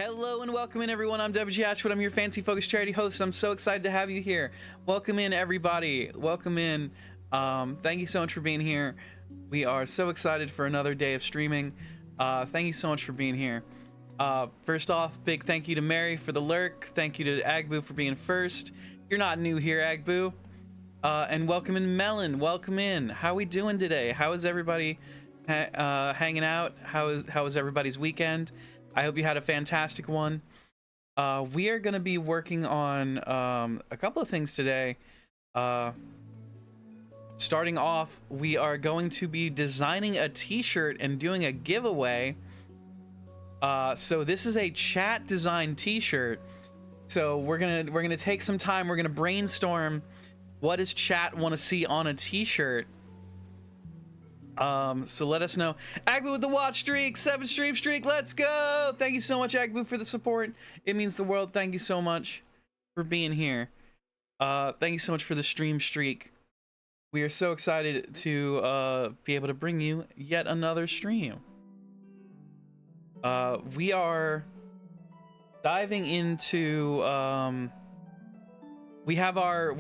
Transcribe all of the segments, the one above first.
Hello and welcome in, everyone. I'm WG Ashwood. I'm your fancy focused charity host. I'm so excited to have you here. Welcome in, everybody. Welcome in. Thank you so much for being here. We are so excited for another day of streaming. Thank you so much for being here. First off, big thank you to Mary for the lurk. Thank you to Agbu for being first. You're not new here, Agbu. And welcome in, Melon. Welcome in. How we doing today? How is everybody hanging out? How is everybody's weekend? I hope you had a fantastic one. We are going to be working on a couple of things today. Starting off, we are going to be designing a t-shirt and doing a giveaway. So this is a chat design t-shirt. So we're gonna take some time. We're gonna brainstorm what does chat want to see on a t-shirt. So let us know. Agbu with the watch streak, 7 stream streak, let's go. Thank you so much, Agbu, for the support. It means the world. Thank you so much for being here. Thank you so much for the stream streak. We are so excited to be able to bring you yet another stream. We are diving into we have our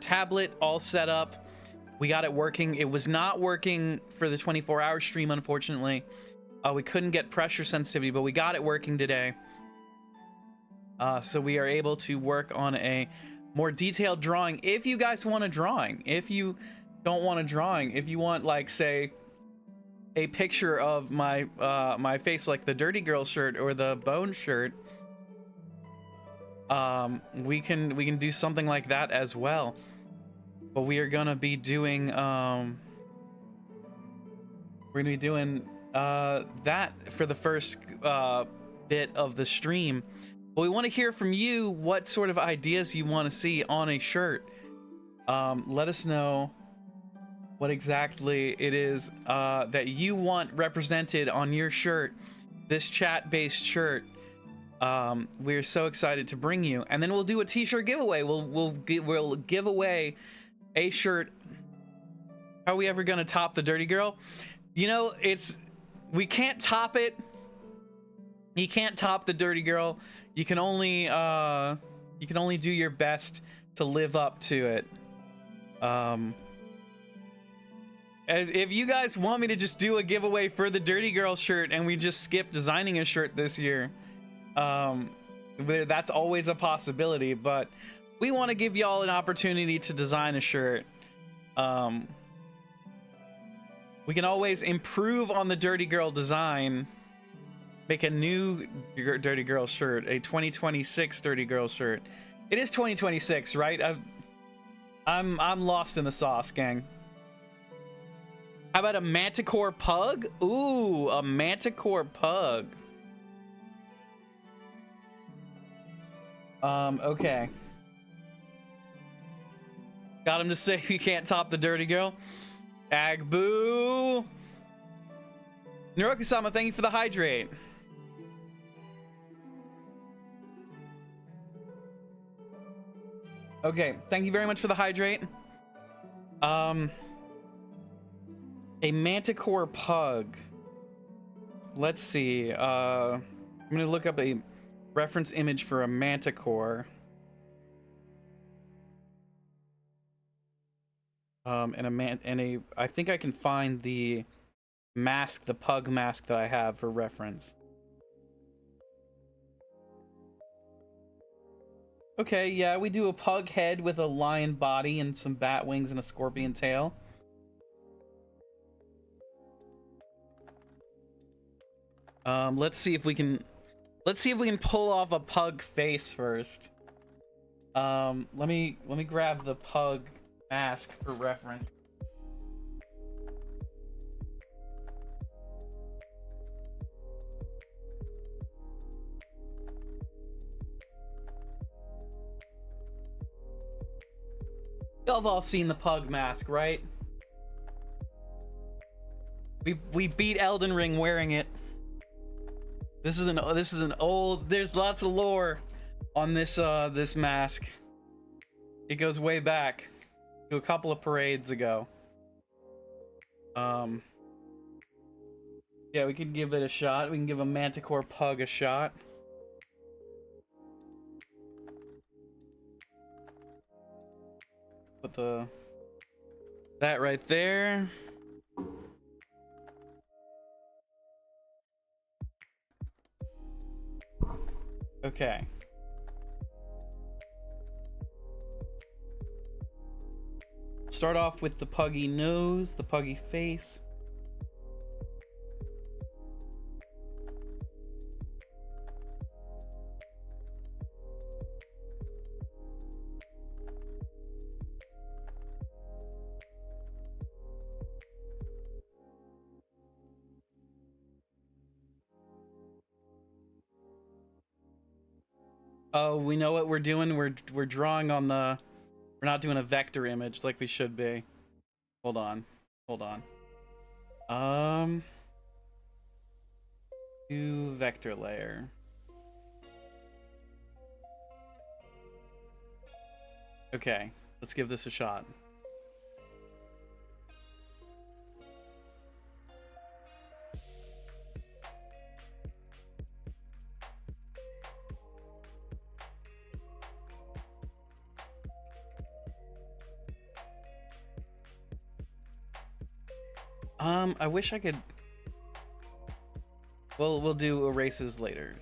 tablet all set up. We got it working. It was not working for the 24-hour stream, unfortunately. We couldn't get pressure sensitivity, but we got it working today. So we are able to work on a more detailed drawing. If you guys want a drawing, if you don't want a drawing, if you want, like, say, a picture of my my face, like the Dirty Girl shirt or the Bone shirt, we can do something like that as well. But we are gonna be doing that for the first bit of the stream. But we want to hear from you what sort of ideas you want to see on a shirt. Let us know what exactly it is that you want represented on your shirt, this chat-based shirt. We're so excited to bring you, and then we'll do a t-shirt giveaway. We'll give away a shirt. How are we ever gonna top the Dirty Girl? You know, we can't top it. You can't top the Dirty Girl. You can only do your best to live up to it. If you guys want me to just do a giveaway for the Dirty Girl shirt and we just skip designing a shirt this year, that's always a possibility, but we want to give y'all an opportunity to design a shirt. We can always improve on the Dirty Girl design, make a new Dirty Girl shirt, a 2026 Dirty Girl shirt. It is 2026, right? I'm lost in the sauce, gang. How about a Manticore pug? Ooh, a Manticore pug. Okay. Got him to say you can't top the Dirty Girl. Agbu. Naroki-sama, thank you for the hydrate. Okay, thank you very much for the hydrate. A Manticore pug. Let's see. I'm gonna look up a reference image for a Manticore. I think I can find the mask, the pug mask that I have for reference. Okay, yeah, we do a pug head with a lion body and some bat wings and a scorpion tail. Let's see if we can pull off a pug face first. Let me grab the pug mask for reference. Y'all have all seen the pug mask, right? We beat Elden Ring wearing it. This is an old. There's lots of lore on this this mask. It goes way back to a couple of parades ago. Yeah, we could give it a shot. We can give a Manticore Pug a shot. Put that right there. Okay. Start off with the puggy nose, the puggy face. Oh, we know what we're doing. We're drawing on the. We're not doing a vector image like we should be. Hold on. Hold on. Do vector layer. Okay, let's give this a shot. I wish I could. We'll do erases later.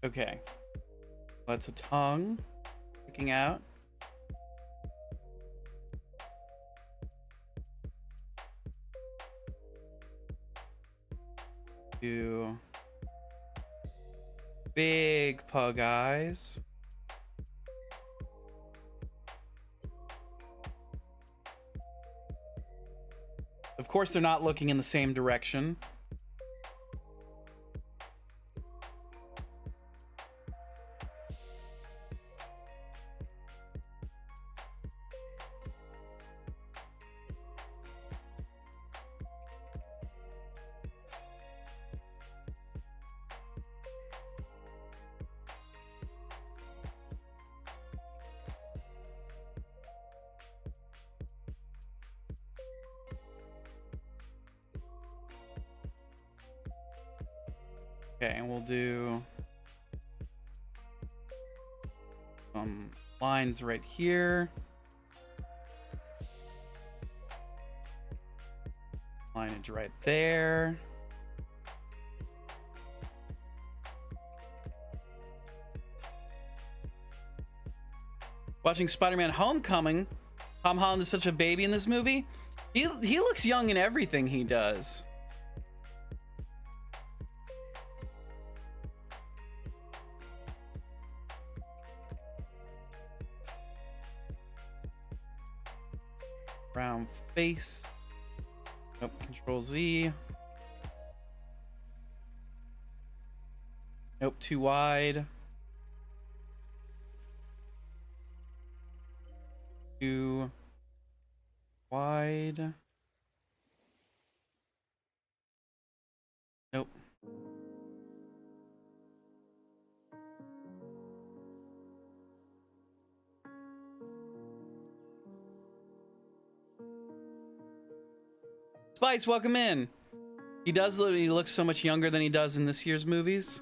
Okay, that's a tongue sticking out. Do big pug eyes. Of course, they're not looking in the same direction. Okay, and we'll do some lines right here. Lineage right there. Watching Spider-Man Homecoming, Tom Holland is such a baby in this movie. He looks young in everything he does. Brown face. Nope, Control Z. Nope, too wide. Too wide. Nope. Spice, welcome in. He looks so much younger than he does in this year's movies.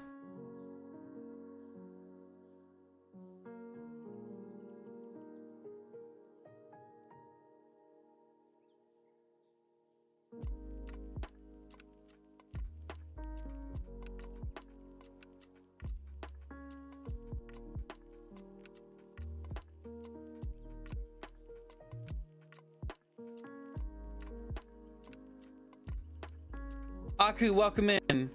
Aku, welcome in.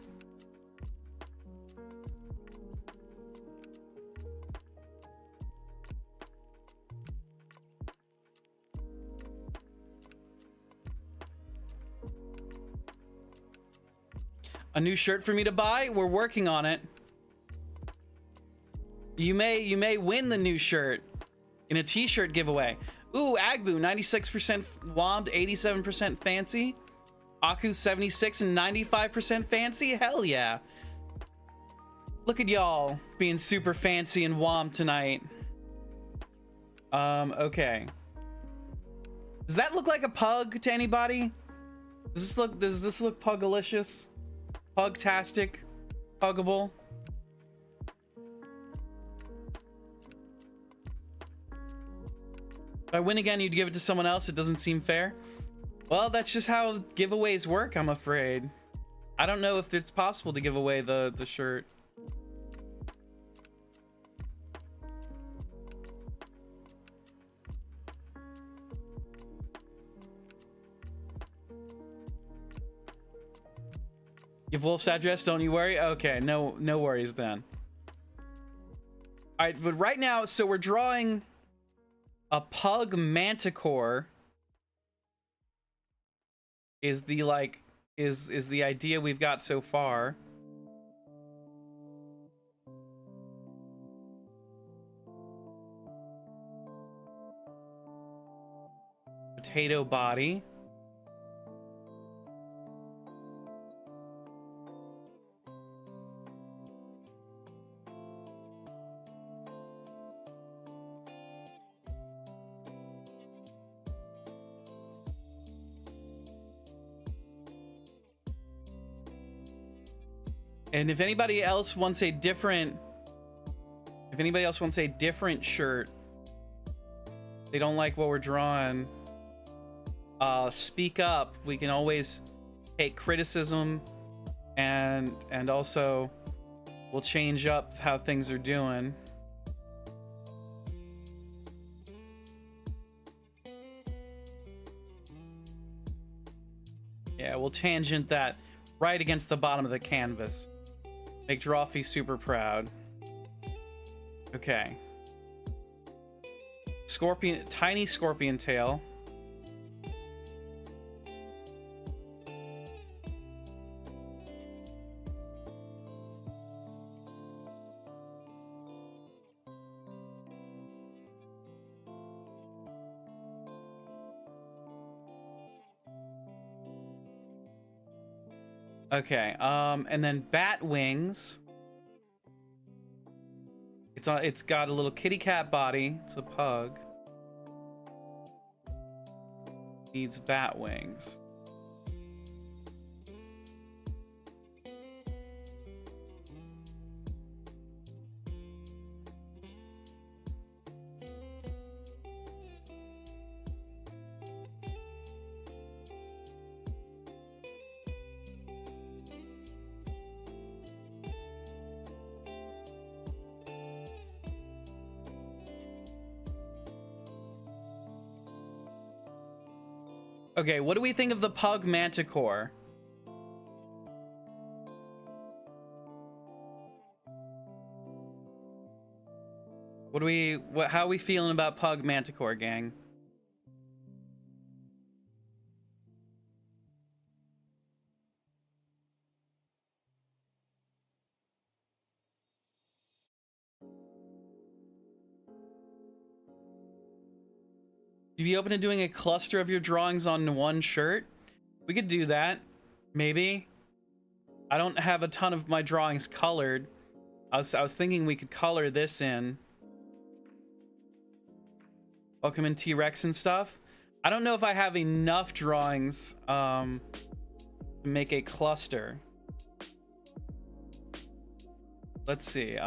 A new shirt for me to buy? We're working on it. You may win the new shirt in a t-shirt giveaway. Ooh, Agbu, 96% Wommed, 87% Fancy. Aku, 76 and 95% Fancy. Hell yeah. Look at y'all being super fancy and Wommed tonight. Okay. Does that look like a pug to anybody? Does this look pugalicious? Pugtastic? Puggable? If I win again, you'd give it to someone else. It doesn't seem fair. Well, that's just how giveaways work, I'm afraid. I don't know if it's possible to give away the shirt. Give Wolf's address, don't you worry. Okay, no worries then. All right, but right now, so we're drawing a pug manticore. Is the is the idea we've got so far. Potato body. And if anybody else wants a different shirt, they don't like what we're drawing, speak up. We can always take criticism, and also we'll change up how things are doing. Yeah, we'll tangent that right against the bottom of the canvas. Make Drawfee super proud. Okay. Scorpion, tiny scorpion tail. Okay, and then bat wings. It's got a little kitty cat body. It's a pug. Needs bat wings. Okay, what do we think of the pug manticore? How are we feeling about pug manticore, gang? You'd be open to doing a cluster of your drawings on one shirt? We could do that. Maybe. I don't have a ton of my drawings colored. I was thinking we could color this in. Welcome in T-Rex and stuff. I don't know if I have enough drawings to make a cluster. Let's see.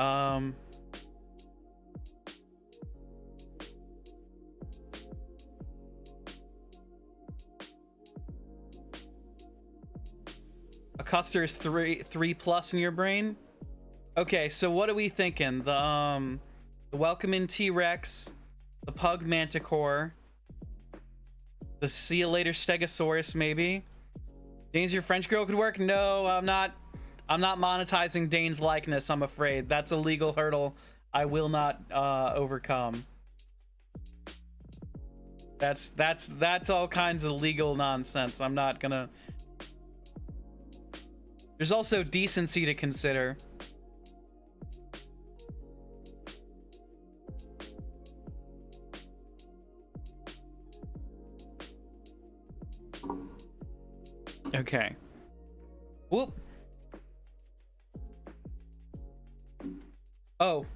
A cluster is three plus in your brain. Okay, so what are we thinking? The welcome in T-Rex, the pug manticore, the see you later stegosaurus, maybe. Dane's your French girl could work. No, I'm not monetizing Dane's likeness, I'm afraid. That's a legal hurdle I will not overcome. That's all kinds of legal nonsense. I'm not gonna. There's also decency to consider. Okay. Whoop. Oh,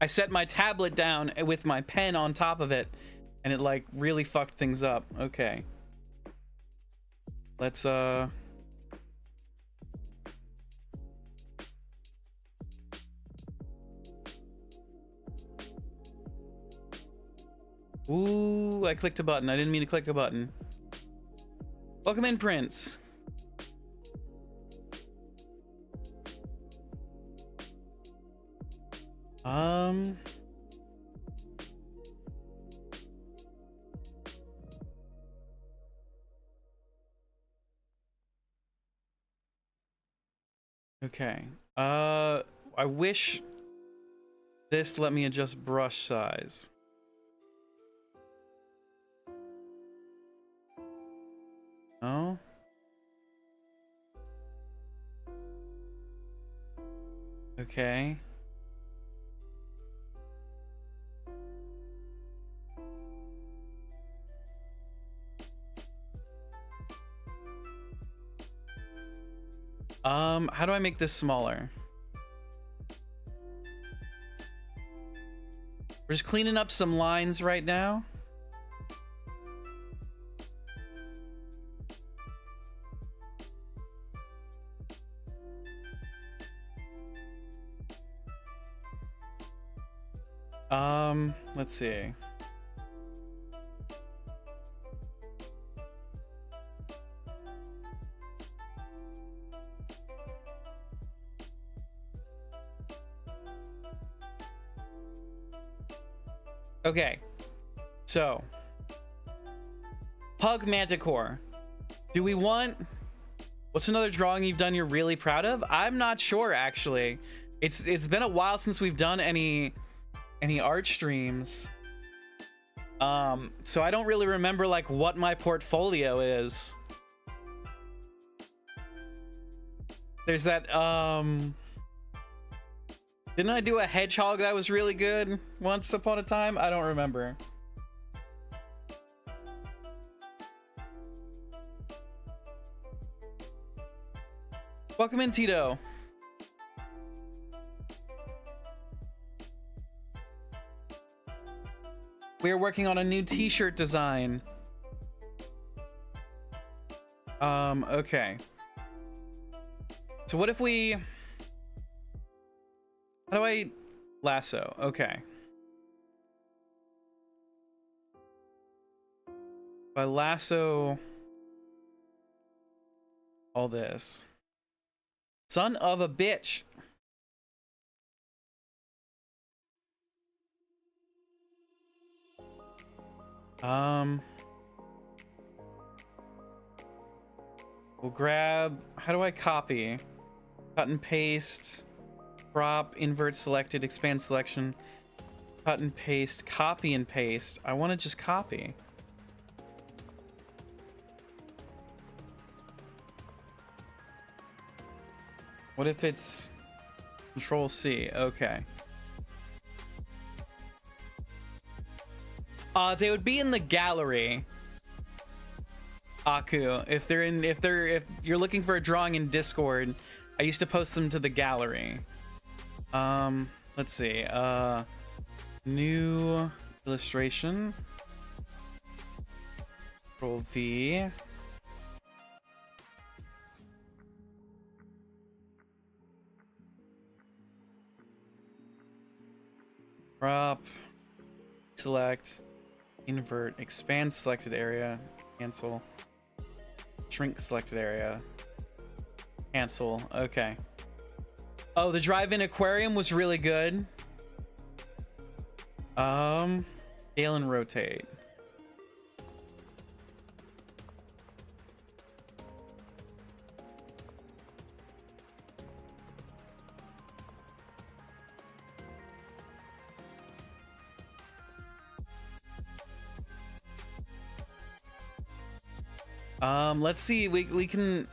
I set my tablet down with my pen on top of it, and it like really fucked things up. Okay. Let's Ooh, I clicked a button. I didn't mean to click a button. Welcome in, Prince. Okay. I wish this let me adjust brush size. Oh. Okay. How do I make this smaller? We're just cleaning up some lines right now. Let's see. Okay, so Pug Manticore. Do we want? What's another drawing you've done you're really proud of? I'm not sure actually. It's been a while since we've done any art streams. So I don't really remember like what my portfolio is. There's that didn't I do a hedgehog that was really good once upon a time? I don't remember. Welcome in, Tito. We are working on a new t-shirt design. Okay. So what if we... How do I lasso? Okay. If I lasso all this. Son of a bitch. We'll grab, how do I copy? Cut and paste, crop, invert selected, expand selection, cut and paste, copy and paste. I want to just copy. What if it's Control C? Okay. They would be in the gallery. Aku, if you're looking for a drawing in Discord, I used to post them to the gallery. Let's see. New illustration. Control V. Crop. Select. Invert. Expand selected area. Cancel. Shrink selected area. Cancel. Okay. Oh, the drive-in aquarium was really good. Scale and rotate. Let's see. We can.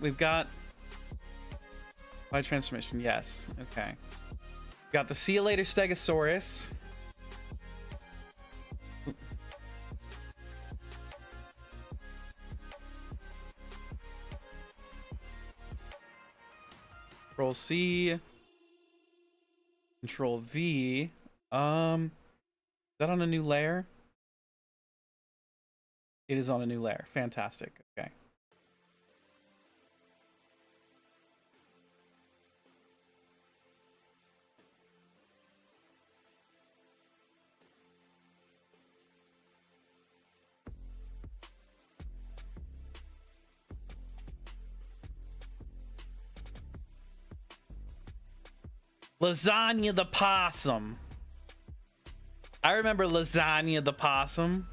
We've got by transformation. Yes. Okay. Got the see you later Stegosaurus. Control C. Control V. Is that on a new layer? It is on a new layer. Fantastic. Okay. Lasagna the possum. I remember Lasagna the possum.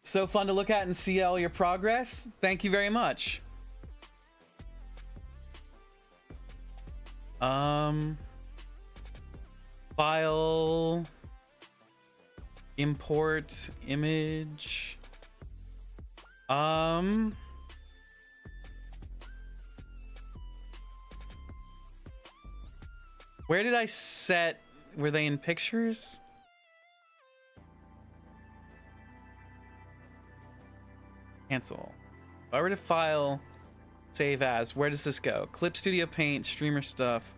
So fun to look at and see all your progress. Thank you very much. File, import image. Where did I set? Were they in pictures? Cancel. If I were to file, save as, where does this go? Clip Studio Paint, streamer stuff,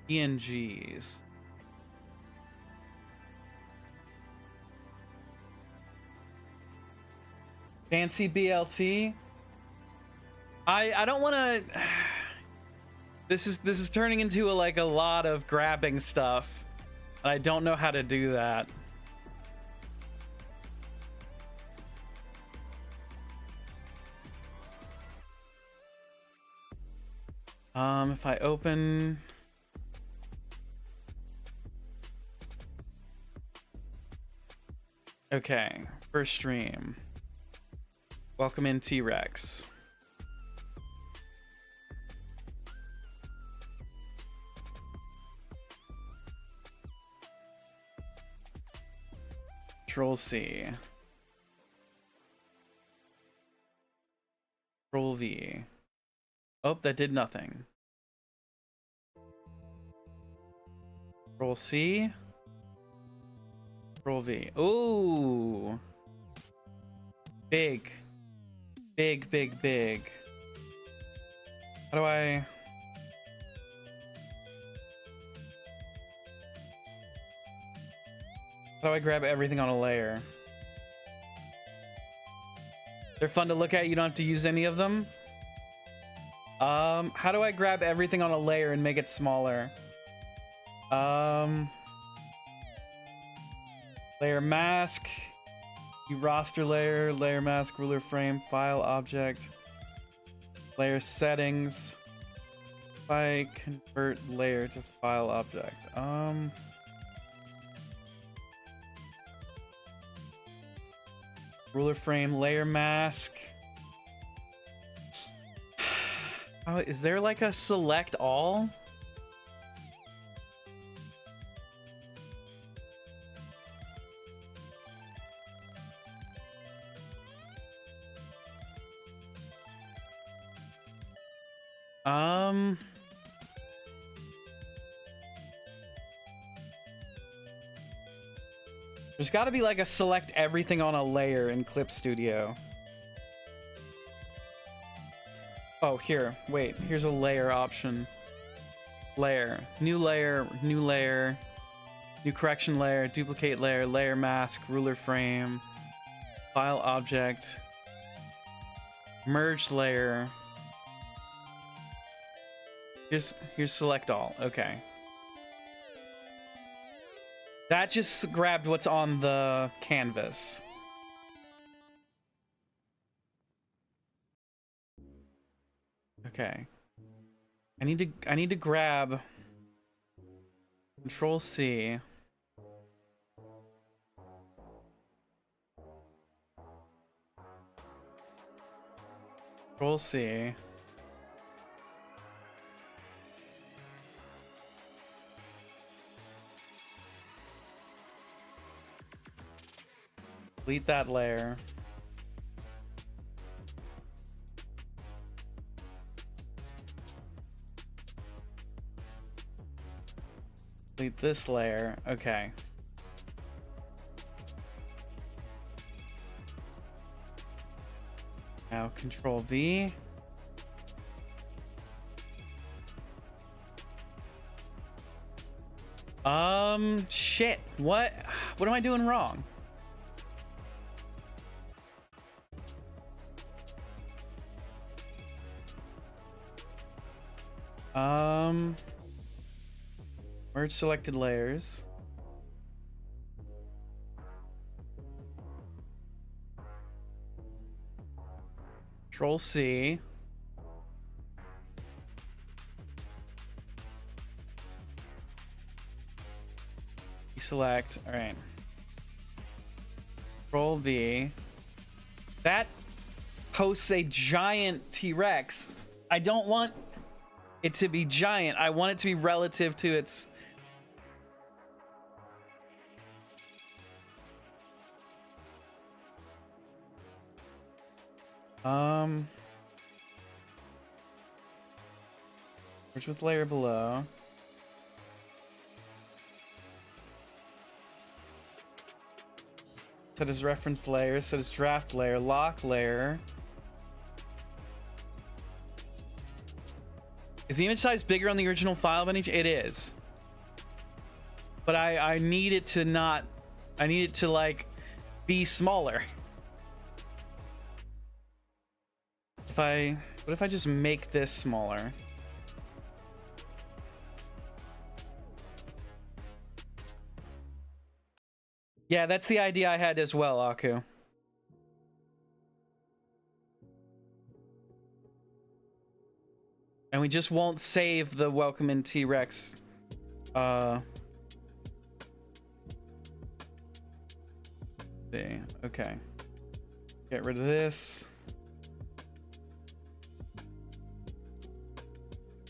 PNGs. Fancy BLT. I don't want to. This is turning into a lot of grabbing stuff. I don't know how to do that. If I open. Okay, first stream. Welcome in, T-Rex. Control C. Control V. Oh, that did nothing. Control C. Control V. Ooh. Big. Big, big, big. How do I... How do I grab everything on a layer? They're fun to look at. You don't have to use any of them. How do I grab everything on a layer and make it smaller? Layer mask. Roster layer, layer mask, ruler frame, file object, layer settings. If I convert layer to file object, ruler frame, layer mask. Oh, is there like a select all? There's got to be like a select everything on a layer in Clip Studio. Oh, here. Wait, here's a layer option. Layer. New layer, new layer, new correction layer, duplicate layer, layer mask, ruler frame, file object, merge layer. Here's select all. Okay. That just grabbed what's on the canvas. Okay. I need to grab Control C. Control C. Delete that layer. Delete this layer. Okay. Now Control V. Shit. What am I doing wrong? Merge selected layers. Control C. Select. All right. Control V. That hosts a giant T-Rex. I don't want it to be giant. I want it to be relative to its... Merge with layer below. Set as reference layer, set as draft layer, lock layer. Is the image size bigger on the original file image? It is. But I need it to not... I need it to, like, be smaller. What if I just make this smaller? Yeah, that's the idea I had as well, Aku. And we just won't save the welcome in T-Rex. Okay. Get rid of this.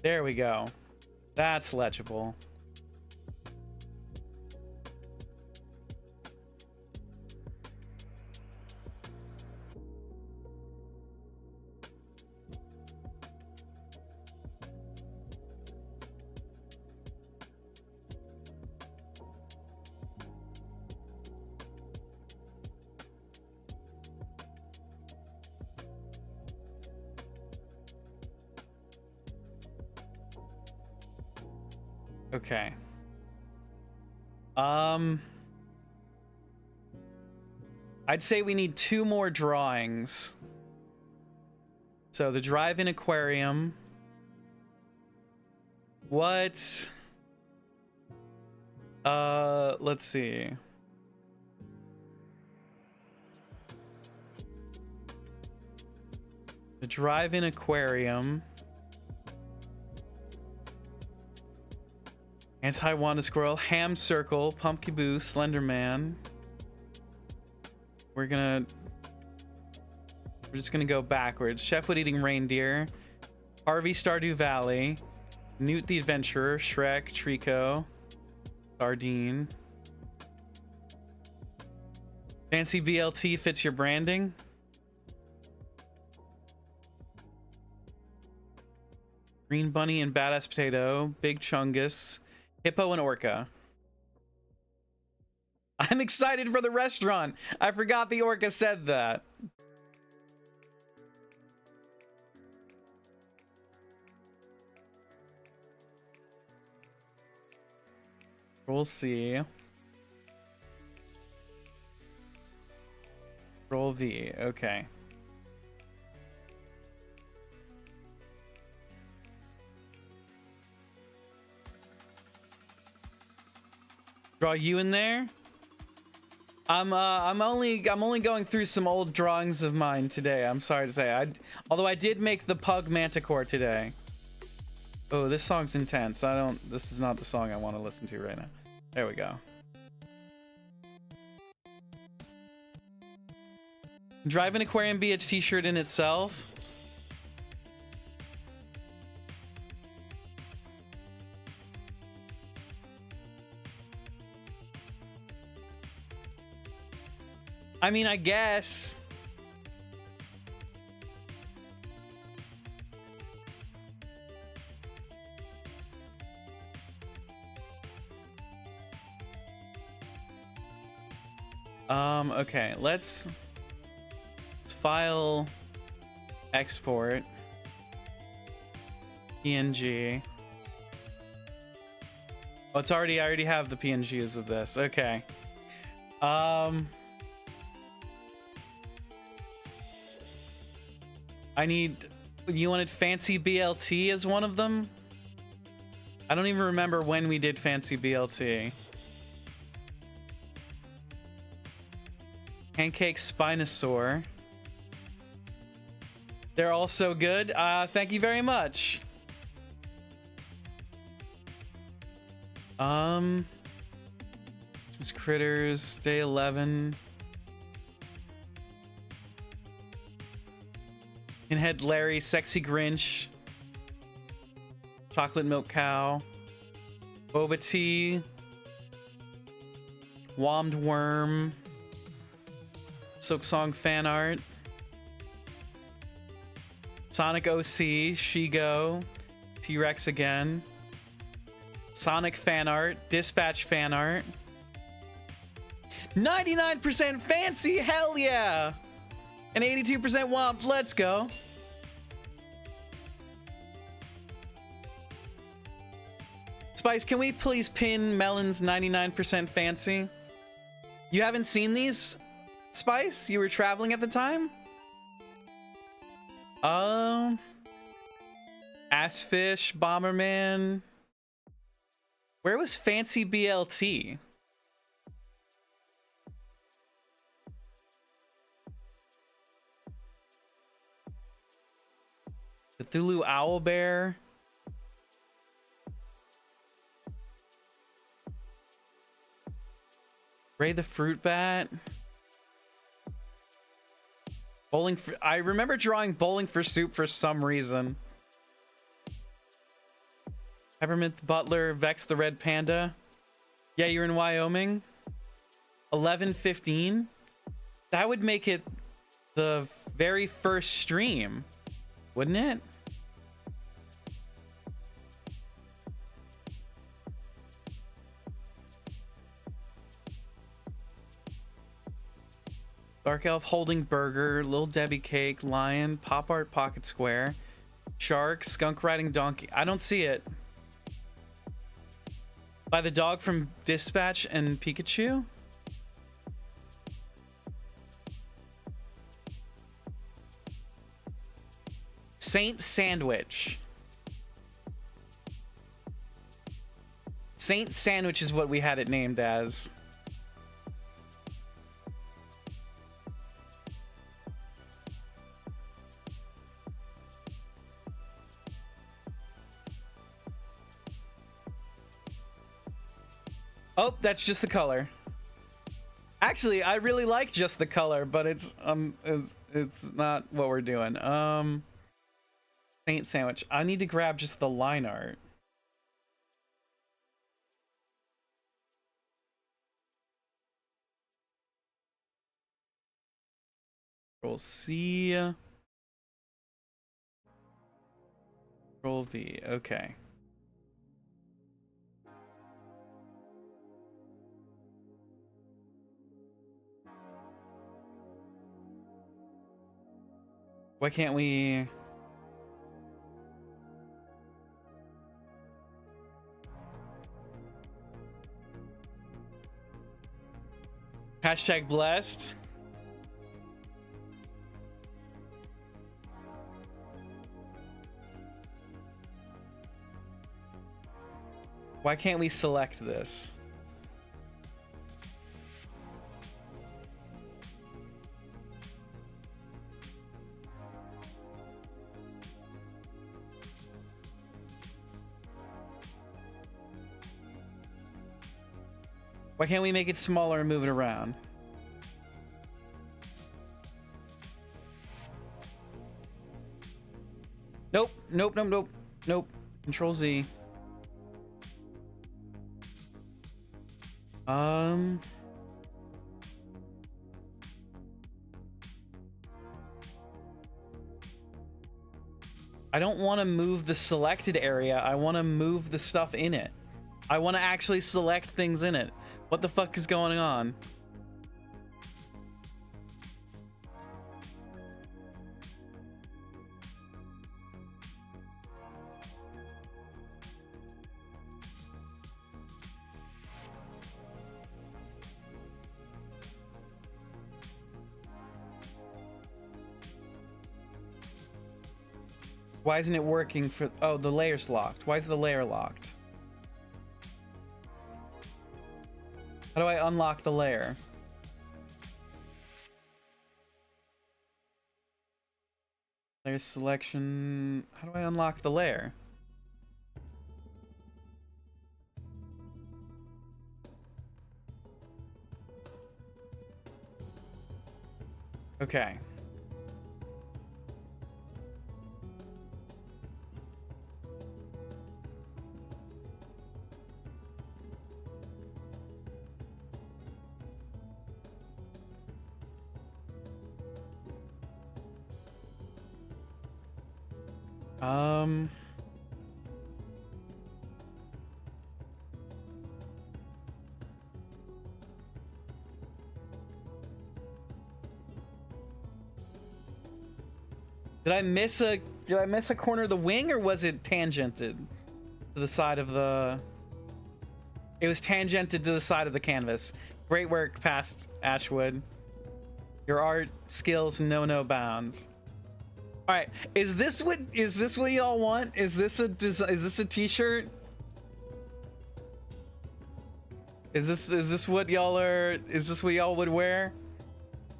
There we go. That's legible. Okay. I'd say we need 2 more drawings. So the drive-in aquarium. What? Let's see. The drive-in aquarium. Anti-Wanda Squirrel, Ham Circle, Pumpkin Boo, Slender Man. We're just gonna go backwards. Chefwood Eating Reindeer, Harvey Stardew Valley, Newt the Adventurer, Shrek, Trico, Sardine. Fancy BLT fits your branding. Green Bunny and Badass Potato, Big Chungus, Hippo and Orca. I'm excited for the restaurant. I forgot the Orca said that. Control C. Control V. Okay. Draw you in there. I'm only going through some old drawings of mine today. I'm sorry to say. Although I did make the pug manticore today. Oh, this song's intense. This is not the song I want to listen to right now. There we go. Drive-in aquarium be its t-shirt in itself. I mean, I guess. Okay, let's file export PNG. Oh, it's already, I already have the PNGs of this. Okay. I need, you wanted fancy BLT as one of them? I don't even remember when we did fancy BLT. Pancake Spinosaur. They're all so good. Thank you very much. Christmas Critters, day 11. Pinhead Larry, Sexy Grinch, Chocolate Milk Cow, Boba Tea, Wommed Worm, Silk Song Fan Art, Sonic OC, Shigo, T-Rex again, Sonic Fan Art, Dispatch Fan Art, 99% Fancy, hell yeah! And 82% Womp, let's go. Spice, can we please pin Melon's 99% Fancy? You haven't seen these, Spice? You were traveling at the time? Assfish, Bomberman. Where was Fancy BLT? Cthulhu Owlbear. Ray the Fruit Bat. Bowling for, I remember drawing Bowling for Soup for some reason. Peppermint the Butler, Vex the Red Panda. Yeah, you're in Wyoming. 11:15. That would make it the very first stream, wouldn't it? Dark Elf Holding Burger, Little Debbie Cake, Lion, Pop Art Pocket Square, Shark, Skunk Riding Donkey. I don't see it. By the dog from Dispatch and Pikachu? Saint Sandwich. Saint Sandwich is what we had it named as. Oh, that's just the color. Actually, I really like just the color, but it's not what we're doing. Saint Sandwich. I need to grab just the line art. Control C. Control V. Okay. Why can't we? Hashtag blessed. Why can't we select this? Why can't we make it smaller and move it around? Nope, nope, nope, nope, nope. Control Z. I don't want to move the selected area. I want to move the stuff in it. I want to actually select things in it. What the fuck is going on? Why isn't it working for... Oh, the layer's locked. Why is the layer locked? How do I unlock the layer? Layer selection... How do I unlock the layer? Okay. Did I miss a corner of the wing, or was it tangented to the side of the... It was tangented to the side of the canvas. Great work, past Ashwood. Your art skills know no bounds. All right, is this what y'all want? Is this a t-shirt? Is this what y'all are? Is this what y'all would wear?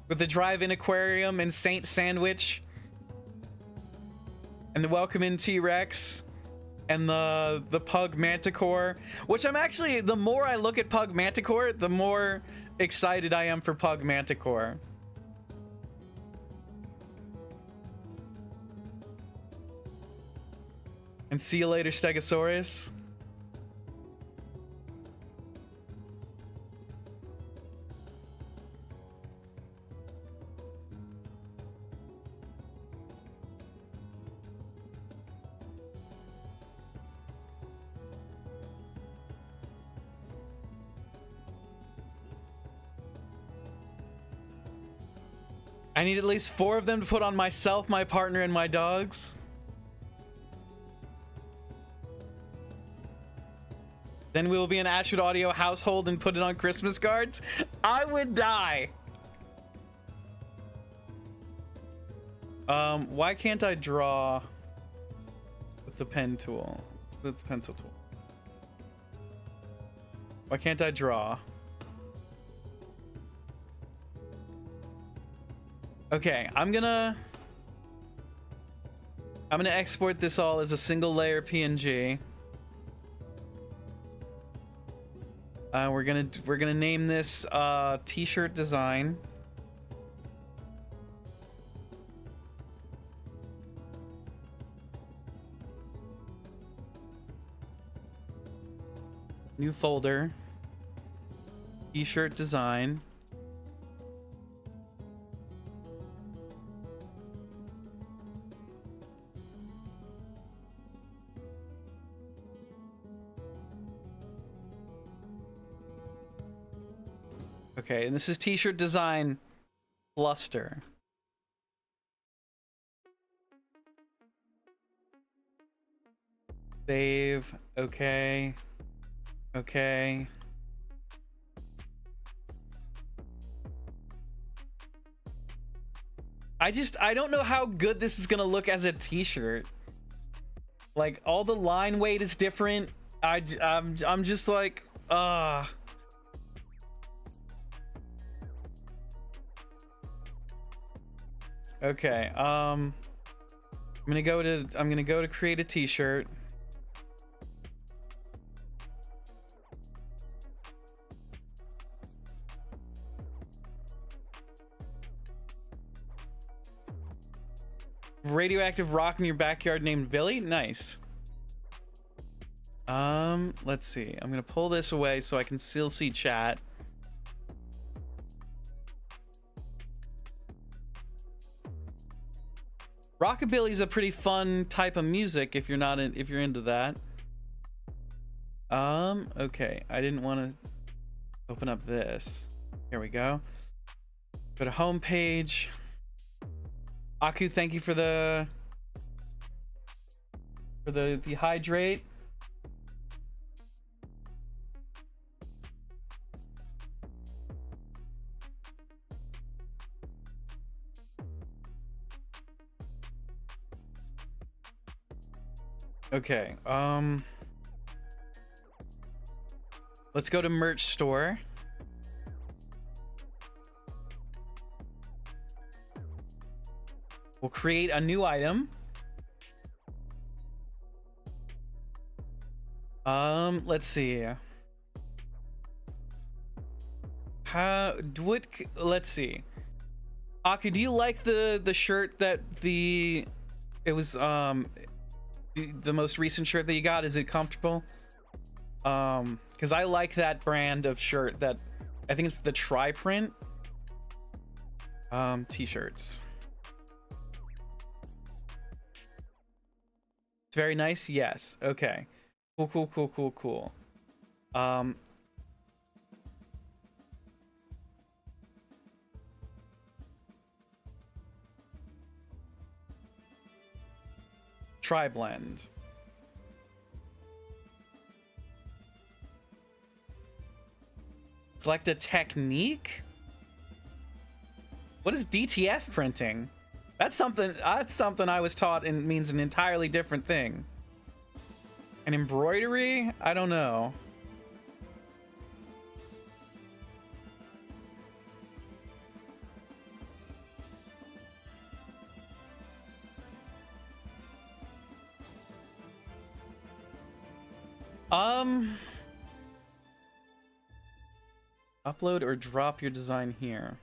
With the drive-in aquarium and Saint Sandwich and the welcome in T-Rex and the pug manticore, which I'm actually, the more I look at pug manticore, the more excited I am for pug manticore. And see you later, Stegosaurus. I need at least 4 of them to put on myself, my partner, and my dogs. Then we will be an Ashwood Audio household and put it on Christmas cards. I would die. Why can't I draw with the pen tool? With the pencil tool. Why can't I draw? Okay, I'm gonna export this all as a single layer PNG. We're gonna name this t-shirt design. New folder. T-shirt design. Okay, and this is t-shirt design cluster. Save. Okay. Okay. I don't know how good this is gonna look as a t-shirt. Like, all the line weight is different. I'm just like, Okay, I'm gonna go to create a t-shirt. Radioactive rock in your backyard named Billy? Nice. Let's see. I'm gonna pull this away so I can still see chat. Rockabilly's a pretty fun type of music if you're into that. Okay. I didn't want to open up this. Here we go. Go to home page. Aku, thank you for the hydrate. Okay. Let's go to merch store. We'll create a new item. Let's see. Let's see. Aki, do you like the shirt that it was the most recent shirt that you got? Is it comfortable? Because I like that brand of shirt that I think it's the tri-print t-shirts. It's very nice. Yes. Okay. Cool. Tri-blend. Select a technique. What is DTF printing? That's something I was taught and means an entirely different thing. An embroidery? I don't know. Upload or drop your design here.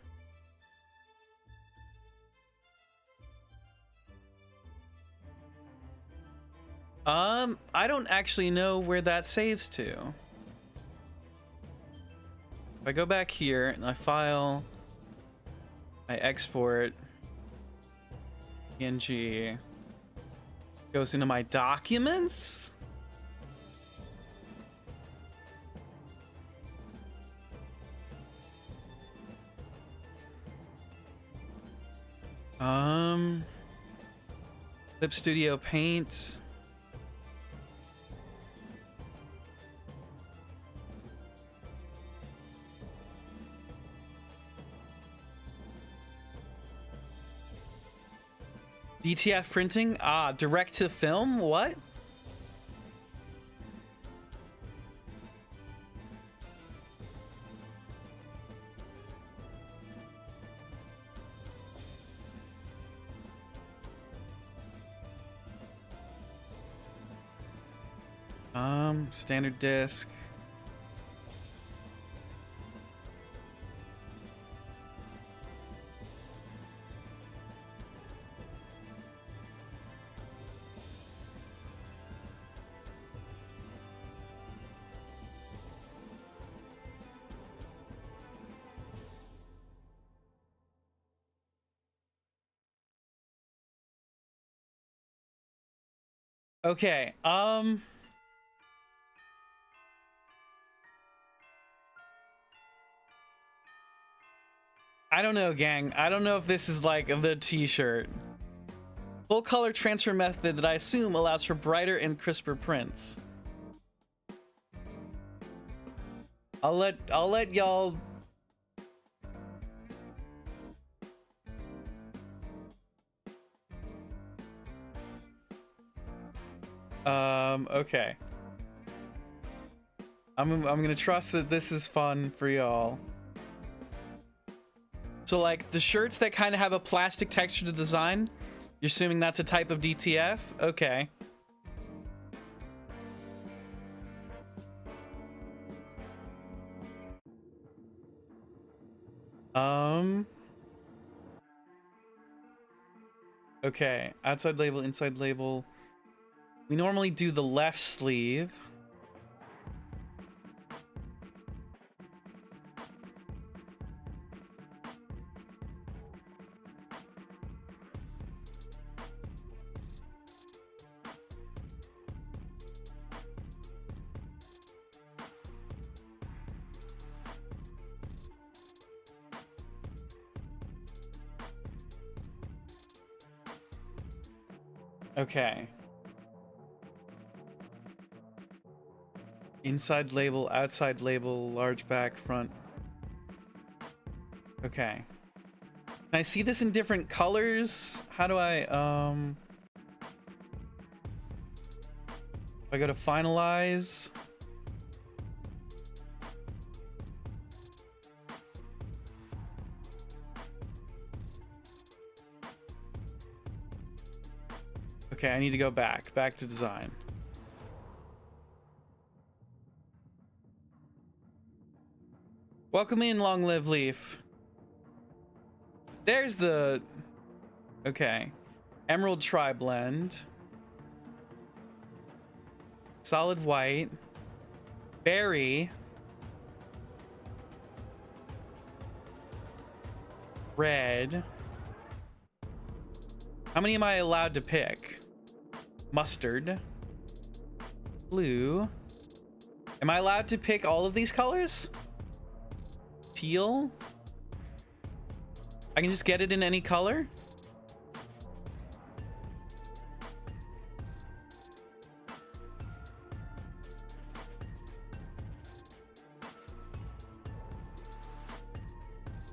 I don't actually know where that saves to. If I go back here and I file, I export, PNG, goes into my documents. Clip Studio Paint. DTF printing? Ah, direct to film? What? Standard disc. Okay, I don't know, gang. I don't know if this is like the t-shirt. Full color transfer method that I assume allows for brighter and crisper prints. I'll let y'all. Okay. I'm gonna trust that this is fun for y'all. So like the shirts that kind of have a plastic texture to the design, you're assuming that's a type of DTF? Okay. Okay, outside label, inside label. We normally do the left sleeve. Okay. Inside label, outside label, large back, front. Okay. Can I see this in different colors? How do I, I go to finalize. Okay, I need to go back to design. Welcome in, Long Live Leaf. There's the... Okay. Emerald Tri-Blend. Solid white. Berry. Red. How many am I allowed to pick? Mustard. Blue. Am I allowed to pick all of these colors? Teal. I can just get it in any color?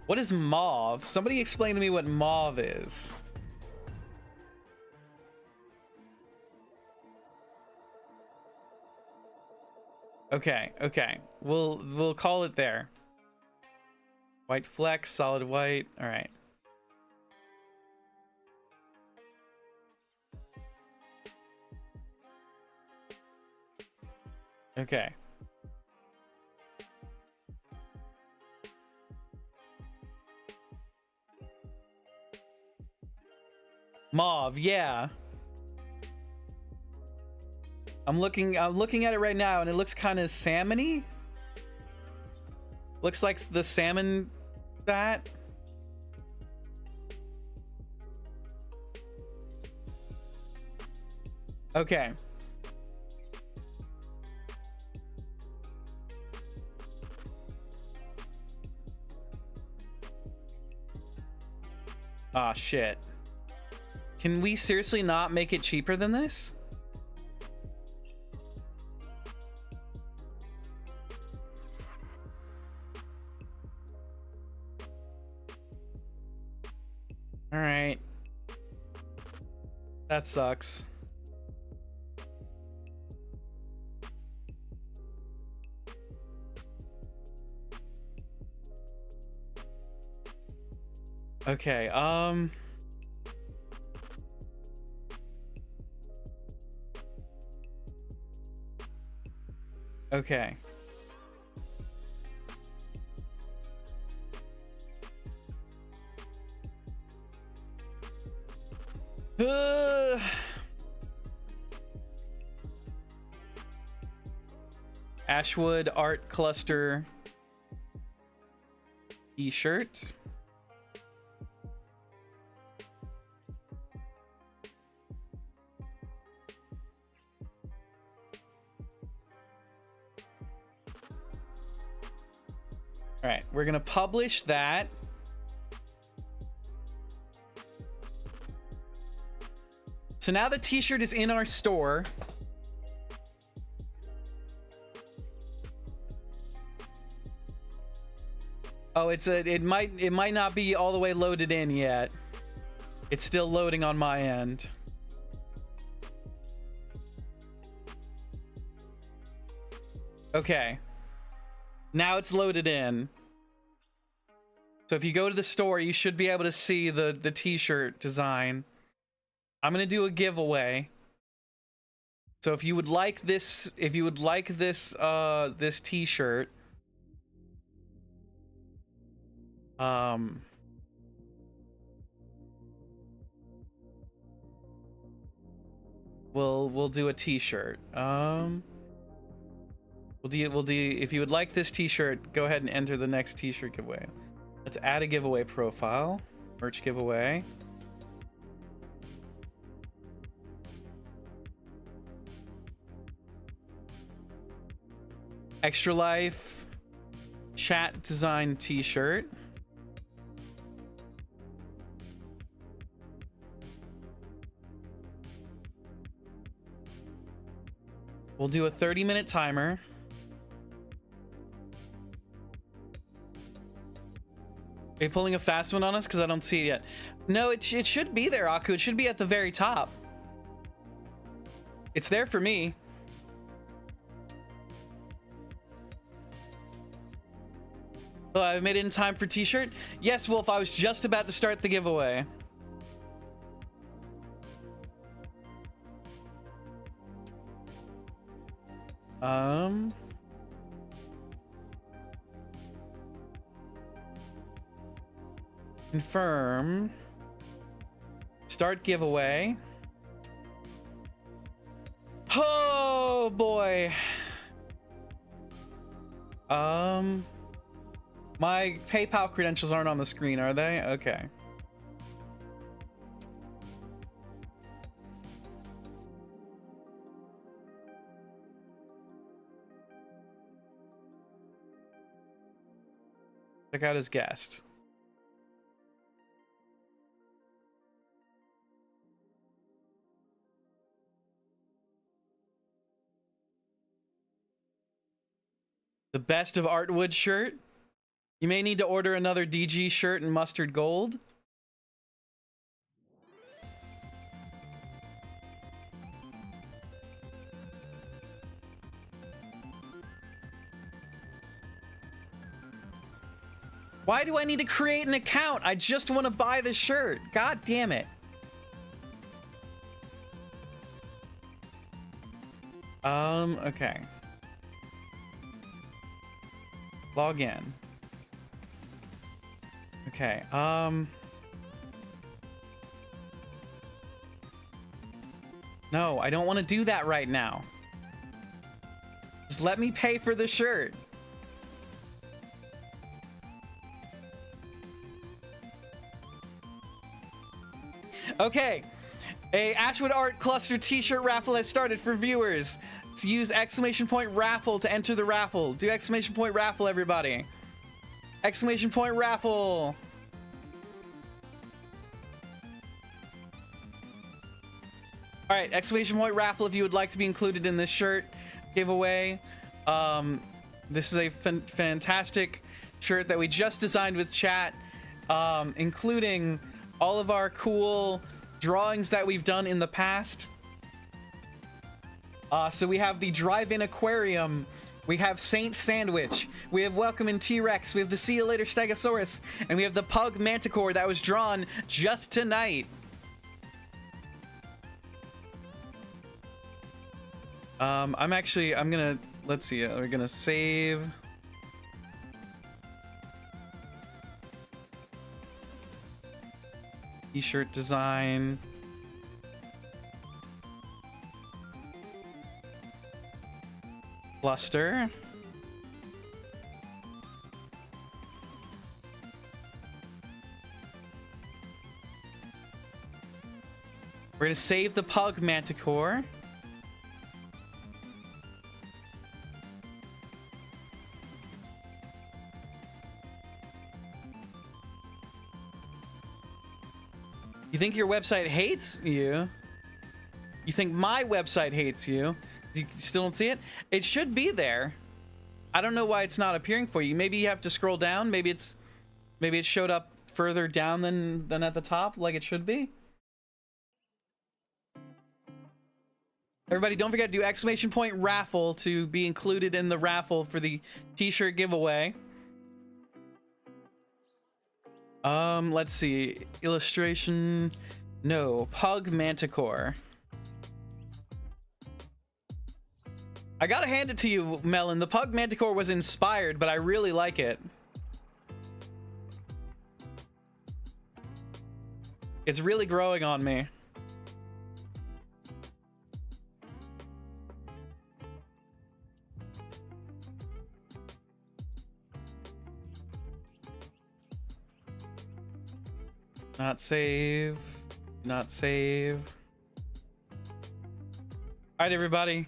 What is mauve? Somebody explain to me what mauve is. Okay, okay. We'll call it there. White flex, solid white. All right. Okay. Mauve, yeah. I'm looking at it right now and it looks kind of salmony. Looks like the salmon bat. Okay. Ah, shit. Can we seriously not make it cheaper than this? All right. That sucks. Okay, okay. Ashwood Art Cluster T-shirt. All right, we're gonna publish that. So now the t-shirt is in our store. Oh, it might not be all the way loaded in yet. It's still loading on my end. Okay. Now it's loaded in. So if you go to the store, you should be able to see the t-shirt design. I'm gonna do a giveaway. So if you would like this, this t-shirt, we'll do a t-shirt. We'll do if you would like this t-shirt, go ahead and enter the next t-shirt giveaway. Let's add a giveaway profile. Merch giveaway. Extra Life chat design t-shirt. We'll do a 30-minute timer. Are you pulling a fast one on us? Because I don't see it yet. No, it should be there, Aku. It should be at the very top. It's there for me. So I've made it in time for T-shirt. Yes, Wolf, I was just about to start the giveaway. Confirm. Start giveaway. Oh boy. My PayPal credentials aren't on the screen, are they? Okay. Check out his guest. The best of Artwood shirt. You may need to order another DG shirt in mustard gold. Why do I need to create an account? I just want to buy the shirt. God damn it. Okay. Log in. Okay, no, I don't want to do that right now. Just let me pay for the shirt. Okay, a Ashwood Art Cluster t-shirt raffle has started for viewers. To use exclamation point raffle to enter the raffle. Do exclamation point raffle, everybody. Exclamation point raffle. All right, exclamation point raffle if you would like to be included in this shirt giveaway. This is a fantastic shirt that we just designed with chat, including all of our cool drawings that we've done in the past. So we have the drive-in aquarium, we have Saint Sandwich, we have Welcome in T-Rex, we have the See You Later Stegosaurus, and we have the Pug Manticore that was drawn just tonight. I'm gonna, let's see, we're gonna save. T-shirt design. Cluster. We're gonna save the Pug Manticore. You think your website hates you? You think my website hates you? You still don't see it? It should be there. I don't know why it's not appearing for you. Maybe you have to scroll down. Maybe it showed up further down than at the top, like it should be. Everybody, don't forget to do exclamation point raffle to be included in the raffle for the t-shirt giveaway. Let's see. Illustration. No. Pug Manticore. I gotta hand it to you, Melon. The Pug Manticore was inspired, but I really like it. It's really growing on me. Not save. Not save. All right, everybody.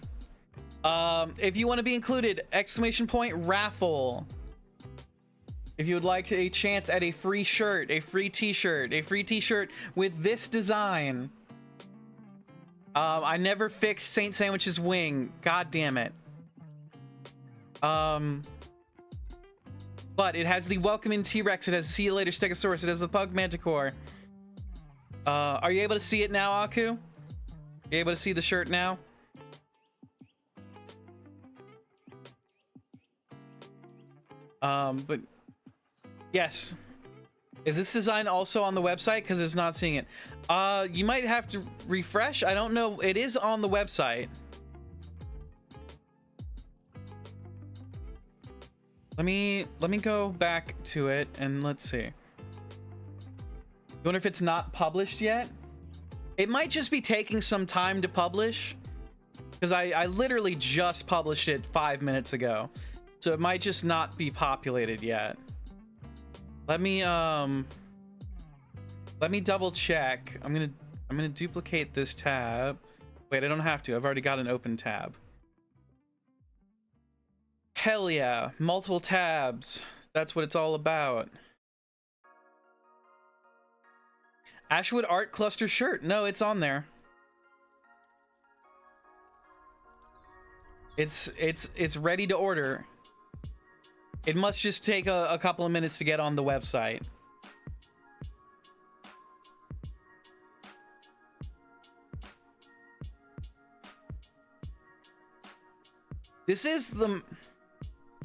If you want to be included, exclamation point raffle. If you would like a chance at a free shirt, a free t-shirt, with this design. I never fixed Saint Sandwich's wing. God damn it. But it has the Welcome in T-Rex. It has See You Later Stegosaurus. It has the Pug Manticore. Are you able to see it now, Aku? Are you able to see the shirt now? But Yes. Is this design also on the website? Because it's not seeing it. You might have to refresh. I don't know. It is on the website. Let me go back to it and let's see. I wonder if it's not published yet. It might just be taking some time to publish, because I literally just published it 5 minutes ago, so it might just not be populated yet. Let me double check. I'm gonna duplicate this tab. Wait, I don't have to. I've already got an open tab. Hell yeah, multiple tabs. That's what it's all about. Ashwood Art Cluster shirt. No, it's on there. It's ready to order. It must just take a couple of minutes to get on the website. This is the...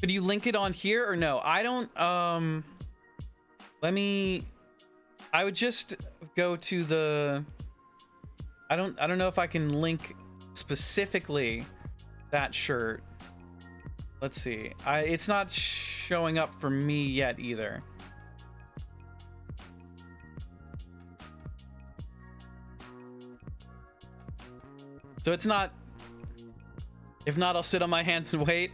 Could you link it on here or no? I don't... Let me... I would just go to the... I don't know if I can link specifically that shirt. Let's see. It's not showing up for me yet either. So it's not... If not, I'll sit on my hands and wait.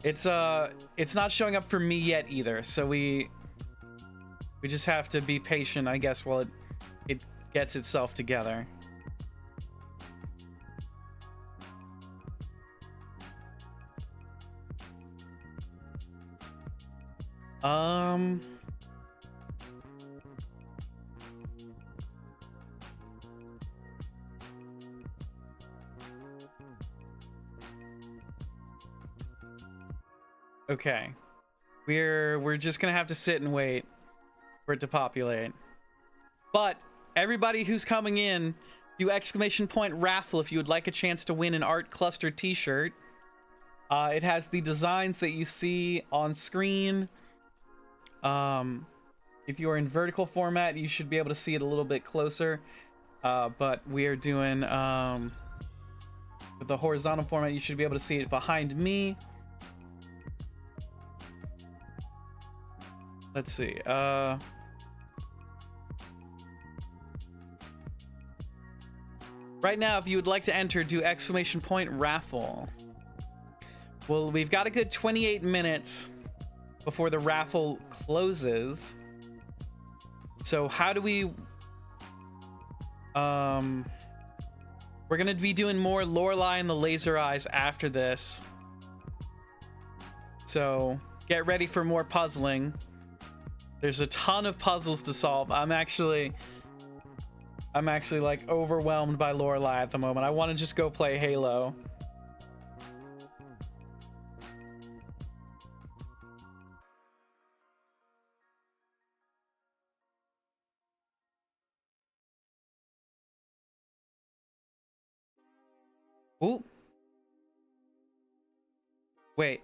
It's not showing up for me yet either. So we just have to be patient, I guess, while it gets itself together. Okay. We're just gonna have to sit and wait for it to populate. But everybody who's coming in, do exclamation point raffle if you would like a chance to win an art cluster t-shirt. It has the designs that you see on screen. If you are in vertical format, you should be able to see it a little bit closer. But we are doing with the horizontal format, you should be able to see it behind me. Let's see. Right now, if you would like to enter, do exclamation point raffle. Well, we've got a good 28 minutes before the raffle closes. So how do we... We're gonna be doing more Lorelei and the Laser Eyes after this. So get ready for more puzzling. There's a ton of puzzles to solve. I'm actually like overwhelmed by Lorelei at the moment. I want to just go play Halo. Ooh. Wait.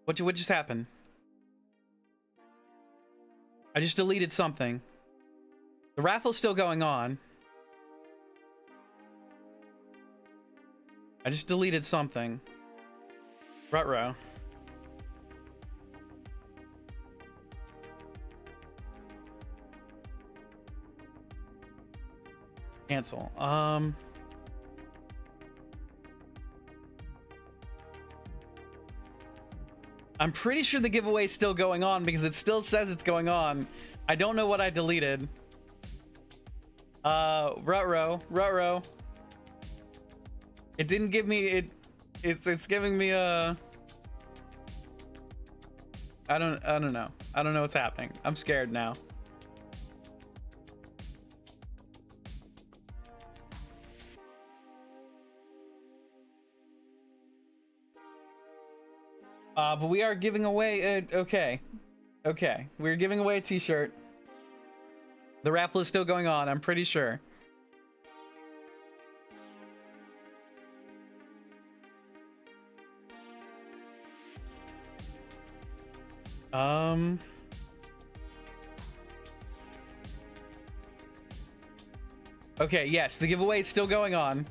What just happened? I just deleted something. The raffle's still going on. I just deleted something. Ruh-roh. Cancel. I'm pretty sure the giveaway is still going on because it still says it's going on. I don't know what I deleted. Ruh-roh. It didn't give me it's giving me a I don't know. I don't know what's happening. I'm scared now. But we are giving away okay. We're giving away a t-shirt. The raffle is still going on, I'm pretty sure. Um. Okay, yes, the giveaway is still going on.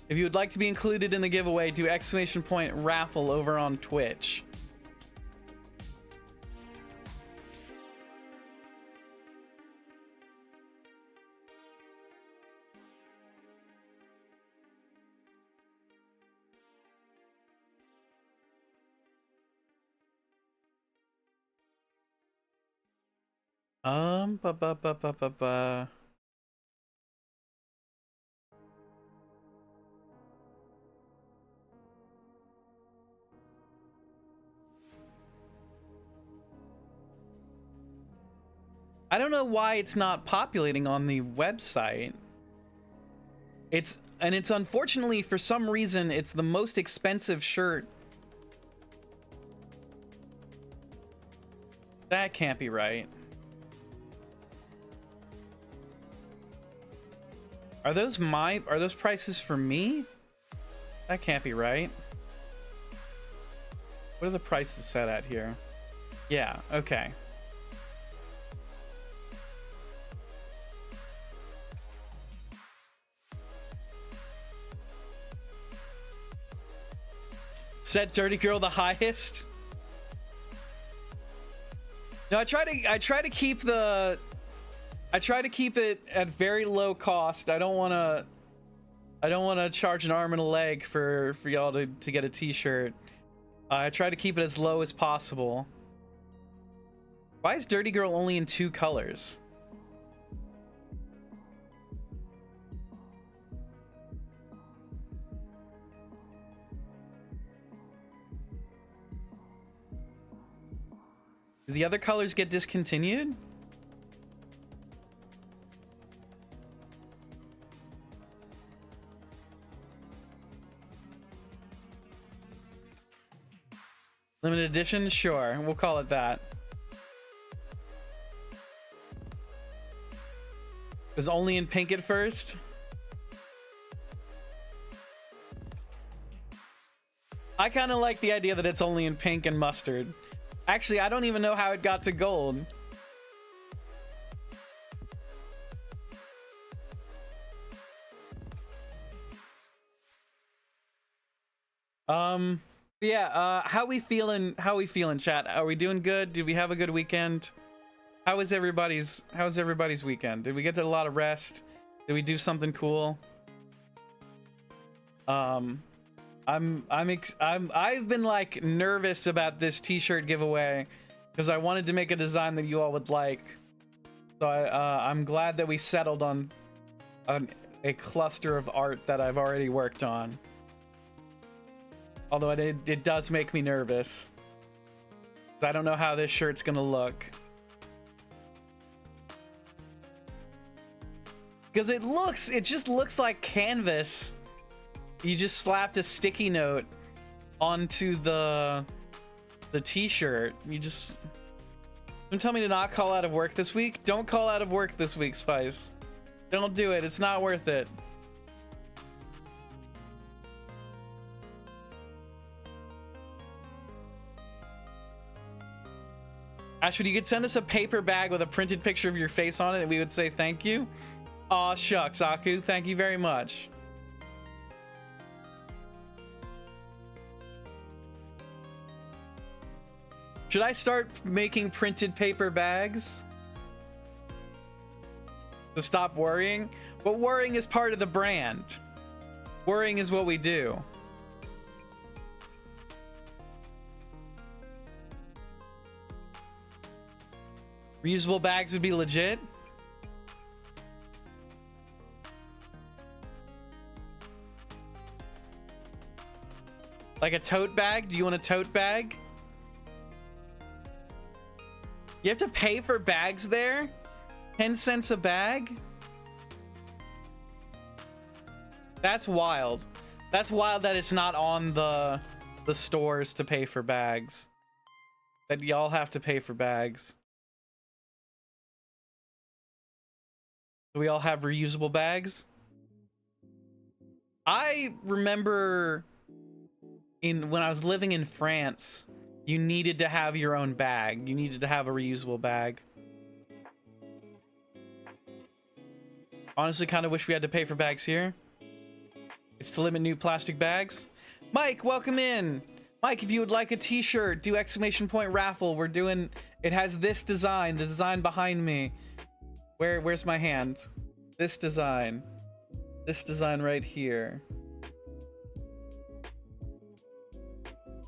If you would like to be included in the giveaway, do !raffle over on Twitch. Ba ba ba ba ba ba. I don't know why it's not populating on the website. It's unfortunately, for some reason, it's the most expensive shirt. That can't be right. Are those prices for me? That can't be right. What are the prices set at here? Yeah, okay. Set Dirty Girl the highest? No, I try to keep it at very low cost. I don't want to charge an arm and a leg for y'all to get a t-shirt. I try to keep it as low as possible. Why is Dirty Girl only in 2 colors? Do the other colors get discontinued? Limited edition? Sure, we'll call it that. It was only in pink at first? I kind of like the idea that it's only in pink and mustard. Actually, I don't even know how it got to gold. Yeah, how we feeling, chat? Are we doing good? Did we have a good weekend? How's everybody's weekend? Did we get a lot of rest? Did we do something cool? I've been like nervous about this t-shirt giveaway because I wanted to make a design that you all would like. So I'm glad that we settled on a cluster of art that I've already worked on. Although it does make me nervous. I don't know how this shirt's gonna look. Because it just looks like canvas. You just slapped a sticky note onto the t-shirt. Don't tell me to not call out of work this week. Don't call out of work this week, Spice. Don't do it. It's not worth it. Ashwood, you could send us a paper bag with a printed picture of your face on it and we would say thank you. Aw, shucks, Aku. Thank you very much. Should I start making printed paper bags? To stop worrying? But worrying is part of the brand. Worrying is what we do. Reusable bags would be legit. Like a tote bag? Do you want a tote bag? You have to pay for bags there? 10 cents a bag? That's wild. That's wild that it's not on the stores to pay for bags. That y'all have to pay for bags. Do we all have reusable bags? I remember when I was living in France, you needed to have your own bag. You needed to have a reusable bag. Honestly, kind of wish we had to pay for bags here. It's to limit new plastic bags. Mike, welcome in. Mike, if you would like a t-shirt, do exclamation point raffle. We're doing, it has this design, the design behind me. Where's my hand? This design right here.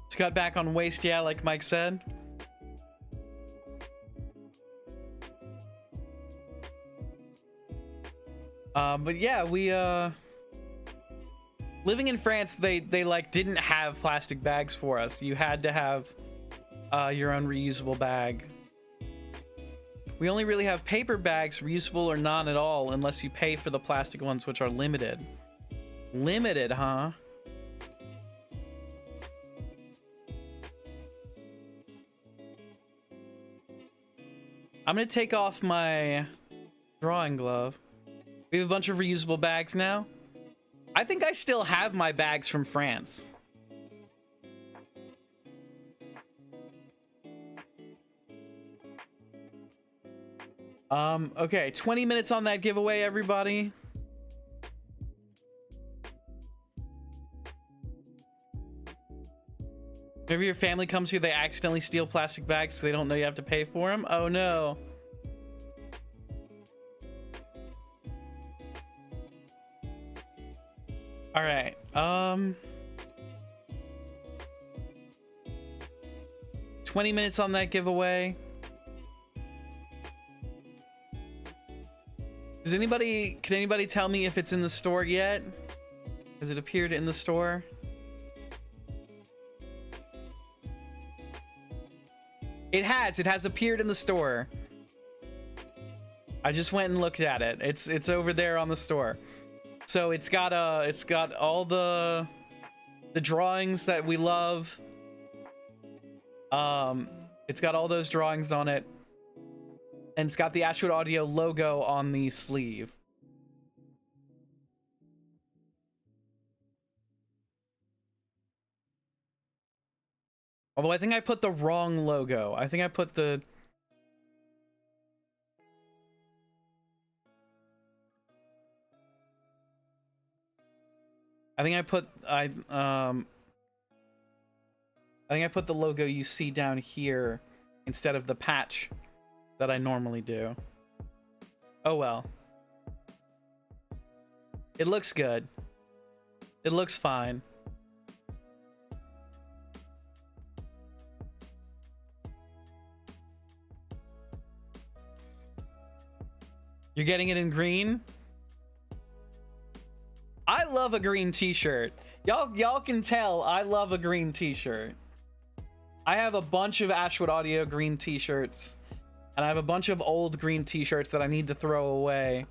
It's got back on waist, yeah, like Mike said. But yeah, we living in France, they like didn't have plastic bags for us. You had to have your own reusable bag. We only really have paper bags, reusable or none at all, unless you pay for the plastic ones, which are limited. Limited, huh? I'm gonna take off my drawing glove. We have a bunch of reusable bags now. I think I still have my bags from France. Okay, 20 minutes on that giveaway, everybody. Whenever your family comes here, they accidentally steal plastic bags so they don't know you have to pay for them. Oh no. All right. 20 minutes on that giveaway. Can anybody tell me if it's in the store yet? Has it appeared in the store? It has appeared in the store. I just went and looked at it. It's over there on the store. So it's got all the drawings that we love. It's got all those drawings on it. And it's got the Ashwood Audio logo on the sleeve. Although I think I put the wrong logo. I think I put the... I think I put the logo you see down here instead of the patch that I normally do. Oh well. It looks good. It looks fine. You're getting it in green? I love a green t-shirt. Y'all can tell I love a green t-shirt. I have a bunch of Ashwood Audio green t-shirts. And I have a bunch of old green t-shirts that I need to throw away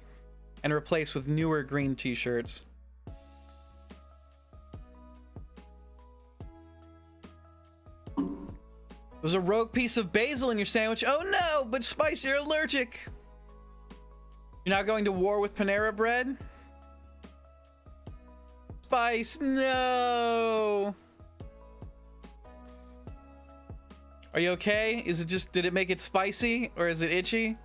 and replace with newer green t-shirts. There's a rogue piece of basil in your sandwich. Oh no, but Spice, you're allergic. You're not going to war with Panera Bread? Spice, no. Are you okay? Is it just, did it make it spicy or is it itchy?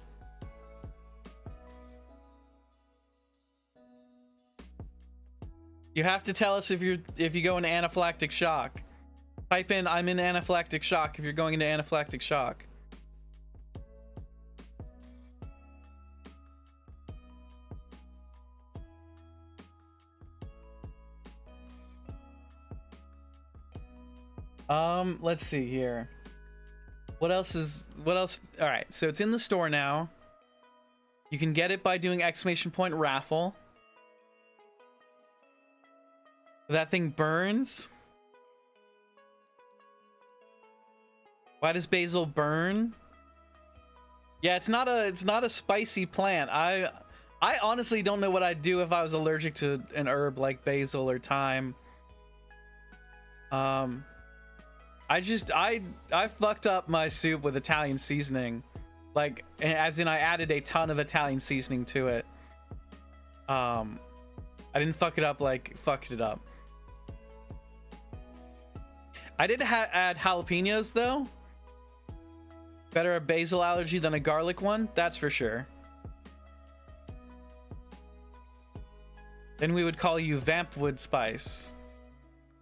You have to tell us if you go into anaphylactic shock. Type in I'm in anaphylactic shock if you're going into anaphylactic shock. Let's see here. What else? All right, so it's in the store now. You can get it by doing exclamation point raffle. That thing burns. Why does basil burn? Yeah, it's not a spicy plant. I honestly don't know what I'd do if I was allergic to an herb like basil or thyme. I fucked up my soup with Italian seasoning. Like, as in I added a ton of Italian seasoning to it. I didn't fuck it up like fucked it up. I did add jalapenos though. Better a basil allergy than a garlic one, that's for sure. Then we would call you Vampwood Spice.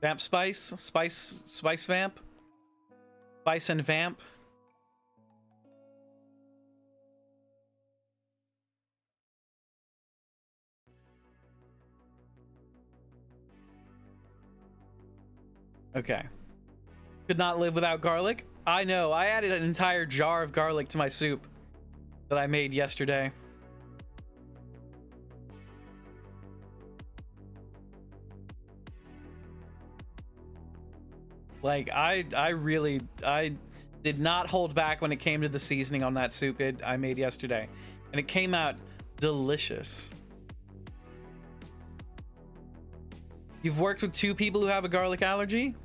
Vamp Spice? Spice Vamp? Spice and Vamp? Okay. Could not live without garlic. I know, I added an entire jar of garlic to my soup that I made yesterday. Like, I did not hold back when it came to the seasoning on that soup I made yesterday. And it came out delicious. You've worked with 2 people who have a garlic allergy?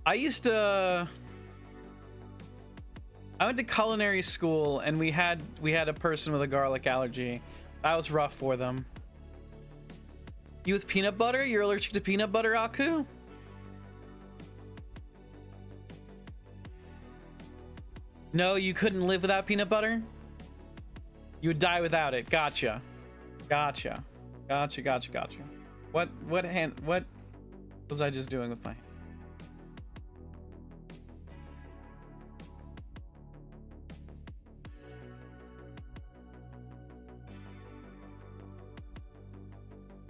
I went to culinary school and we had a person with a garlic allergy. That was rough for them. You with peanut butter? You're allergic to peanut butter, Aku? No, you couldn't live without peanut butter? You would die without it. Gotcha. Gotcha. Gotcha, gotcha, gotcha. What was I just doing with my hand?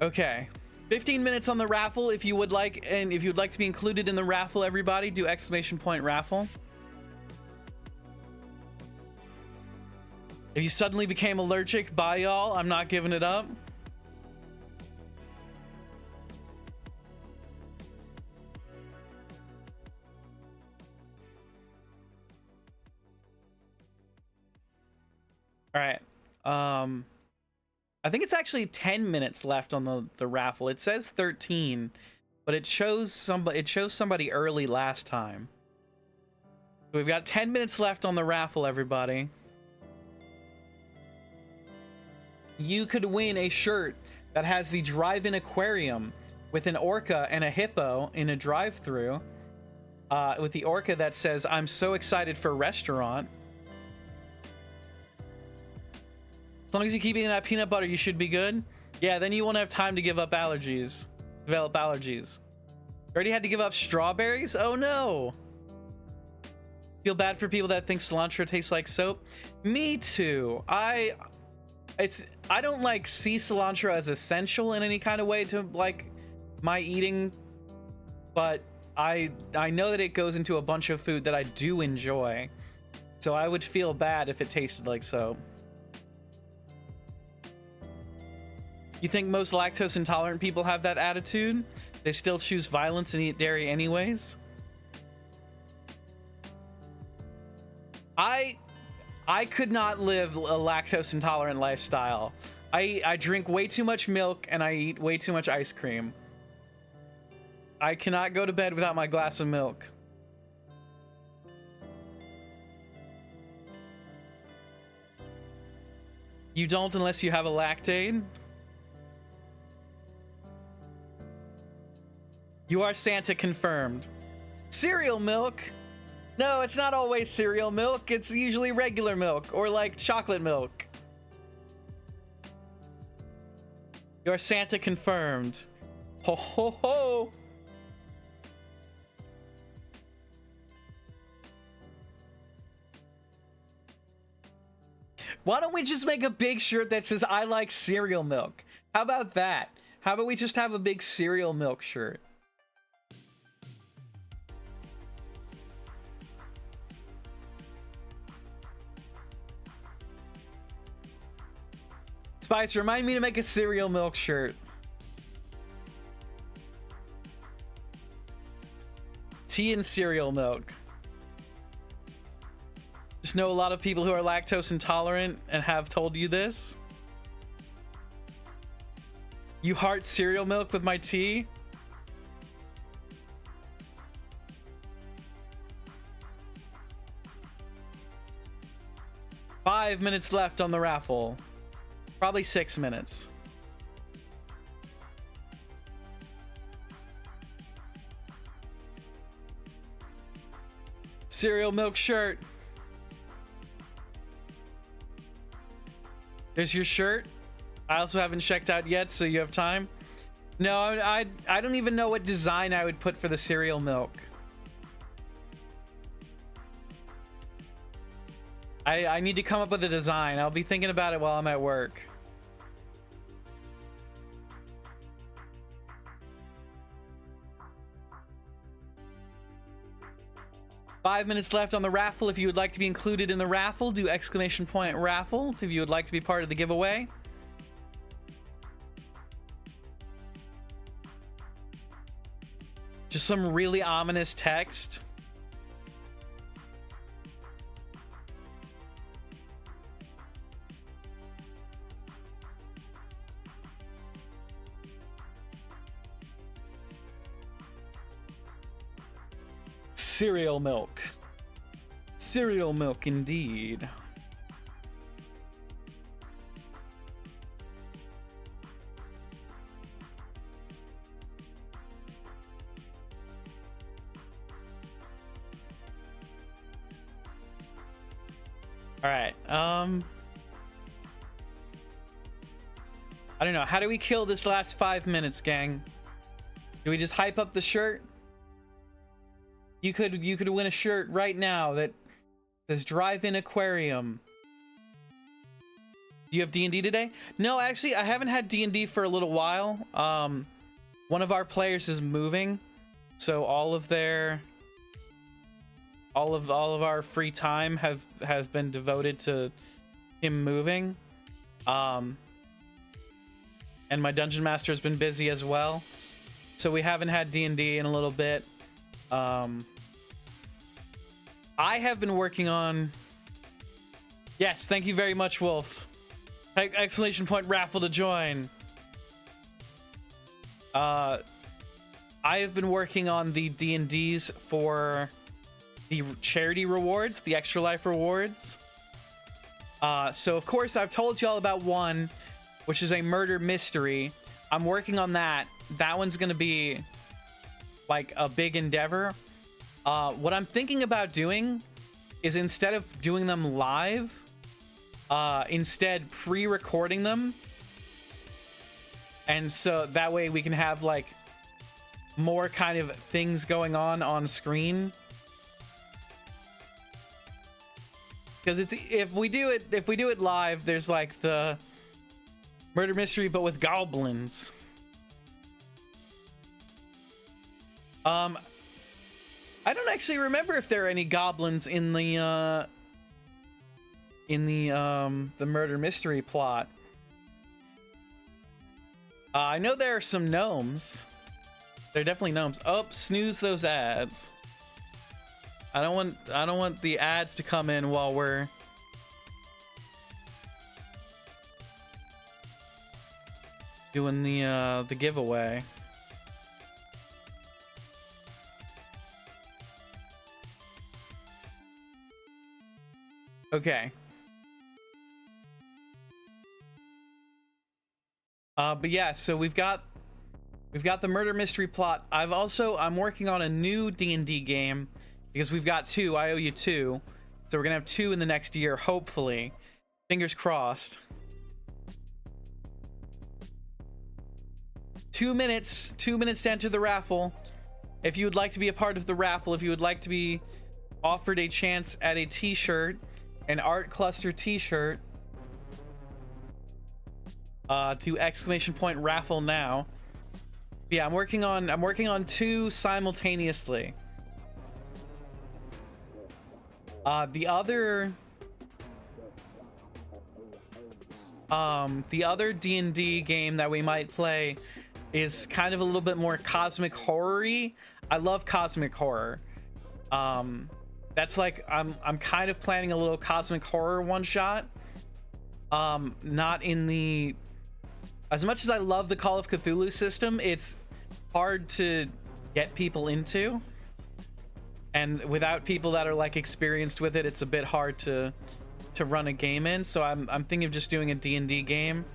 Okay, 15 minutes on the raffle if you would like, and if you'd like to be included in the raffle, everybody do ! raffle. If you suddenly became allergic, bye y'all, I'm not giving it up. All right, I think it's actually 10 minutes left on the raffle. It says 13, but it shows somebody early last time. So we've got 10 minutes left on the raffle, everybody. You could win a shirt that has the drive-in aquarium with an orca and a hippo in a drive-through. With the orca that says, "I'm so excited for restaurant." As long as you keep eating that peanut butter, you should be good. Yeah, then you won't have time to develop allergies. You already had to give up strawberries? Oh no! Feel bad for people that think cilantro tastes like soap. Me too. I don't like see cilantro as essential in any kind of way to like my eating, but I know that it goes into a bunch of food that I do enjoy. So I would feel bad if it tasted like soap. You think most lactose intolerant people have that attitude? They still choose violence and eat dairy anyways? I could not live a lactose intolerant lifestyle. I drink way too much milk and I eat way too much ice cream. I cannot go to bed without my glass of milk. You don't unless you have a Lactaid? You are Santa confirmed. Cereal milk? No, it's not always cereal milk. It's usually regular milk or like chocolate milk. You are Santa confirmed. Ho ho ho! Why don't we just make a big shirt that says "I like cereal milk"? How about that? How about we just have a big cereal milk shirt? Spice, remind me to make a cereal milk shirt. Tea and cereal milk. Just know a lot of people who are lactose intolerant and have told you this. You heart cereal milk with my tea? 5 minutes left on the raffle. Probably 6 minutes. Cereal milk shirt. There's your shirt. I also haven't checked out yet, so you have time. No, I don't even know what design I would put for the cereal milk. I need to come up with a design. I'll be thinking about it while I'm at work. Five minutes left on the raffle. If you would like to be included in the raffle, do exclamation point raffle. If you would like to be part of the giveaway. Just some really ominous text. Cereal milk. Cereal milk indeed. All right. I don't know. How do we kill this last 5 minutes, gang? Do we just hype up the shirt? You could win a shirt right now that says Drive-In Aquarium. Do you have D&D today? No, actually, I haven't had D&D for a little while. One of our players is moving, so all of our free time has been devoted to him moving. And my dungeon master has been busy as well, so we haven't had D&D in a little bit. I have been working on... Yes, thank you very much, Wolf. Exclamation point raffle to join. I have been working on the D&Ds for the charity rewards, the Extra Life rewards. So of course I've told you all about one, which is a murder mystery. I'm working on that. That one's gonna be like a big endeavor. What I'm thinking about doing is, instead of doing them live, instead pre-recording them, and so that way we can have like more kind of things going on screen. Because it's if we do it live, there's like the murder mystery but with goblins. I don't actually remember if there are any goblins in the murder mystery plot. I know there are some gnomes. There are definitely gnomes. Oh, snooze those ads. I don't want the ads to come in while we're doing the giveaway. Okay. But yeah, so we've got the murder mystery plot. I'm working on a new D&D game because we've got two. I owe you two. So we're gonna have two in the next year, hopefully. Fingers crossed. 2 minutes. 2 minutes to enter the raffle. If you would like to be a part of the raffle, if you would like to be offered a chance at a t-shirt, an art cluster t-shirt, to exclamation point raffle now. Yeah, I'm working on two simultaneously. The other D&D game that we might play is kind of a little bit more cosmic horror-y. I love cosmic horror. That's like I'm kind of planning a little cosmic horror one shot. Not in the, as much as I love the Call of Cthulhu system, it's hard to get people into, and without people that are like experienced with it, it's a bit hard to to run a game in, so I'm thinking of just doing a D&D game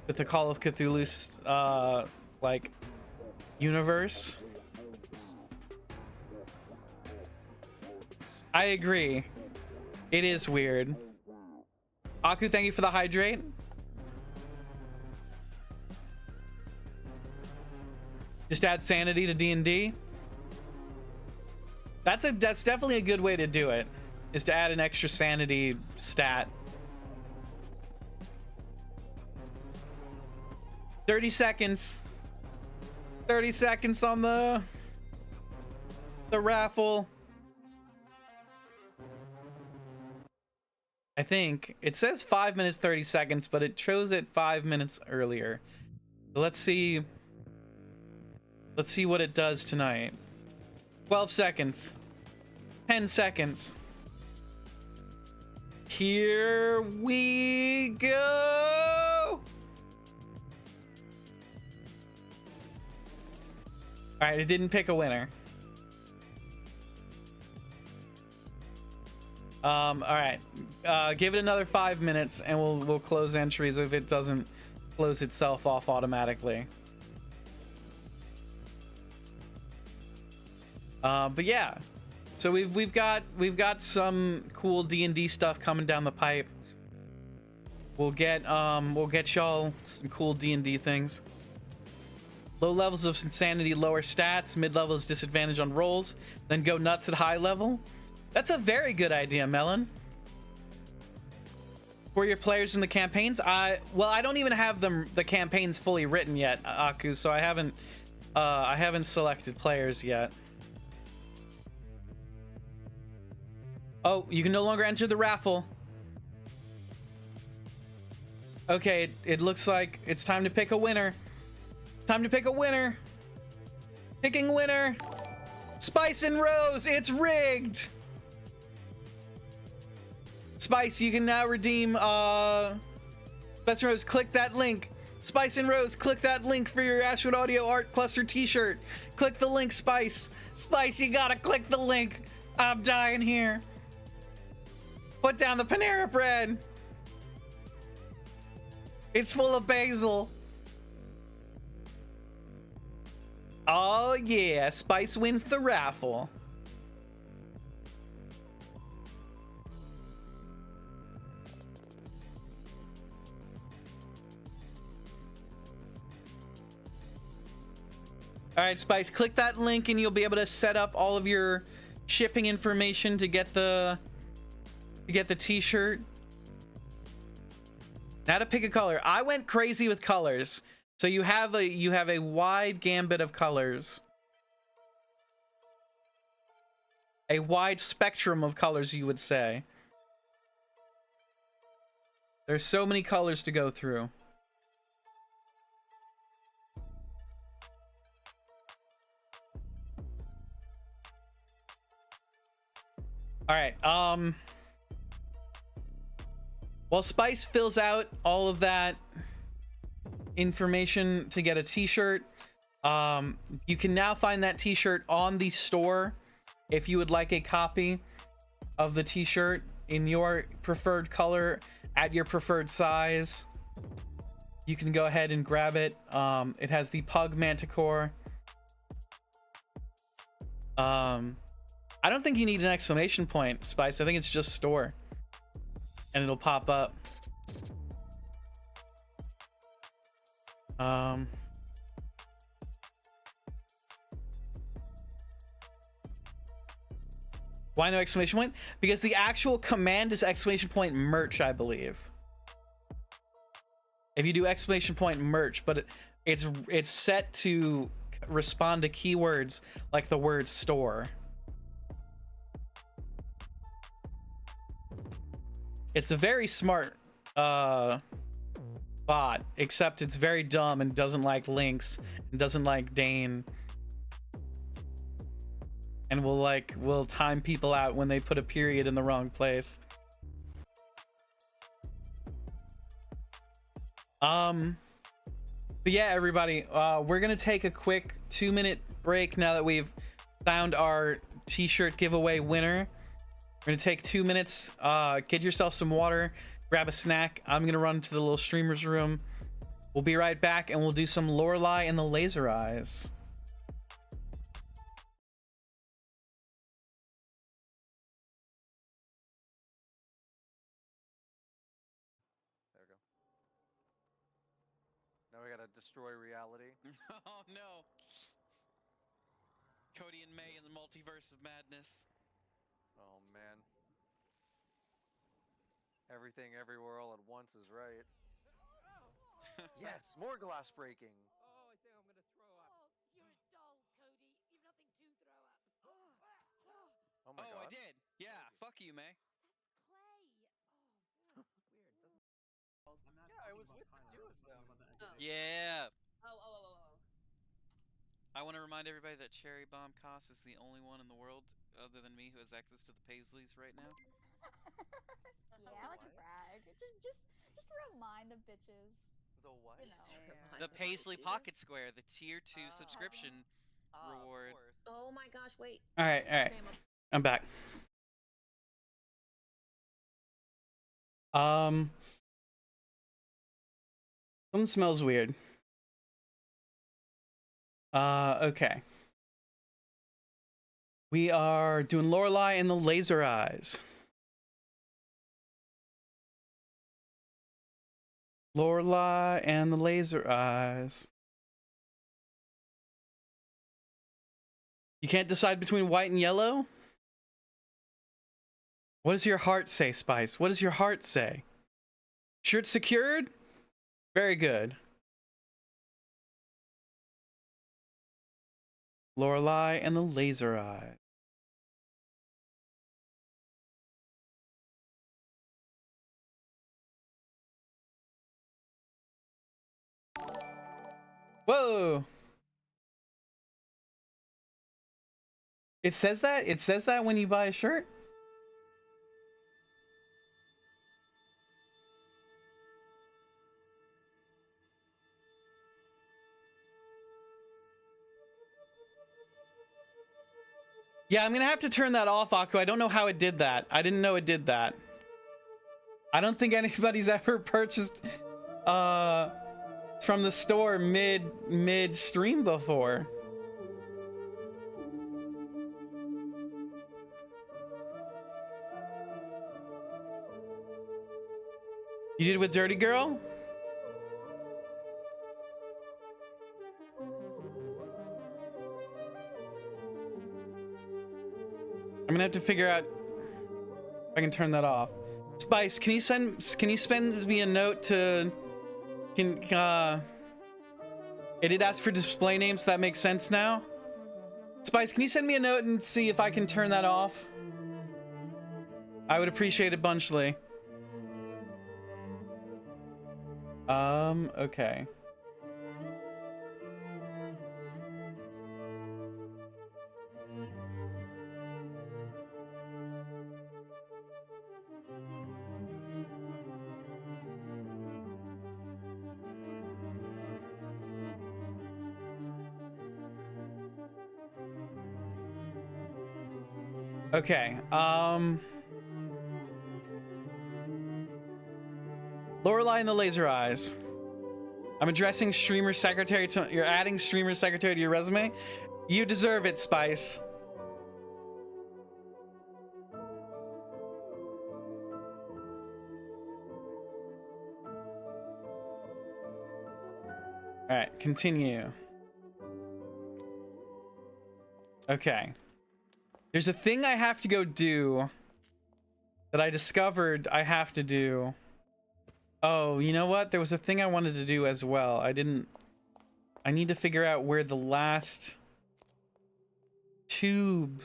with the Call of Cthulhu's like universe. I agree. It is weird. Aku, thank you for the hydrate. Just add sanity to D&D. That's definitely a good way to do it, is to add an extra sanity stat. 30 seconds. 30 seconds on the raffle. I think it says 5 minutes 30 seconds, but it chose it 5 minutes earlier. So let's see what it does tonight. 12 seconds. 10 seconds. Here we go. All right, it didn't pick a winner. All right, give it another 5 minutes and we'll close entries if it doesn't close itself off automatically. But yeah, so we've got some cool D&D stuff coming down the pipe. We'll get y'all some cool D&D things. Low levels of insanity, lower stats. Mid levels disadvantage on rolls. Then go nuts at high level. That's a very good idea, Melon. For your players in the campaigns, I don't even have the campaigns fully written yet, Aku, so I haven't selected players yet. Oh, you can no longer enter the raffle. Okay, it looks like it's time to pick a winner. Time to pick a winner. Picking winner. Spice and Rose, it's rigged. Spice, you can now redeem Spice and Rose, click that link. Spice and Rose, click that link for your Ashwood Audio Art Cluster t-shirt. Click the link, Spice. Spice, you gotta click the link. I'm dying here. Put down the Panera bread. It's full of basil. Oh yeah, Spice wins the raffle. All right, Spice, click that link and you'll be able to set up all of your shipping information to get the t-shirt. Now to pick a color. I went crazy with colors. So you have a wide gambit of colors. A wide spectrum of colors, you would say. There's so many colors to go through. All right, while Spice fills out all of that information to get a t-shirt, you can now find that t-shirt on the store if you would like a copy of the t-shirt in your preferred color at your preferred size. You can go ahead and grab it. It has the Pug Manticore. I don't think you need an exclamation point, Spice. I think it's just store and it'll pop up. Why no exclamation point? Because the actual command is exclamation point merch, I believe. If you do exclamation point merch, but it's set to respond to keywords like the word store. It's a very smart bot, except it's very dumb and doesn't like links and doesn't like Dane, and will time people out when they put a period in the wrong place. But yeah, everybody, we're gonna take a quick 2-minute break now that we've found our t-shirt giveaway winner. We're gonna take 2 minutes. Get yourself some water, grab a snack. I'm gonna run to the little streamer's room. We'll be right back, and we'll do some Lorelei and the Laser Eyes. There we go. Now we gotta destroy reality. Oh no. Cody and May in the multiverse of madness. Oh man. Everything everywhere all at once is right. Yes, more glass breaking. Oh, I think I'm gonna throw up. Oh, you're a doll, Cody. You've nothing to throw up. Oh my god. I did. Yeah, fuck you, May. That's clay. Weird. Doesn't. Yeah, I was with the two of them. Yeah. Oh. I want to remind everybody that Cherry Bomb Koss is the only one in the world, other than me, who has access to the Paisleys right now. Yeah, I like to brag. Just remind the bitches. The what? You know. The Paisley Pocket Square, the tier 2 subscription reward. Of course. Oh my gosh, wait. All right. Sam, I'm back. Something smells weird. Okay. We are doing Lorelei and the Laser Eyes. Lorelei and the Laser Eyes. You can't decide between white and yellow? What does your heart say, Spice? What does your heart say? Shirt secured? Very good. Lorelei and the Laser Eye. Whoa! It says that? It says that when you buy a shirt? Yeah, I'm gonna have to turn that off, Aku. I don't know how it did that. I didn't know it did that. I don't think anybody's ever purchased from the store mid stream before. You did it with Dirty Girl? I'm gonna have to figure out if I can turn that off. Spice, can you send me a note to it did ask for display names, so that makes sense now. Spice, can you send me a note and see if I can turn that off? I would appreciate it bunchly. Okay. Okay, Lorelei and the Laser Eyes. I'm addressing streamer secretary to, you're adding streamer secretary to your resume? You deserve it, Spice. Alright, continue. Okay. There's a thing I have to go do that I discovered I have to do. Oh, you know what? There was a thing I wanted to do as well. I need to figure out where the last tube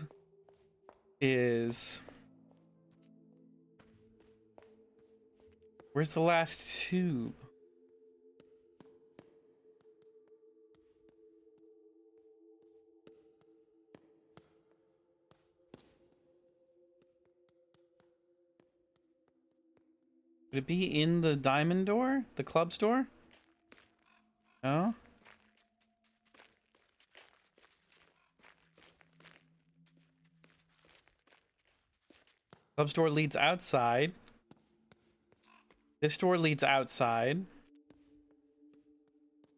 is. Where's the last tube? Would it be in the diamond door? The club store? No? Club's door leads outside. This door leads outside.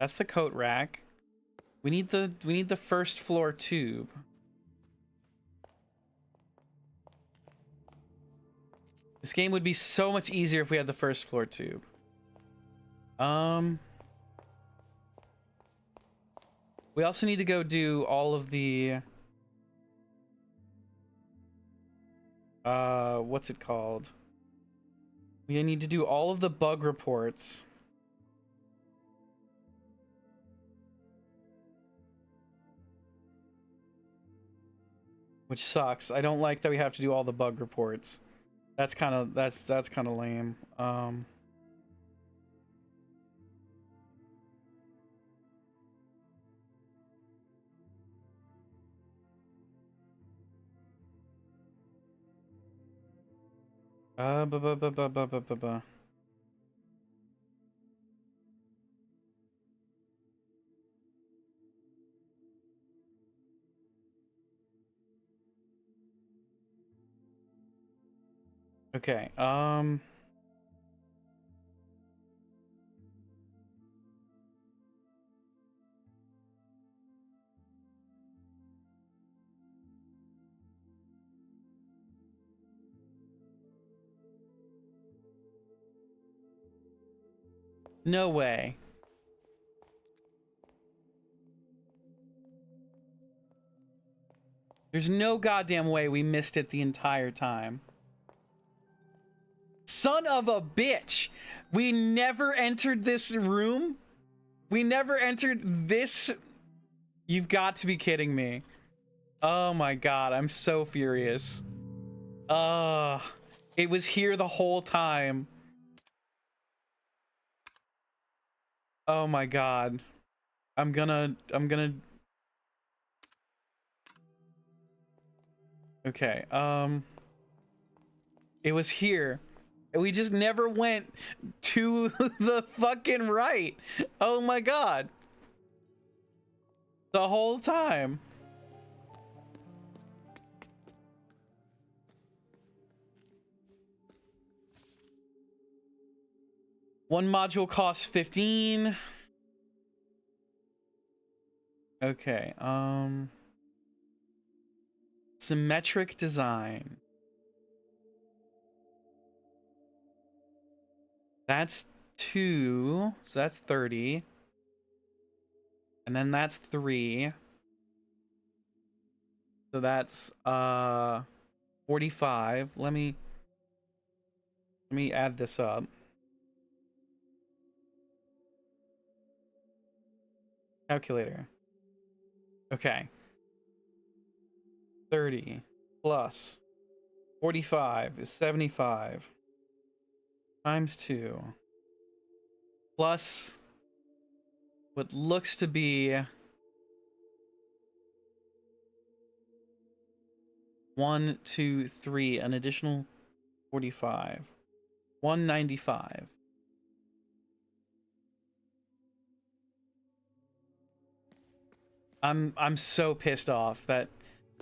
That's the coat rack. We need the first floor tube. This game would be so much easier if we had the first floor tube. We also need to go do all of the what's it called? We need to do all of the bug reports. Which sucks. I don't like that we have to do all the bug reports. That's kind of lame. Ba ba ba ba ba ba ba ba. Okay, no way. There's no goddamn way we missed it the entire time. Son of a bitch! We never entered this room? We never entered this? You've got to be kidding me. Oh my god, I'm so furious. It was here the whole time. Oh my god. I'm gonna... Okay, it was here. We just never went to the fucking right. Oh my god. The whole time. One module costs 15. Okay, symmetric design. That's 2, so that's 30. And then that's 3. So that's 45. Let me add this up. Calculator. Okay. 30 plus 45 is 75 times 2 plus what looks to be 1, 2, 3, an additional 45. 195. I'm so pissed off that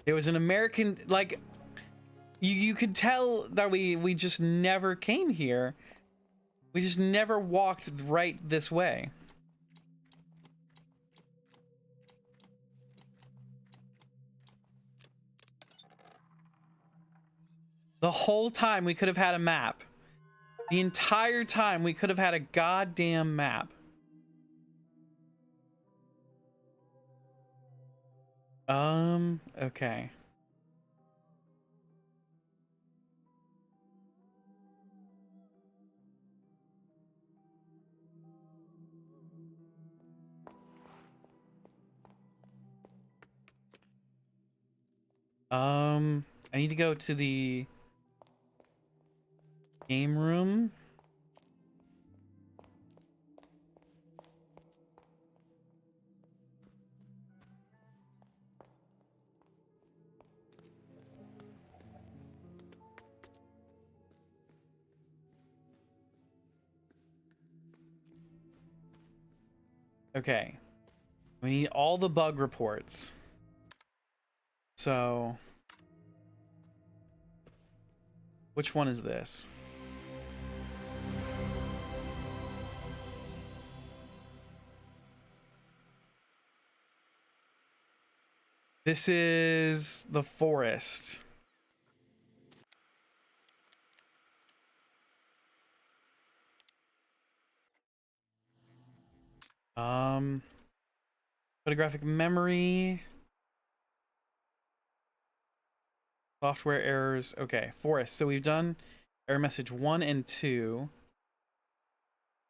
it was an American, like, you could tell that we just never came here. We just never walked right this way. The whole time we could have had a map. The entire time we could have had a goddamn map. Okay. I need to go to the game room. Okay. We need all the bug reports. So Which one is this? This is the forest. Photographic memory. Software errors. Okay, forest. So we've done error message 1 and 2.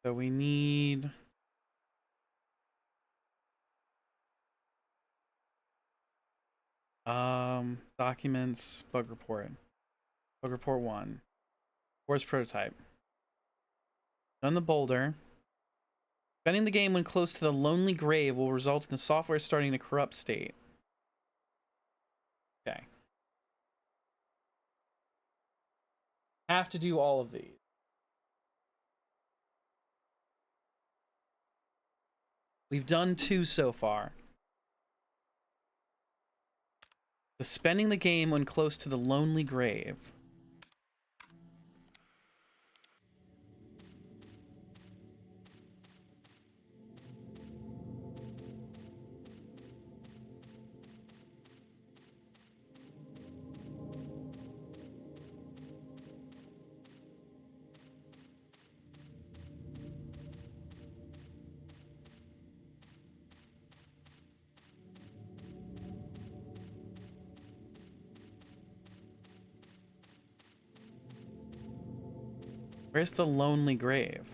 So we need documents, bug report. Bug report 1. Forest prototype. Done the boulder. Spending the game when close to the lonely grave will result in the software starting to corrupt state. Okay. Have to do all of these. We've done 2 so far. Suspending the game when close to the lonely grave. Where's the lonely grave?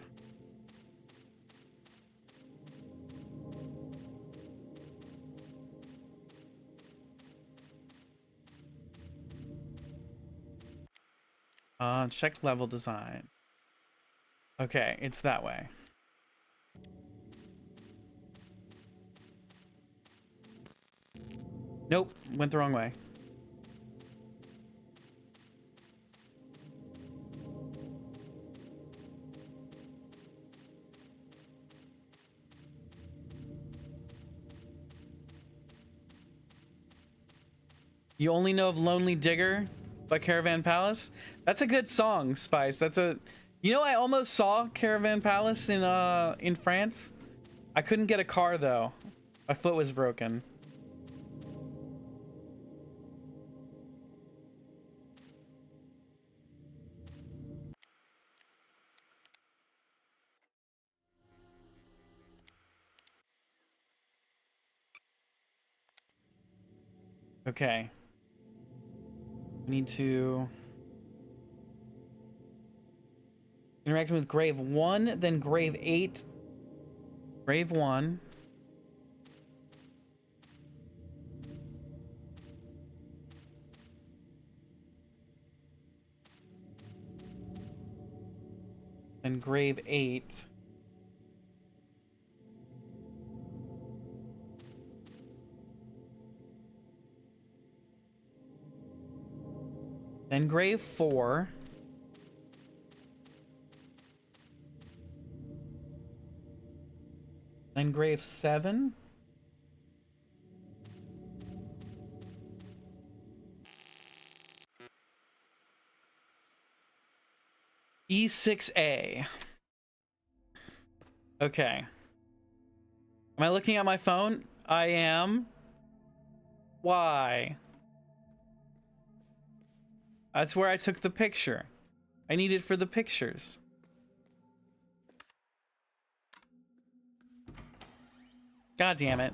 Check level design. Okay, it's that way. Nope, went the wrong way. You only know of Lonely Digger by Caravan Palace? That's a good song, Spice. That's a... You know, I almost saw Caravan Palace in France. I couldn't get a car, though. My foot was broken. Okay. We need to... Interacting with Grave 1, then Grave 8. Grave 1. And Grave 8. Then Grave 4. Then Grave 7. E6A. Okay. Am I looking at my phone? I am. Why? That's where I took the picture. I need it for the pictures. God damn it.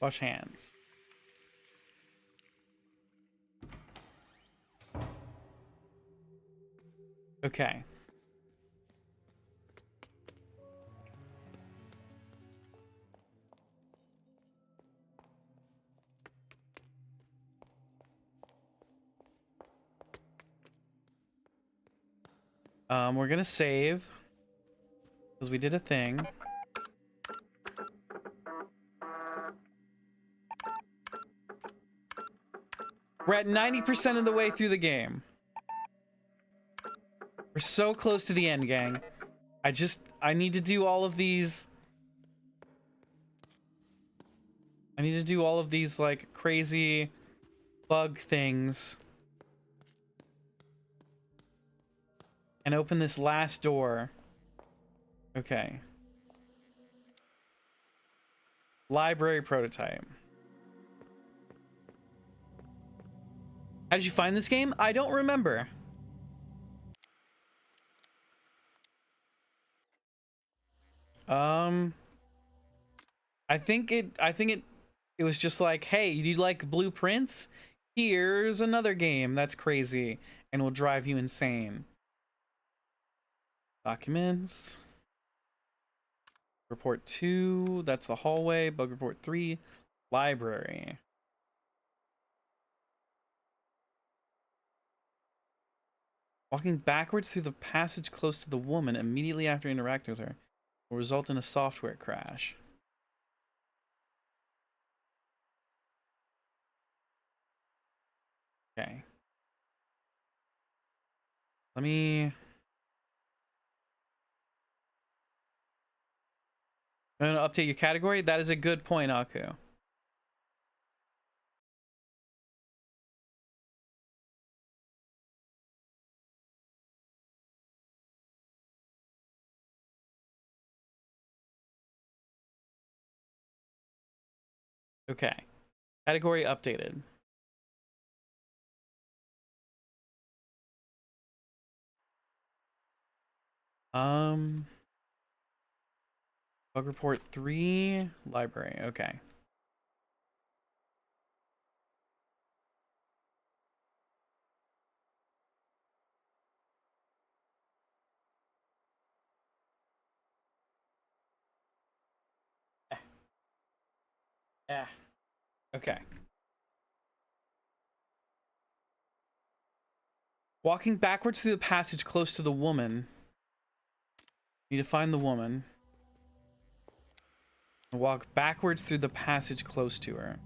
Wash hands. Okay. We're gonna save because we did a thing. We're at 90% of the way through the game. We're so close to the end, gang. I need to do all of these. I need to do all of these like crazy bug things. And open this last door. Okay. Library prototype. How did you find this game? I don't remember. I think it was just like, hey, do you like blueprints? Here's another game that's crazy and will drive you insane. Documents. Report 2, that's the hallway. Bug report 3, library. Walking backwards through the passage close to the woman immediately after interacting with her will result in a software crash. Okay. Let me... I'm going to update your category. That is a good point, Aku. Okay. Category updated. Bug report 3, library. Okay. Yeah. Okay. Walking backwards through the passage close to the woman. You need to find the woman. And walk backwards through the passage close to her.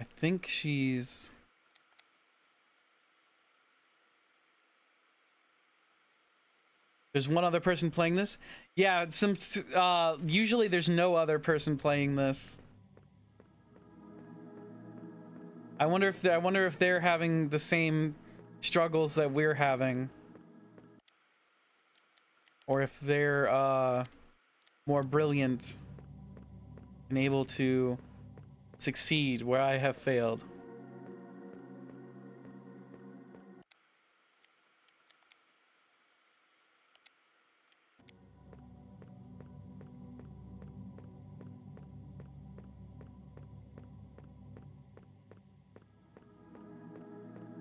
I think she's... There's one other person playing this? Yeah, usually there's no other person playing this. I wonder if they're having the same struggles that we're having. Or if they're more brilliant and able to succeed where I have failed.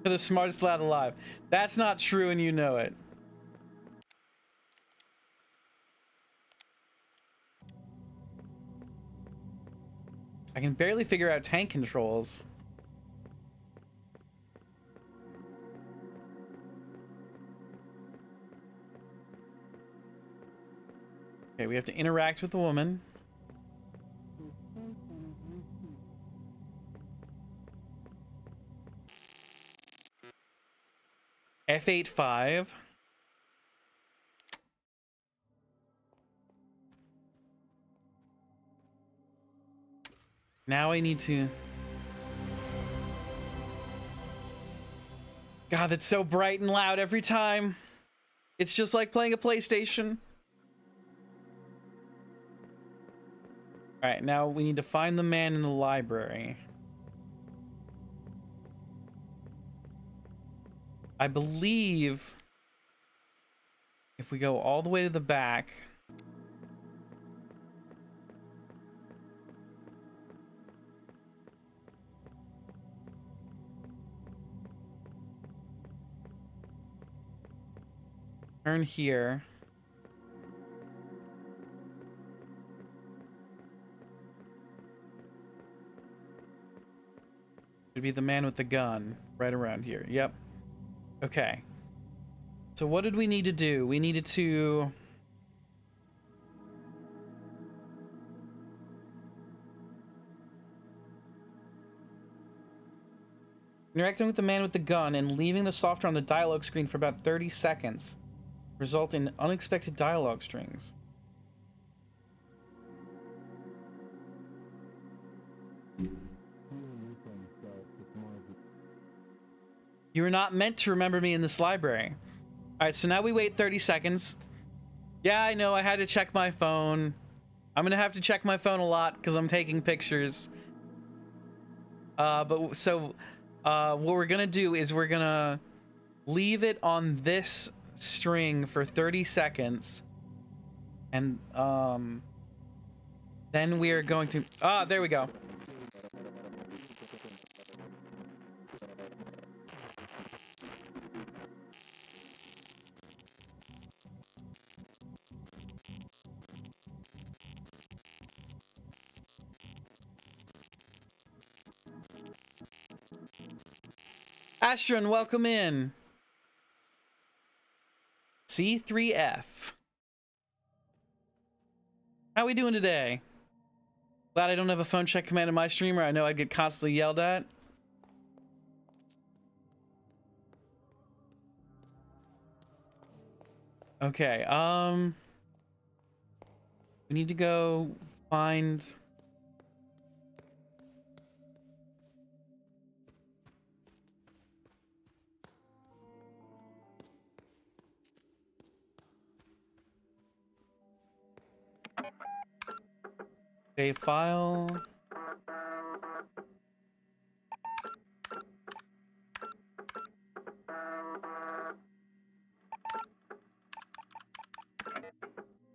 The smartest lad alive. That's not true and you know it. I can barely figure out tank controls. Okay, we have to interact with the woman. F85. Now I need to... God, that's so bright and loud every time. It's just like playing a PlayStation. Alright, now we need to find the man in the library. I believe if we go all the way to the back... Turn here. Should be the man with the gun right around here. Yep. Okay. So what did we need to do? We needed to... interacting with the man with the gun and leaving the software on the dialogue screen for about 30 seconds. result in unexpected dialogue strings. You were not meant to remember me in this library. All right, so now we wait 30 seconds. Yeah, I know, I had to check my phone. I'm gonna have to check my phone a lot because I'm taking pictures. What we're gonna do is we're gonna leave it on this string for 30 seconds. And, then we are going to, there we go. Astron, welcome in. C3F. How we doing today? Glad I don't have a phone check command in my streamer. I know I'd get constantly yelled at. Okay, we need to go find... Save file.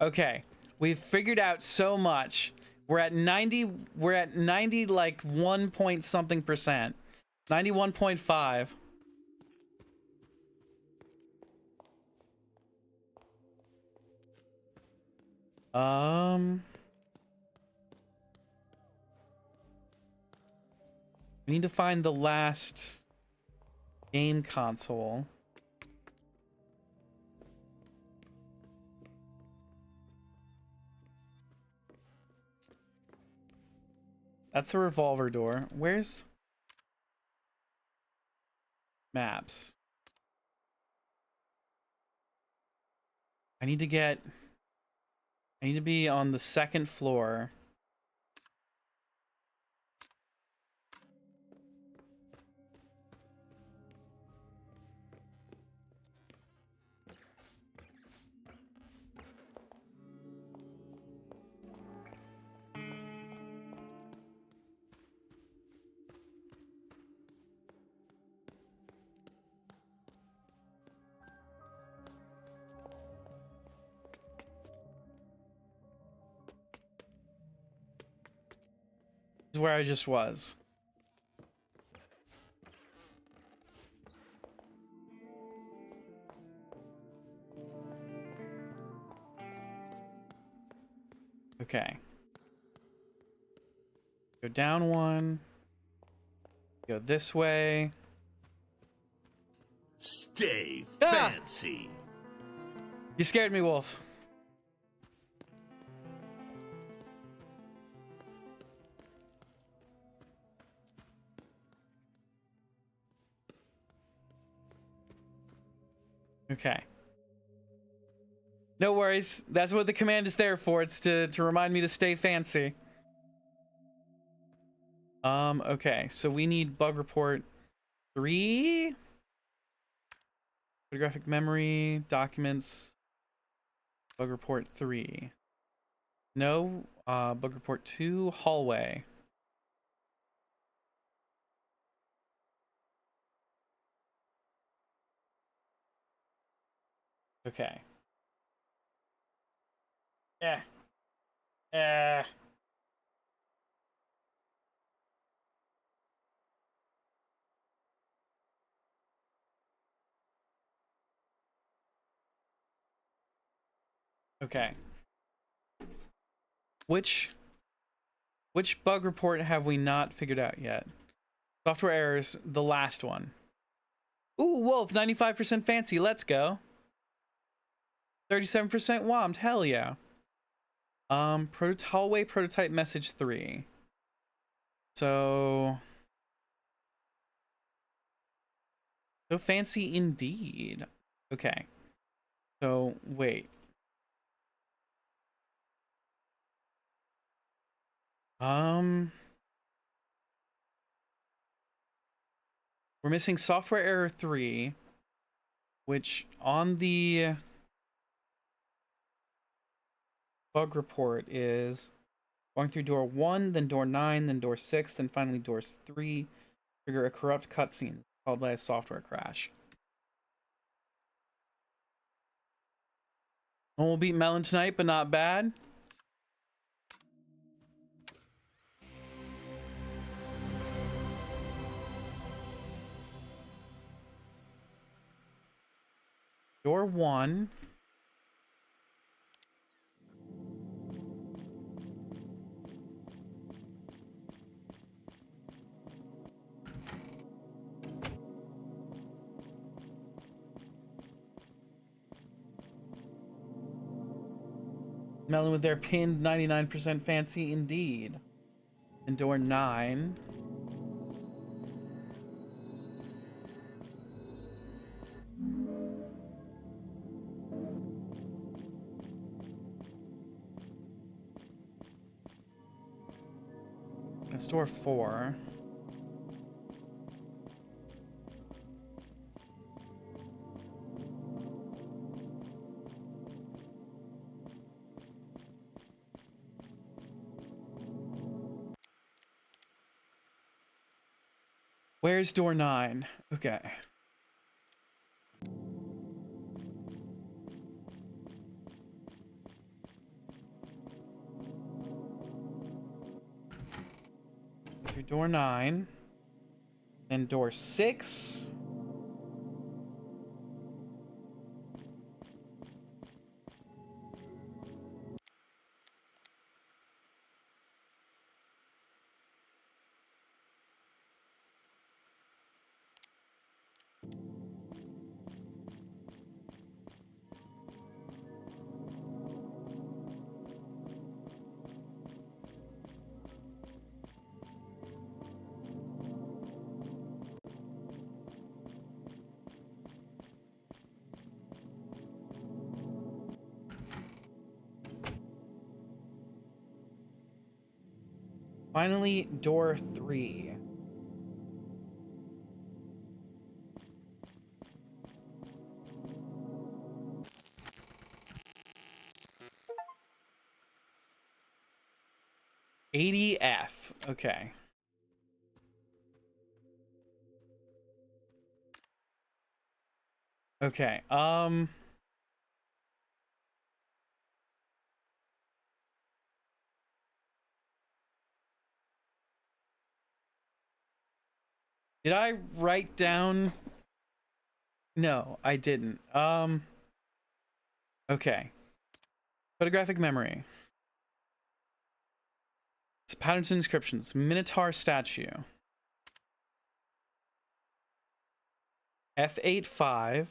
Okay, we've figured out so much. We're at 90 like 1 point something percent. 91.5. We need to find the last game console. That's the revolver door. Where's maps? I need to be on the second floor. This is where I just was. Okay. Go down one. Go this way. Stay Ah! fancy. You scared me, Wolf. Okay. No worries. That's what the command is there for. It's to remind me to stay fancy. Okay. So we need bug report 3. Photographic memory, documents, bug report 3. No, bug report 2, hallway. Okay. Yeah. Okay. Which bug report have we not figured out yet? Software errors, the last one. Ooh, Wolf, 95% fancy. Let's go. 37% whomped. Hell yeah. Hallway prototype message 3. So fancy indeed. Okay. So, wait. We're missing software error 3, which on the bug report is going through door 1, then door 9, then door 6, then finally door 3. Trigger a corrupt cutscene followed by a software crash. And we'll beat Melon tonight, but not bad. Door 1. Melon with their pinned 99% fancy indeed. And door 9. That's door 4. Where's door 9? Okay. Through door 9. Then door 6. Finally, door 3. ADF. Okay. Okay. Did I write down? No, I didn't. Okay. Photographic memory. It's patterns and inscriptions. Minotaur statue. F85.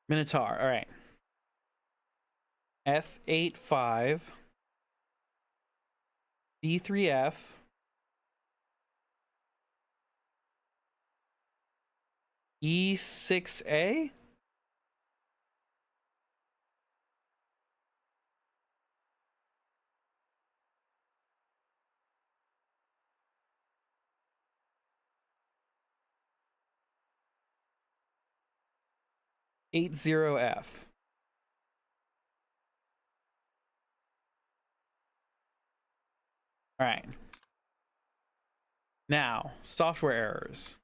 Minotaur. All right. F85. D3F. E6A? F. All right. Now, software errors.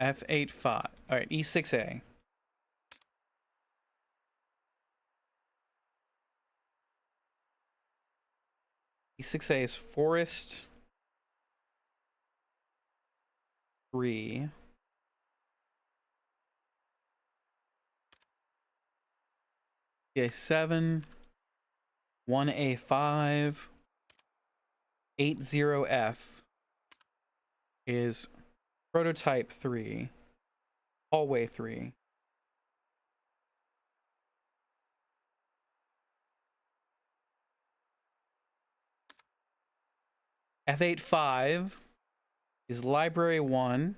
F85. All right, E6A. E6A is forest 3. A7. 1A5. 80F is prototype 3. Hallway 3. F8-5 is library 1.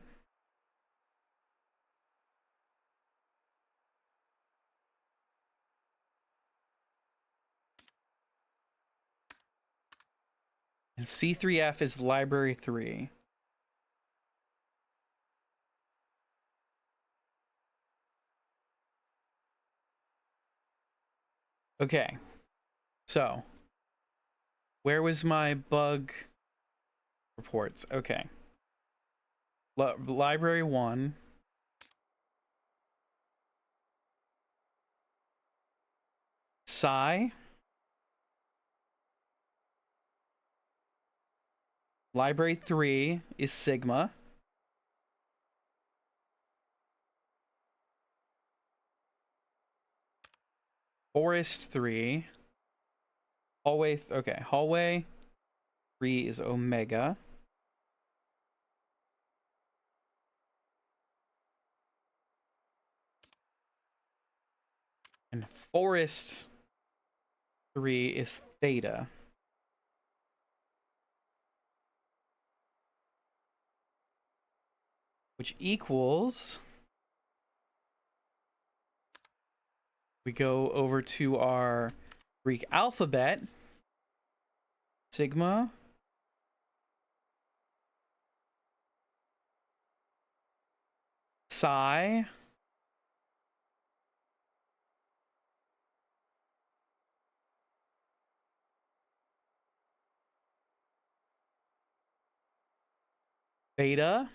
And C3F is library 3. Okay. So, where was my bug reports? Okay. Library 1. Psi. Library 3 is Sigma. Forest 3. Hallway, okay, hallway 3 is Omega. And forest 3 is Theta. Which equals, we go over to our Greek alphabet. Sigma. Psi. Beta.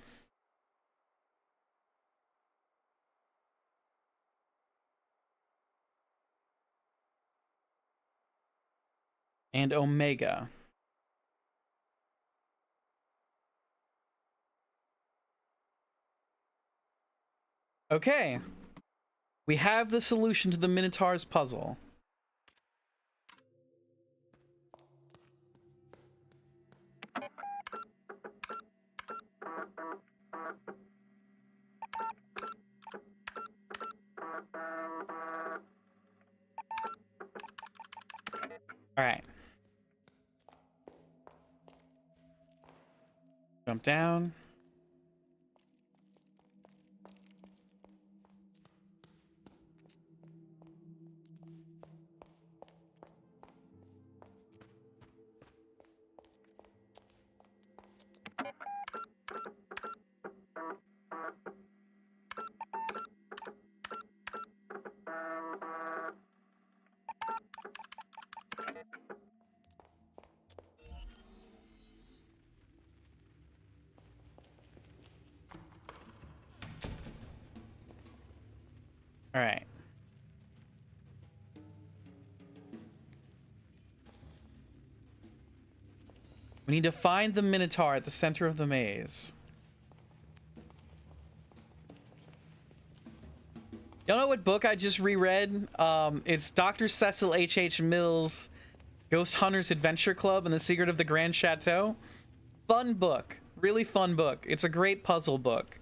And Omega. Okay. We have the solution to the Minotaur's puzzle. All right. Jump down. All right. We need to find the Minotaur at the center of the maze. Y'all know what book I just reread? It's Dr. Cecil H.H. Mills' Ghost Hunters Adventure Club and the Secret of the Grand Chateau. Fun book. Really fun book. It's a great puzzle book.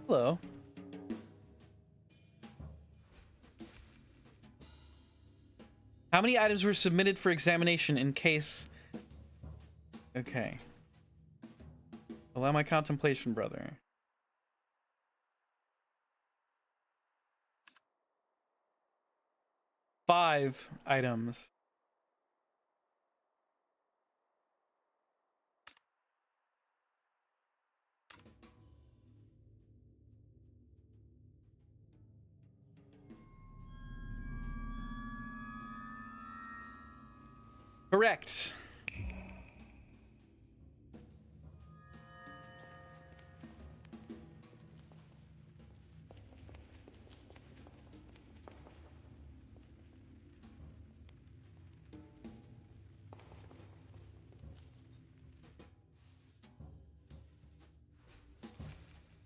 Hello. How many items were submitted for examination in case... Okay. Allow my contemplation, brother. Five items. Correct.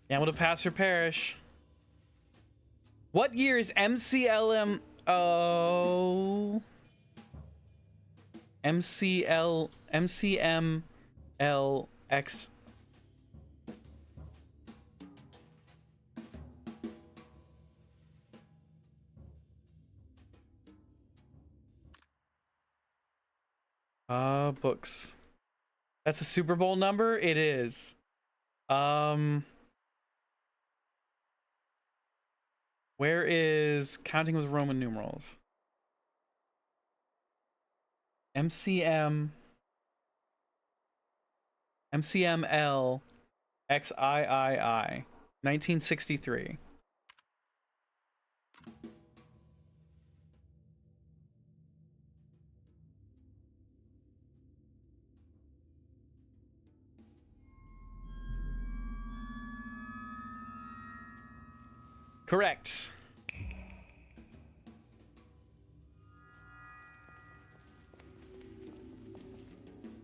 Able to pass or perish. What year is MCLM? Oh. MCMLX. Books. That's a Super Bowl number? It is. Where is counting with Roman numerals? MCM MCML XIII 1963. Correct.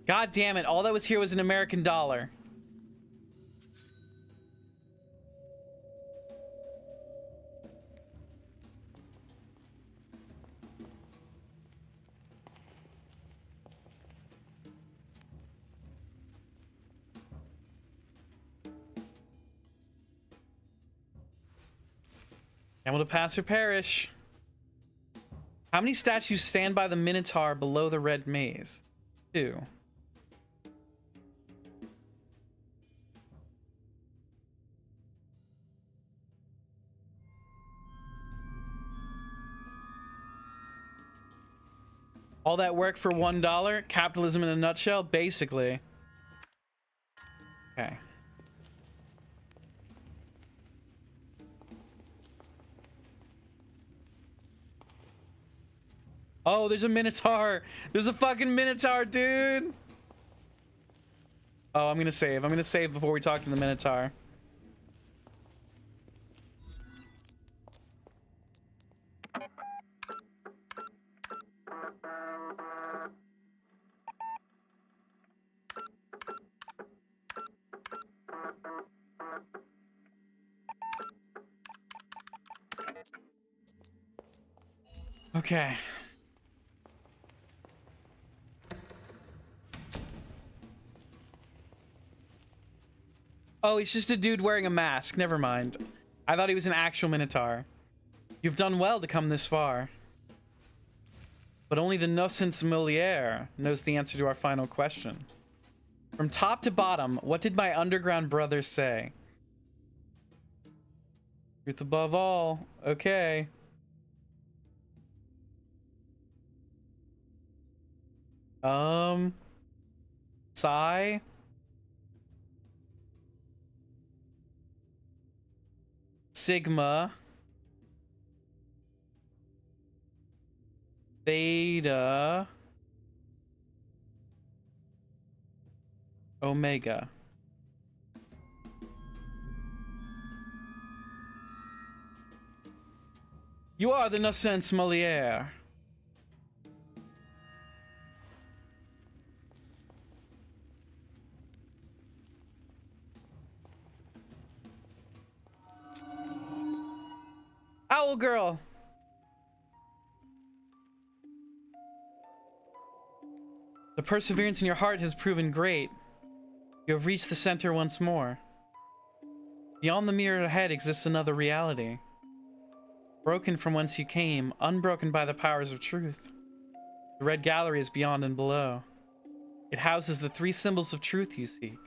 God damn it, all that was here was an American dollar. Camel to pass or perish. How many statues stand by the Minotaur below the red maze? 2. All that work for $1? Capitalism in a nutshell? Basically. Okay. Oh, there's a Minotaur. There's a fucking Minotaur, dude. Oh, I'm gonna save. I'm gonna save before we talk to the Minotaur. Okay. Oh, he's just a dude wearing a mask. Never mind. I thought he was an actual Minotaur. You've done well to come this far. But only the Nocens Moliere knows the answer to our final question. From top to bottom, what did my underground brother say? Truth above all. Okay. Psi? Sigma. Theta. Omega. You are the Nocens Moliere. Owl girl. The perseverance in your heart has proven great. You have reached the center once more. Beyond the mirror ahead exists another reality. Broken from whence you came, unbroken by the powers of truth. The red gallery is beyond and below. It houses the 3 symbols of truth you seek.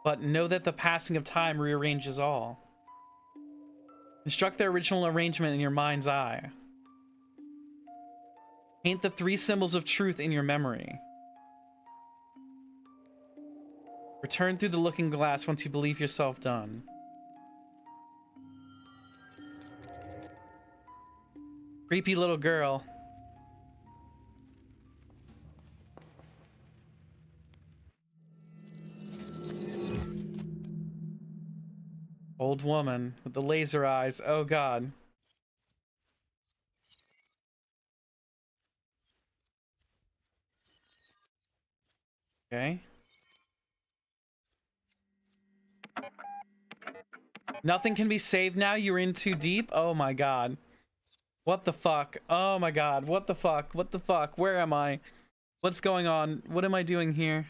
But know that the passing of time rearranges all. Construct their original arrangement in your mind's eye. Paint the 3 symbols of truth in your memory. Return through the looking glass once you believe yourself done. Creepy little girl. Old woman with the laser eyes. Oh god. Okay. Nothing can be saved now? You're in too deep? Oh my god. What the fuck? Oh my god, what the fuck? What the fuck? Where am I? What's going on? What am I doing here?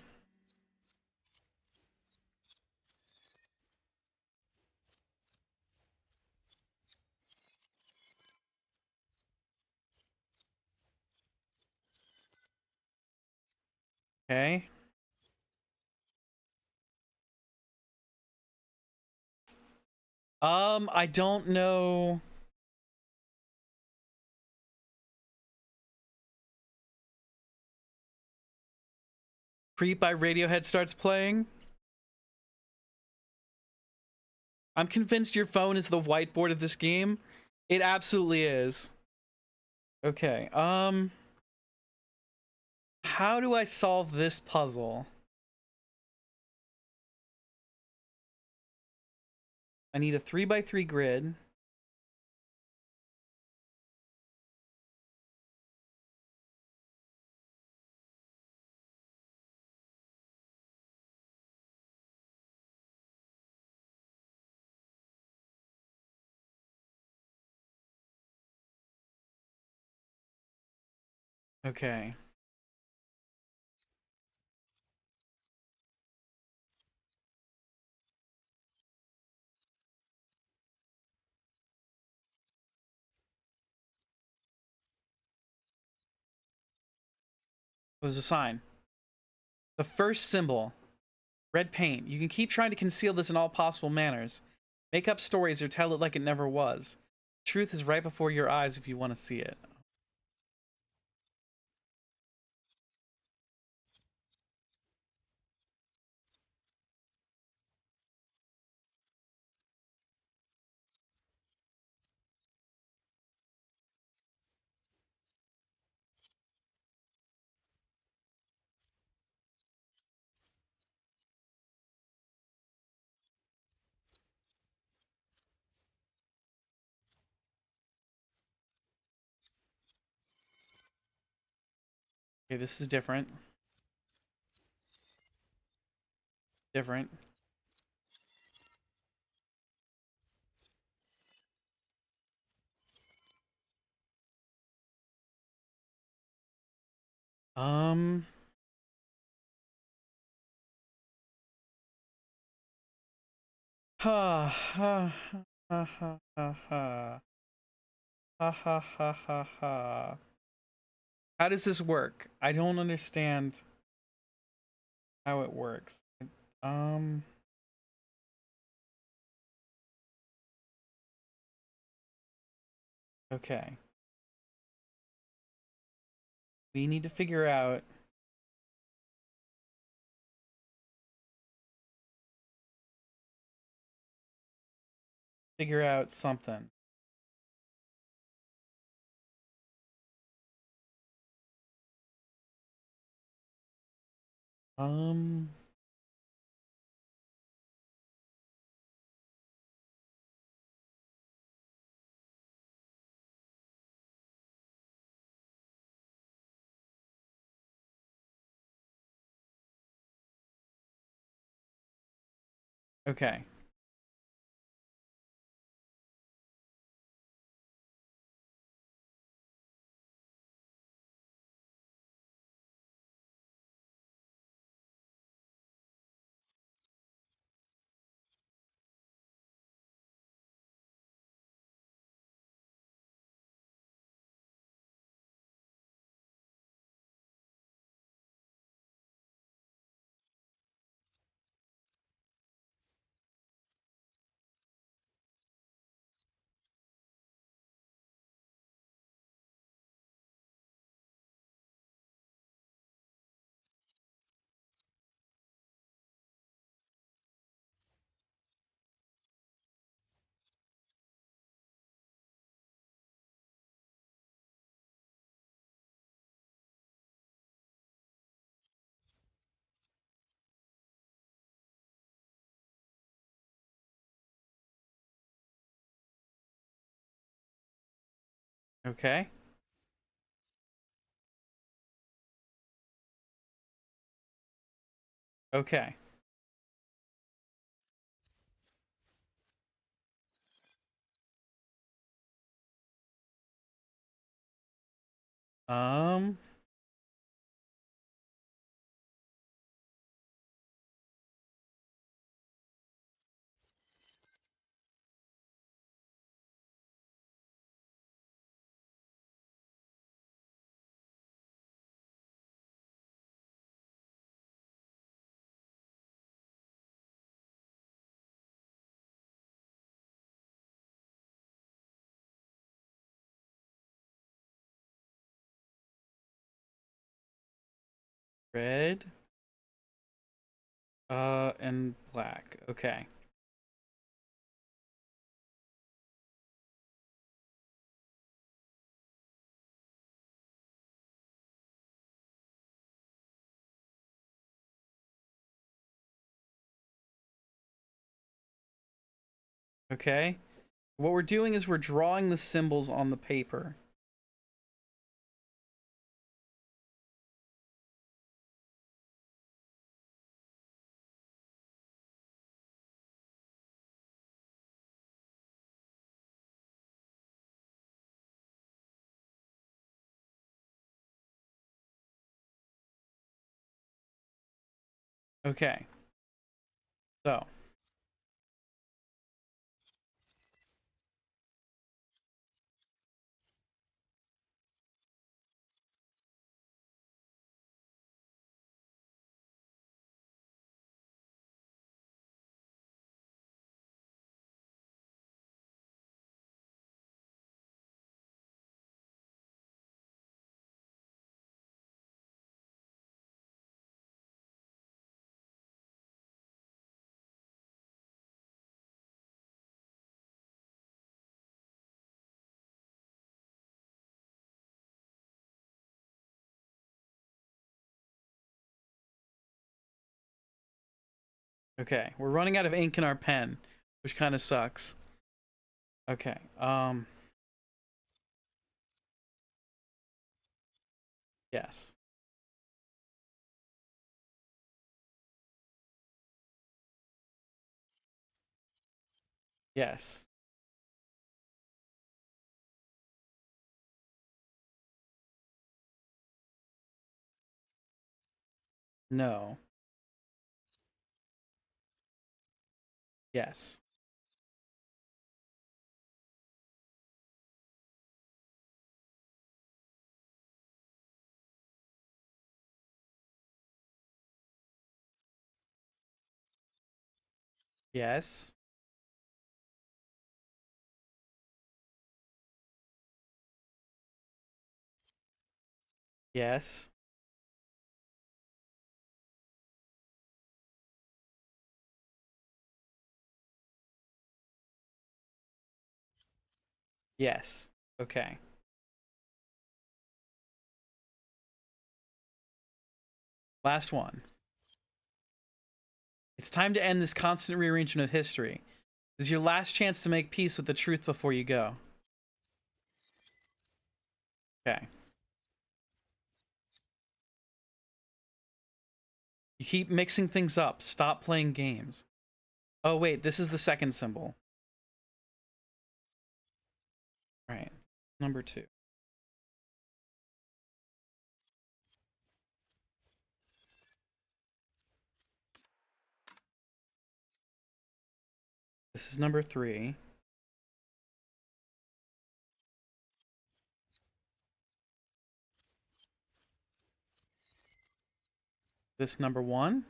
Okay. I don't know. Creep by Radiohead starts playing. I'm convinced your phone is the whiteboard of this game. It absolutely is. Okay, how do I solve this puzzle? I need a 3x3 grid. Okay. There's a sign. The first symbol. Red paint. You can keep trying to conceal this in all possible manners. Make up stories or tell it like it never was. Truth is right before your eyes if you want to see it. Okay, this is different. Different. Um... Ha ha ha ha ha ha. Ha ha ha ha ha. How does this work? I don't understand how it works. Um... Okay. We need to figure out something. Um... Okay. Okay. Okay. Um. Red. And black. Okay. Okay. What we're doing is we're drawing the symbols on the paper. Okay. So. Okay. We're running out of ink in our pen, which kind of sucks. Okay. Yes. Yes. No. Yes. Yes. Yes. Yes. Okay. Last one. It's time to end this constant rearrangement of history. This is your last chance to make peace with the truth before you go. Okay. You keep mixing things up. Stop playing games. Oh, wait. This is the second symbol. All right. Number 2. This is number 3. This number 1.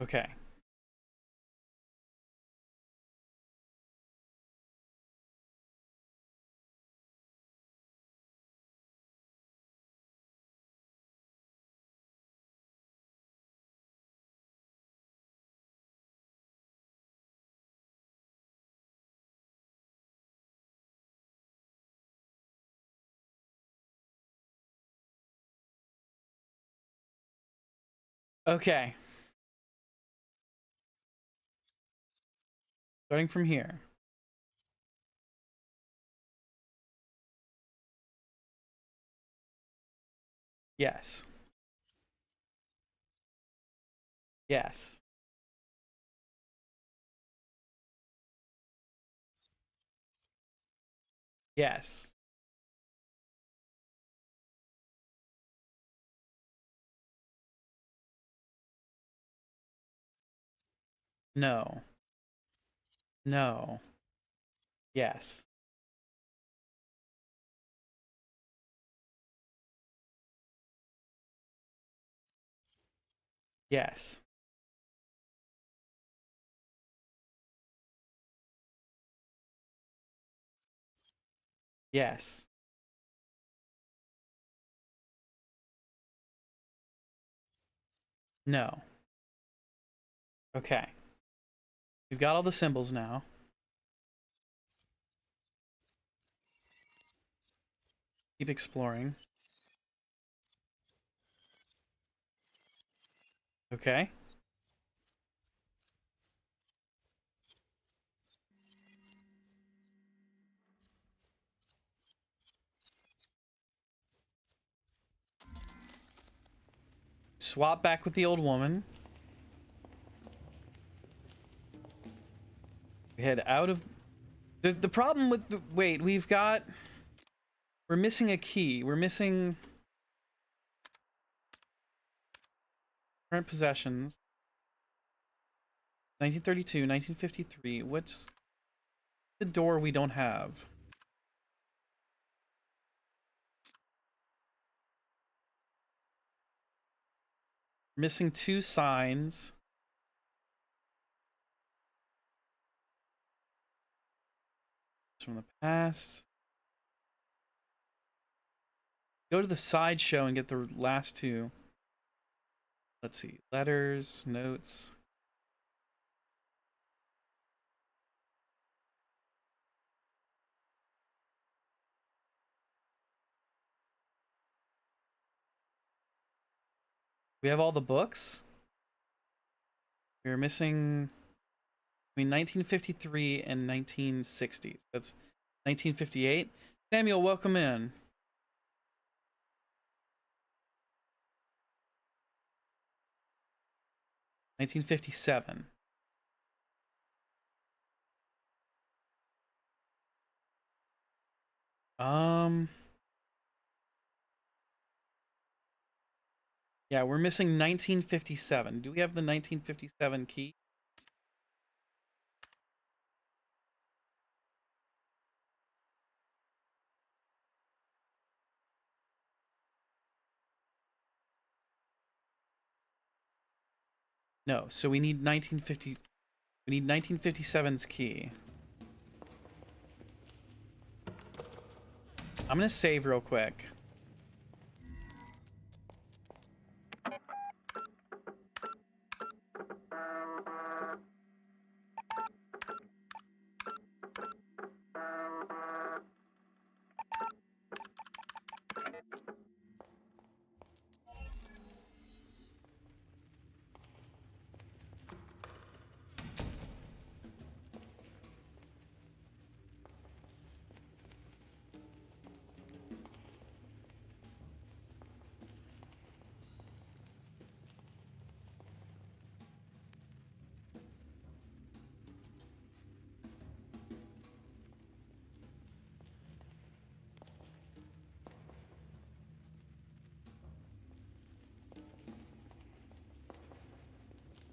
Okay. Okay. Starting from here. Yes. Yes. Yes. No. No. Yes. Yes. Yes. No. Okay. We've got all the symbols now. Keep exploring. Okay. Swap back with the old woman. We head out of... The problem with the... Wait, we've got... We're missing a key. We're missing... Current possessions. 1932, 1953. What's the door we don't have? Missing 2 signs. From the past. Go to the sideshow and get the last 2. Let's see. Letters, notes. We have all the books. We're missing between 1953 and 1960s. That's 1958. Samuel, welcome in. $1957. Yeah, we're missing 1957. Do we have the 1957 key? No, so we need 1950. We need 1957's key. I'm gonna save real quick.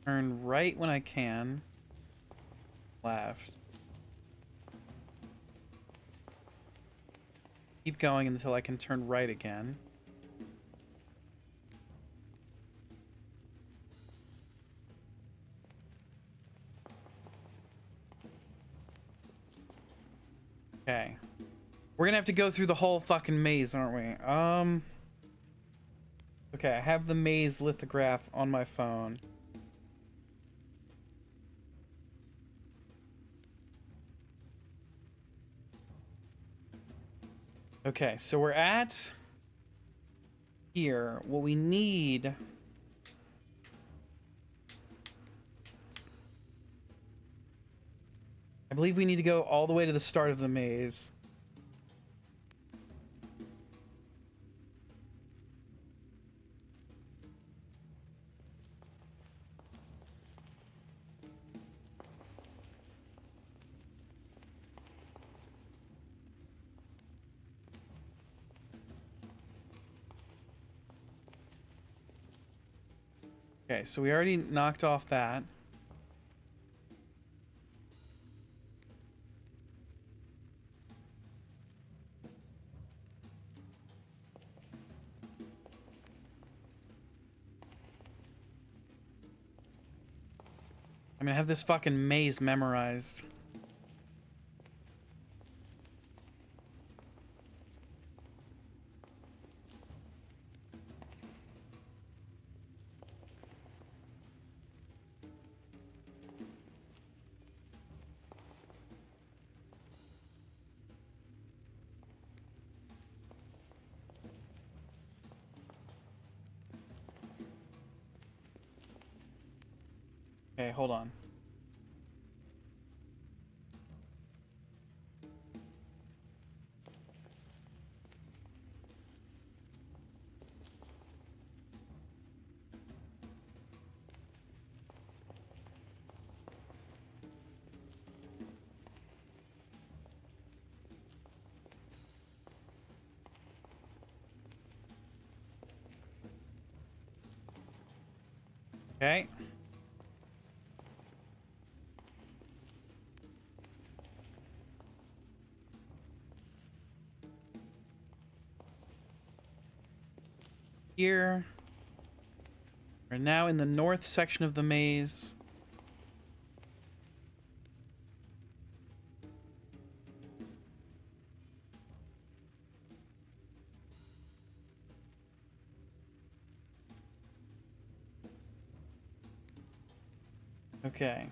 Turn right when I can. Left. Keep going until I can turn right again. Okay. We're gonna have to go through the whole fucking maze, aren't we? Okay, I have the maze lithograph on my phone. Okay, so we're at here. What we need... I believe we need to go all the way to the start of the maze. Okay, so we already knocked off that. I mean, I have this fucking maze memorized. Okay, hold on. Okay. Here. We're now in the north section of the maze. Okay.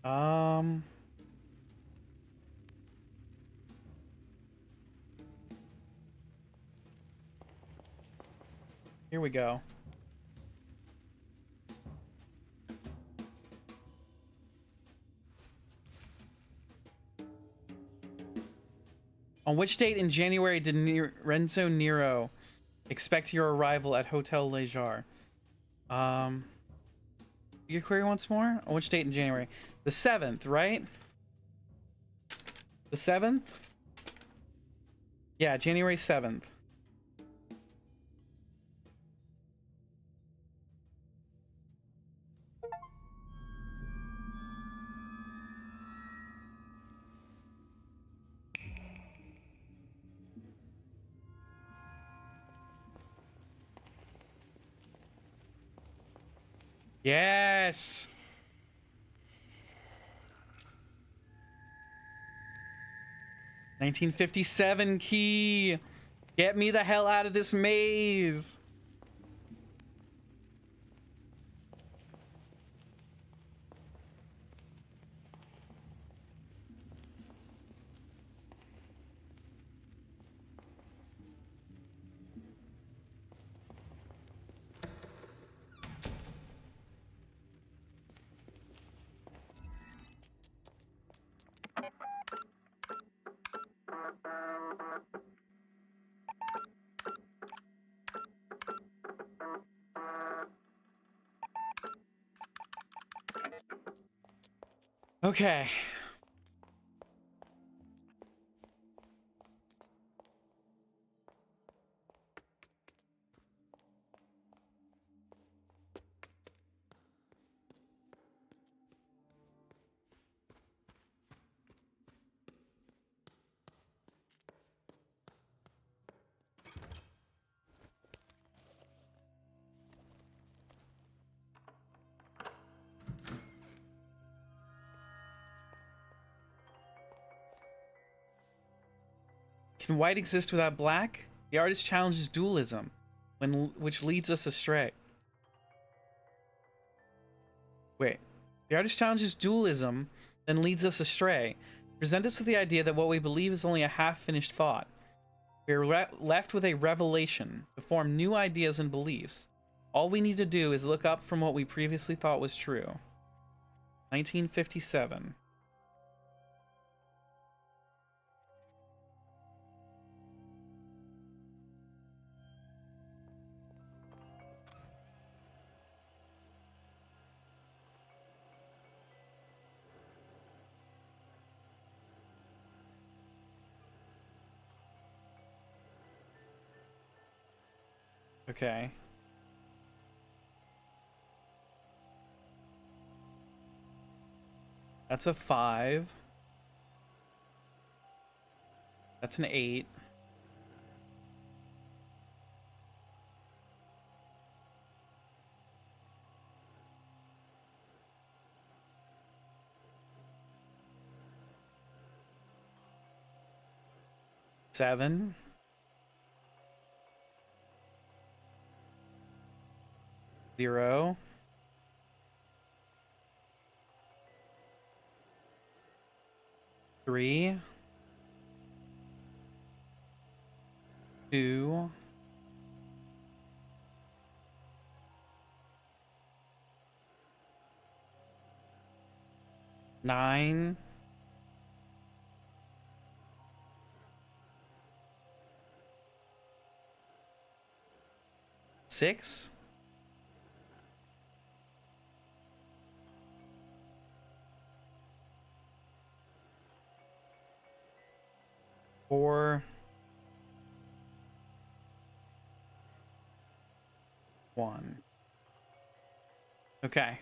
Um... Here we go. On which date in January did Renzo Nero expect your arrival at Hotel Lejar? Your query once more? On which date in January? The 7th, right? The 7th? Yeah, January 7th. Yes! 1957 key! Get me the hell out of this maze! Okay. Can white exist without black? The artist challenges dualism, which leads us astray. Wait. The artist challenges dualism, then leads us astray. Present us with the idea that what we believe is only a half-finished thought. We are left with a revelation to form new ideas and beliefs. All we need to do is look up from what we previously thought was true. 1957. Okay. That's a 5. That's an 8. Seven. 0. 3. 2. 9. 6. 4. 1. Okay.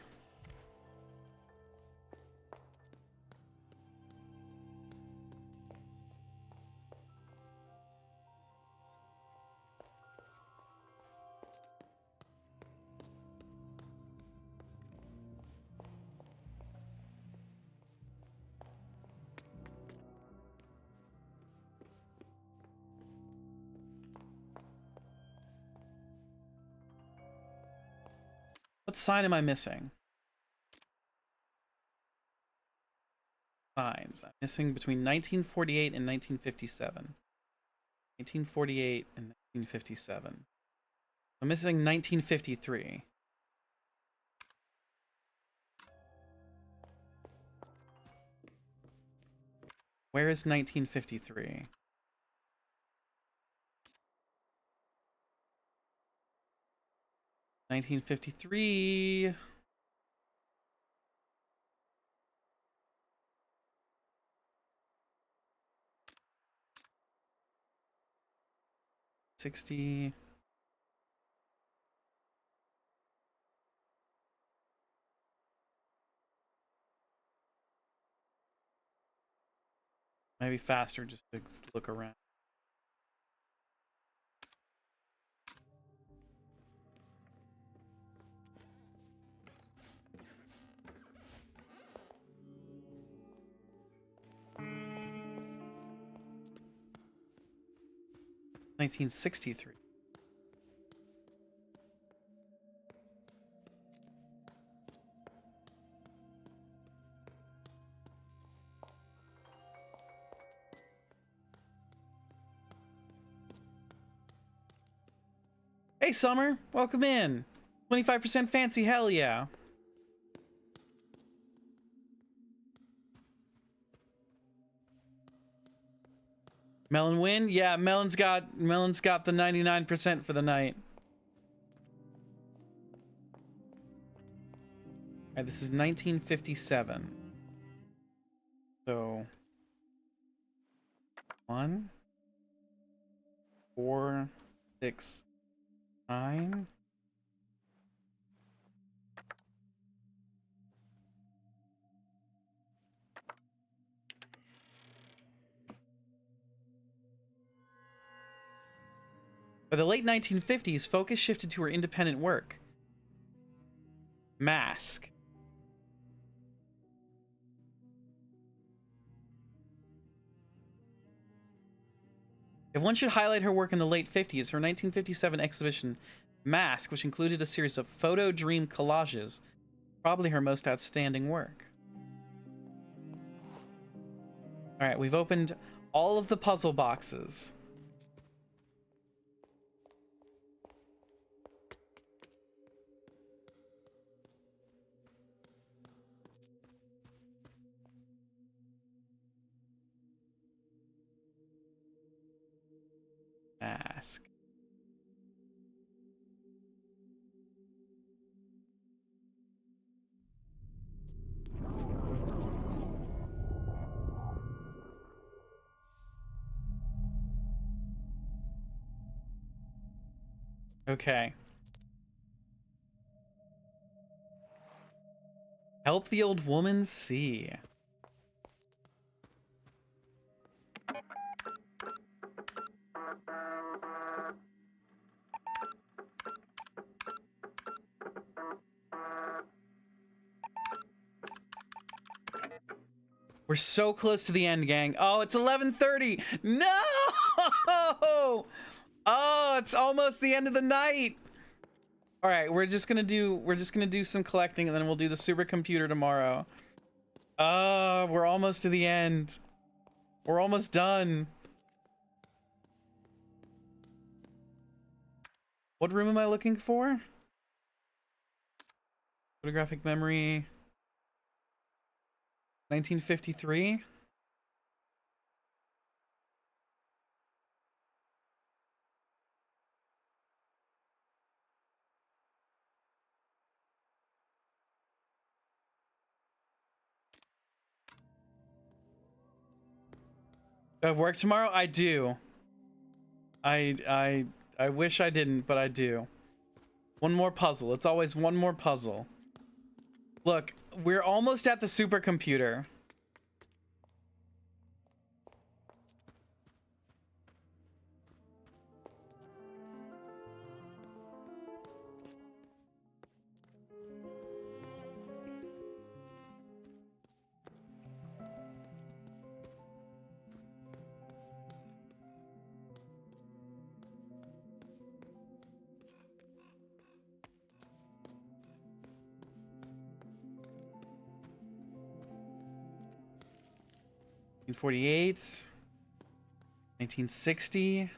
What sign am I missing? Signs. I'm missing between 1948 and 1957. 1948 and 1957. I'm missing 1953. Where is 1953? $1953. $60. Maybe faster just to look around. $1963. Hey, Summer, welcome in. 25% fancy, hell yeah. Melon win? Yeah, Melon's got the 99% for the night. Alright, this is 1957. So 1, 4, 6, 9. By the late 1950s, focus shifted to her independent work. Mask. If one should highlight her work in the late 50s, her 1957 exhibition, Mask, which included a series of photo dream collages, probably her most outstanding work. Alright, we've opened all of the puzzle boxes. Mask. Okay. Help the old woman see. We're so close to the end, gang. Oh, it's 11:30. No! Oh, it's almost the end of the night. All right, we're just gonna do some collecting, and then we'll do the supercomputer tomorrow. Oh, we're almost to the end. We're almost done. What room am I looking for? Photographic memory. 1953. Do I have work tomorrow? I do. I wish I didn't, but I do. One more puzzle. It's always one more puzzle. Look, we're almost at the supercomputer. (1948), 1960.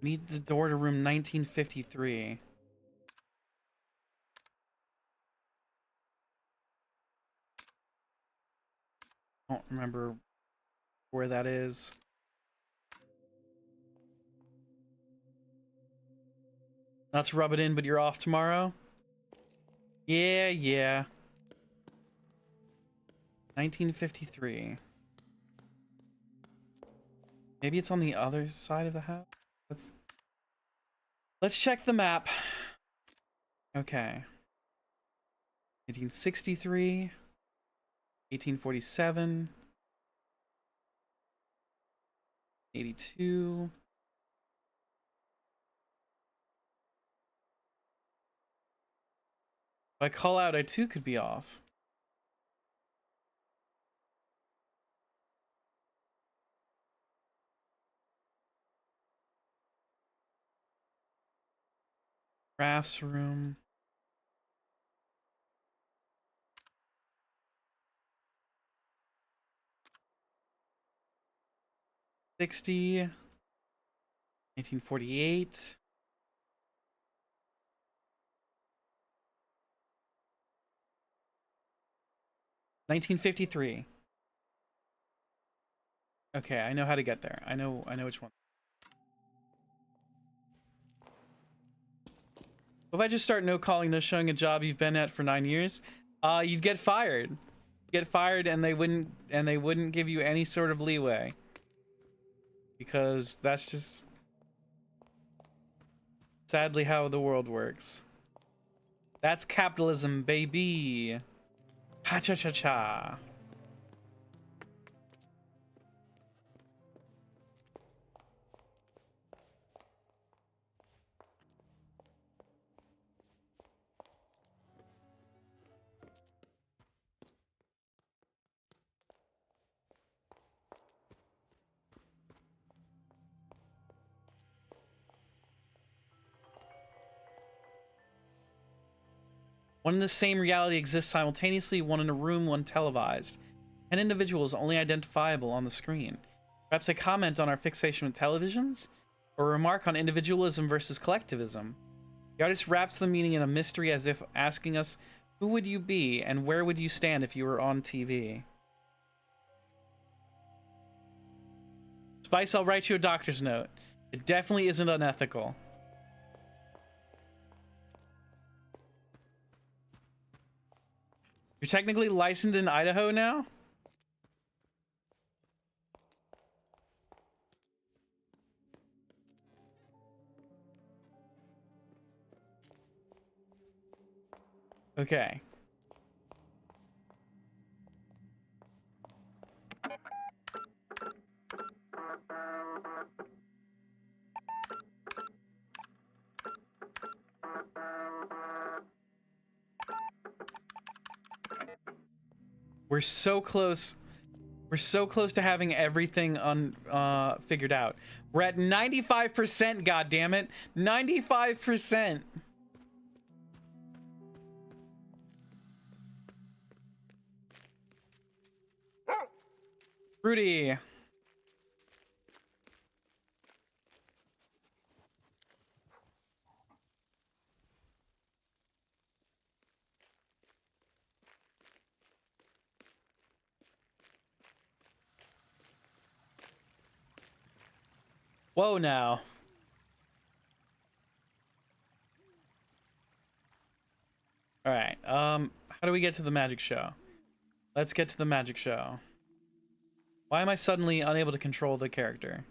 We need the door to room 1953. I don't remember where that is. Not to rub it in, but you're off tomorrow? Yeah. 1953. Maybe it's on the other side of the house. Let's check the map. Okay. 1863, 1847, 82. If I call out, I too could be off. Crafts room. '60, 1948. $1953. Okay, I know how to get there. I know which one. If I just start no calling, no showing a job you've been at for 9 years, you'd get fired. Get fired, and they wouldn't give you any sort of leeway. Because that's just sadly how the world works. That's capitalism, baby. Ha cha cha cha. One in the same reality exists simultaneously, one in a room, one televised. An individual is only identifiable on the screen. Perhaps a comment on our fixation with televisions? Or a remark on individualism versus collectivism? The artist wraps the meaning in a mystery as if asking us, who would you be and where would you stand if you were on TV? Spice, I'll write you a doctor's note. It definitely isn't unethical. You're technically licensed in Idaho now? Okay. We're so close. We're so close to having everything figured out. We're at 95%, god damn it. 95%. Rudy. Whoa now. All right. How do we get to the magic show? Let's get to the magic show. Why am I suddenly unable to control the character?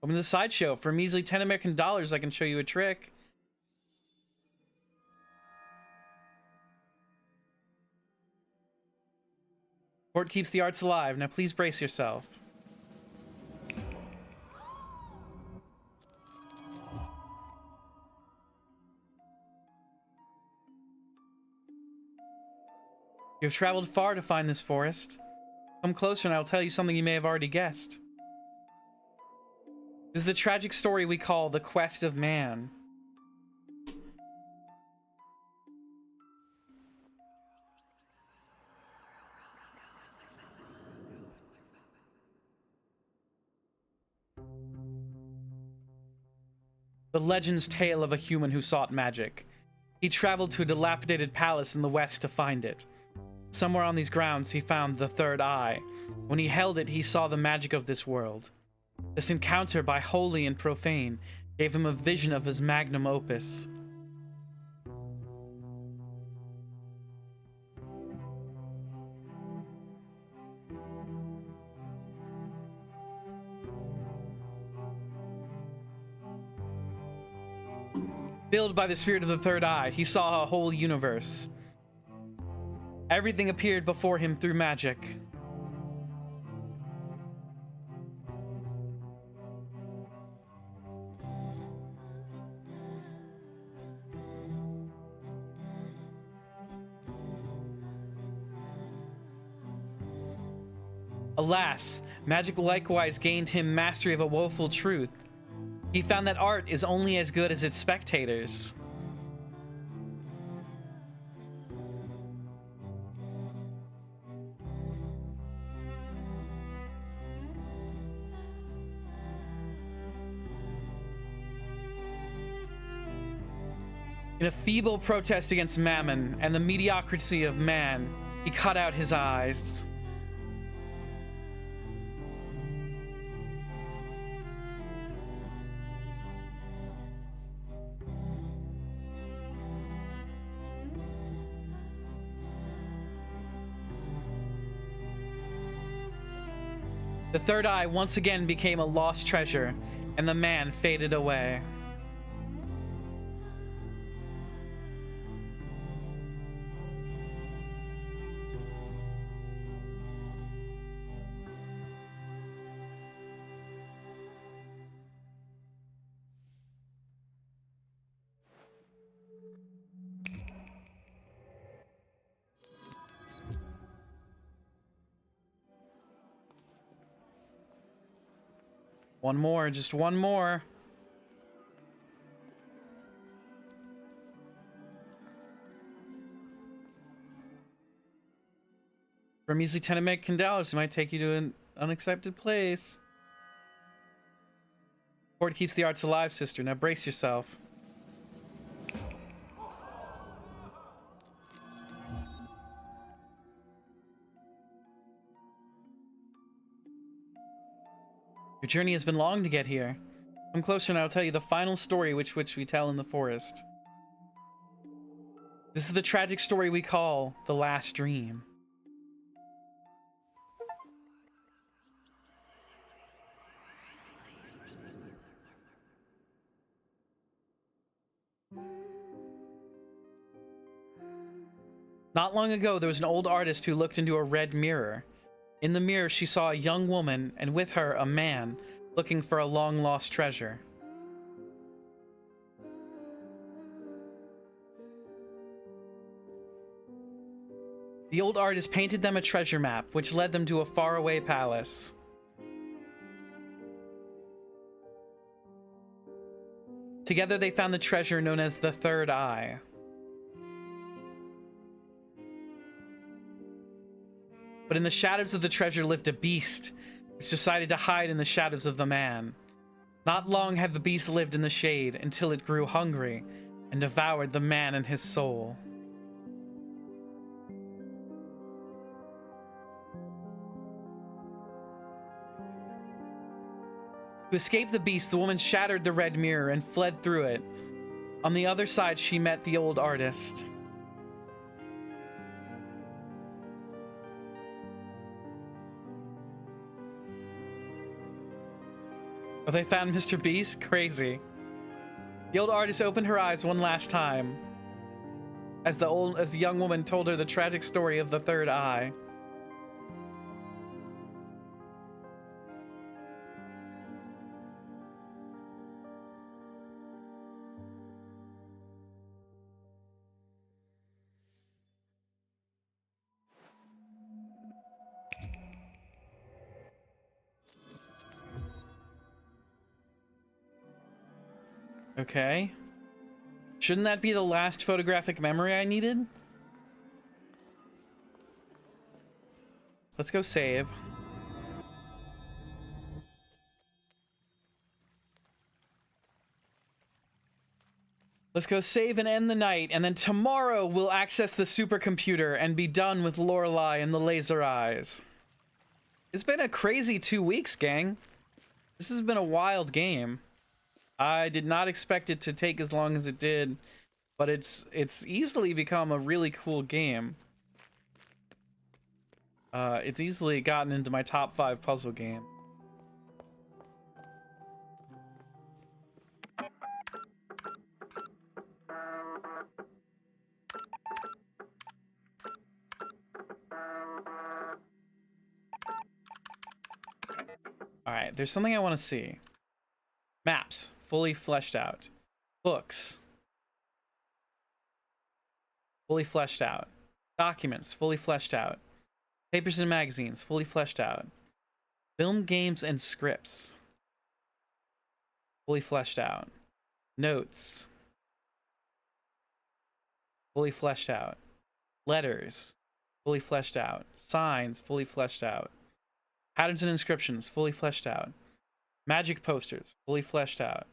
Welcome to the sideshow. For a measly 10 American dollars, I can show you a trick. Sport keeps the arts alive. Now please brace yourself. You've traveled far to find this forest. Come closer and I'll tell you something you may have already guessed. This is the tragic story we call the Quest of Man. The legend's tale of a human who sought magic. He traveled to a dilapidated palace in the west to find it. Somewhere on these grounds he found the third eye. When he held it, he saw the magic of this world. This encounter by holy and profane gave him a vision of his magnum opus. Filled by the spirit of the third eye, he saw a whole universe. Everything appeared before him through magic. Alas, magic likewise gained him mastery of a woeful truth. He found that art is only as good as its spectators. In a feeble protest against mammon and the mediocrity of man, he cut out his eyes. The third eye once again became a lost treasure, and the man faded away. One more, just one more. For a measly 10 American dollars, it might take you to an unaccepted place. Sport keeps the arts alive, sister. Now brace yourself. Your journey has been long to get here. Come closer and I'll tell you the final story which we tell in the forest. This is the tragic story we call the last dream. Not long ago, there was an old artist who looked into a red mirror. In the mirror, she saw a young woman, and with her, a man, looking for a long-lost treasure. The old artist painted them a treasure map, which led them to a faraway palace. Together, they found the treasure known as the Third Eye. But in the shadows of the treasure lived a beast, which decided to hide in the shadows of the man. Not long had the beast lived in the shade until it grew hungry and devoured the man and his soul. To escape the beast, the woman shattered the red mirror and fled through it. On the other side, she met the old artist. Oh, they found Mr. Beast? Crazy. The old artist opened her eyes one last time as the young woman told her the tragic story of the third eye. Okay. Shouldn't that be the last photographic memory I needed? Let's go save. Let's go save and end the night, and then tomorrow we'll access the supercomputer and be done with Lorelei and the laser eyes. It's been a crazy 2 weeks, gang. This has been a wild game. I did not expect it to take as long as it did, but it's easily become a really cool game. It's easily gotten into my top 5 puzzle game. Alright, there's something I want to see. Maps, fully fleshed out. Books, fully fleshed out. Documents, fully fleshed out. Papers and magazines, fully fleshed out. Film, games, and scripts, fully fleshed out. Notes, fully fleshed out. Letters, fully fleshed out. Signs, fully fleshed out. Patterns and inscriptions, fully fleshed out. Magic posters, fully fleshed out.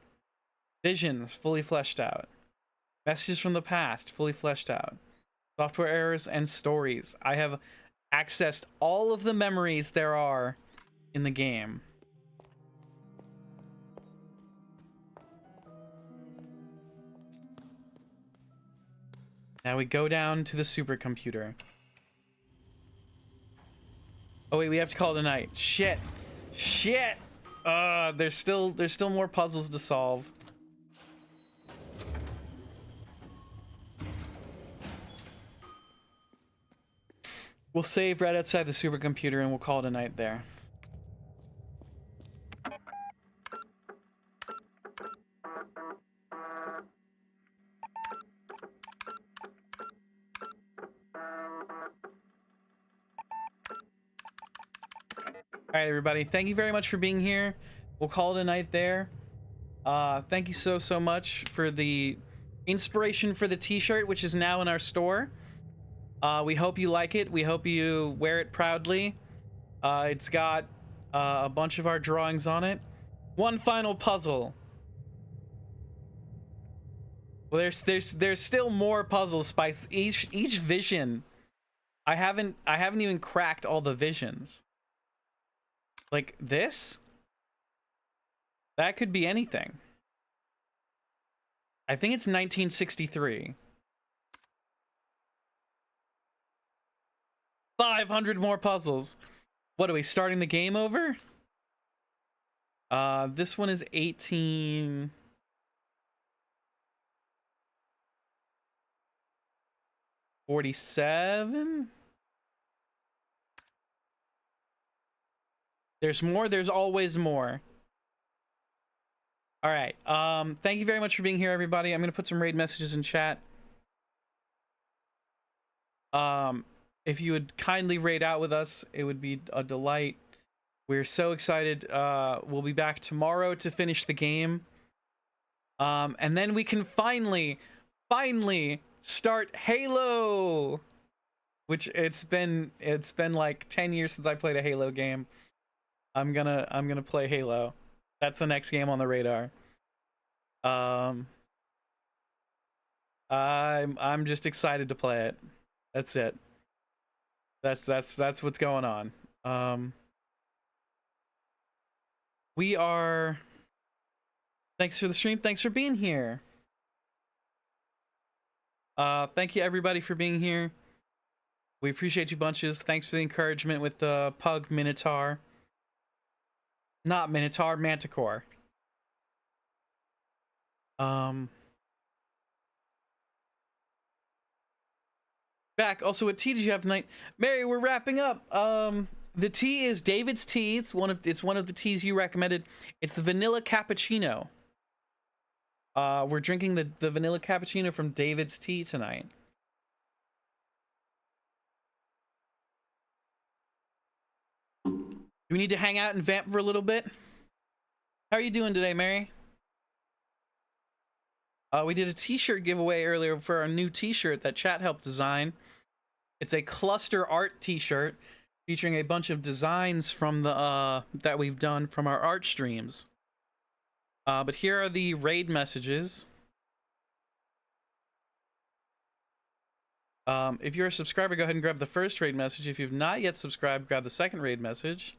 Visions, fully fleshed out. Messages from the past, fully fleshed out. Software errors and stories. I have accessed all of the memories there are in the game. Now we go down to the supercomputer. Oh wait, we have to call it a night. Shit. Shit. There's still more puzzles to solve. We'll save right outside the supercomputer and we'll call it a night there. All right, everybody. Thank you very much for being here. We'll call it a night there. Thank you so much for the inspiration for the t-shirt, which is now in our store. We hope you like it. We hope you wear it proudly. It's got a bunch of our drawings on it. One final puzzle. Well, there's still more puzzles, Spice. Each vision. I haven't even cracked all the visions. Like this? That could be anything. I think it's 1963. 500 more puzzles. What are we starting the game over? This one is 1847. There's more. There's always more. All right. Thank you very much for being here, everybody. I'm gonna put some raid messages in chat. If you would kindly raid out with us, it would be a delight. We're so excited. We'll be back tomorrow to finish the game. And then we can finally start Halo, which it's been like 10 years since I played a Halo game. I'm gonna play Halo. That's the next game on the radar. I'm just excited to play it. That's it. That's what's going on. We are. Thanks for the stream. Thanks for being here. Thank you everybody for being here. We appreciate you bunches. Thanks for the encouragement with the Pug Minotaur. Not Minotaur, Manticore. Back. Also, what tea did you have tonight? Mary, we're wrapping up. The tea is David's tea. It's one of the teas you recommended. It's the vanilla cappuccino. We're drinking the vanilla cappuccino from David's tea tonight. Do we need to hang out and vamp for a little bit? How are you doing today, Mary? We did a t-shirt giveaway earlier for our new t-shirt that chat helped design. It's a cluster art t-shirt featuring a bunch of designs from the that we've done from our art streams. But here are the raid messages. If you're a subscriber, go ahead and grab the first raid message. If you've not yet subscribed, grab the second raid message.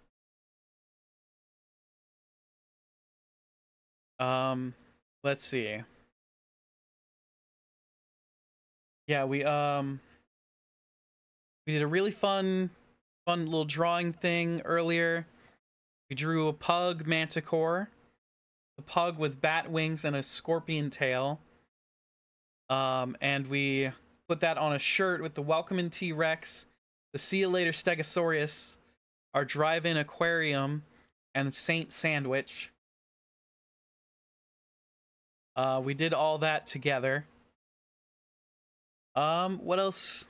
Let's see. Yeah, we did a really fun little drawing thing earlier. We drew a pug manticore, a pug with bat wings and a scorpion tail. And we put that on a shirt with the Welcome T-Rex, the See You Later Stegosaurus, our drive-in aquarium, and Saint Sandwich. We did all that together. What else?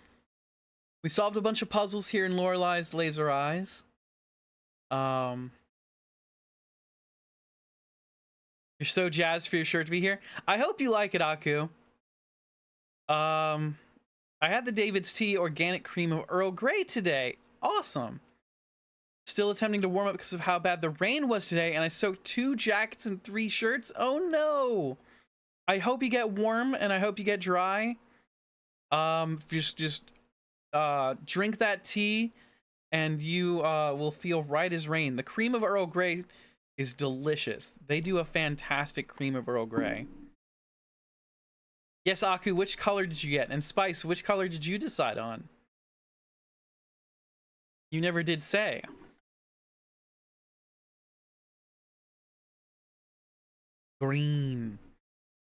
We solved a bunch of puzzles here in Lorelei's Laser Eyes. You're so jazzed for your shirt to be here. I hope you like it, Aku. I had the David's Tea Organic Cream of Earl Grey today. Awesome. Still attempting to warm up because of how bad the rain was today, and I soaked 2 jackets and 3 shirts. Oh no. I hope you get warm and I hope you get dry. Just drink that tea and you will feel right as rain. The cream of Earl Grey is delicious. They do a fantastic cream of Earl Grey. Yes, Aku, which color did you get? And Spice, which color did you decide on? You never did say. Green.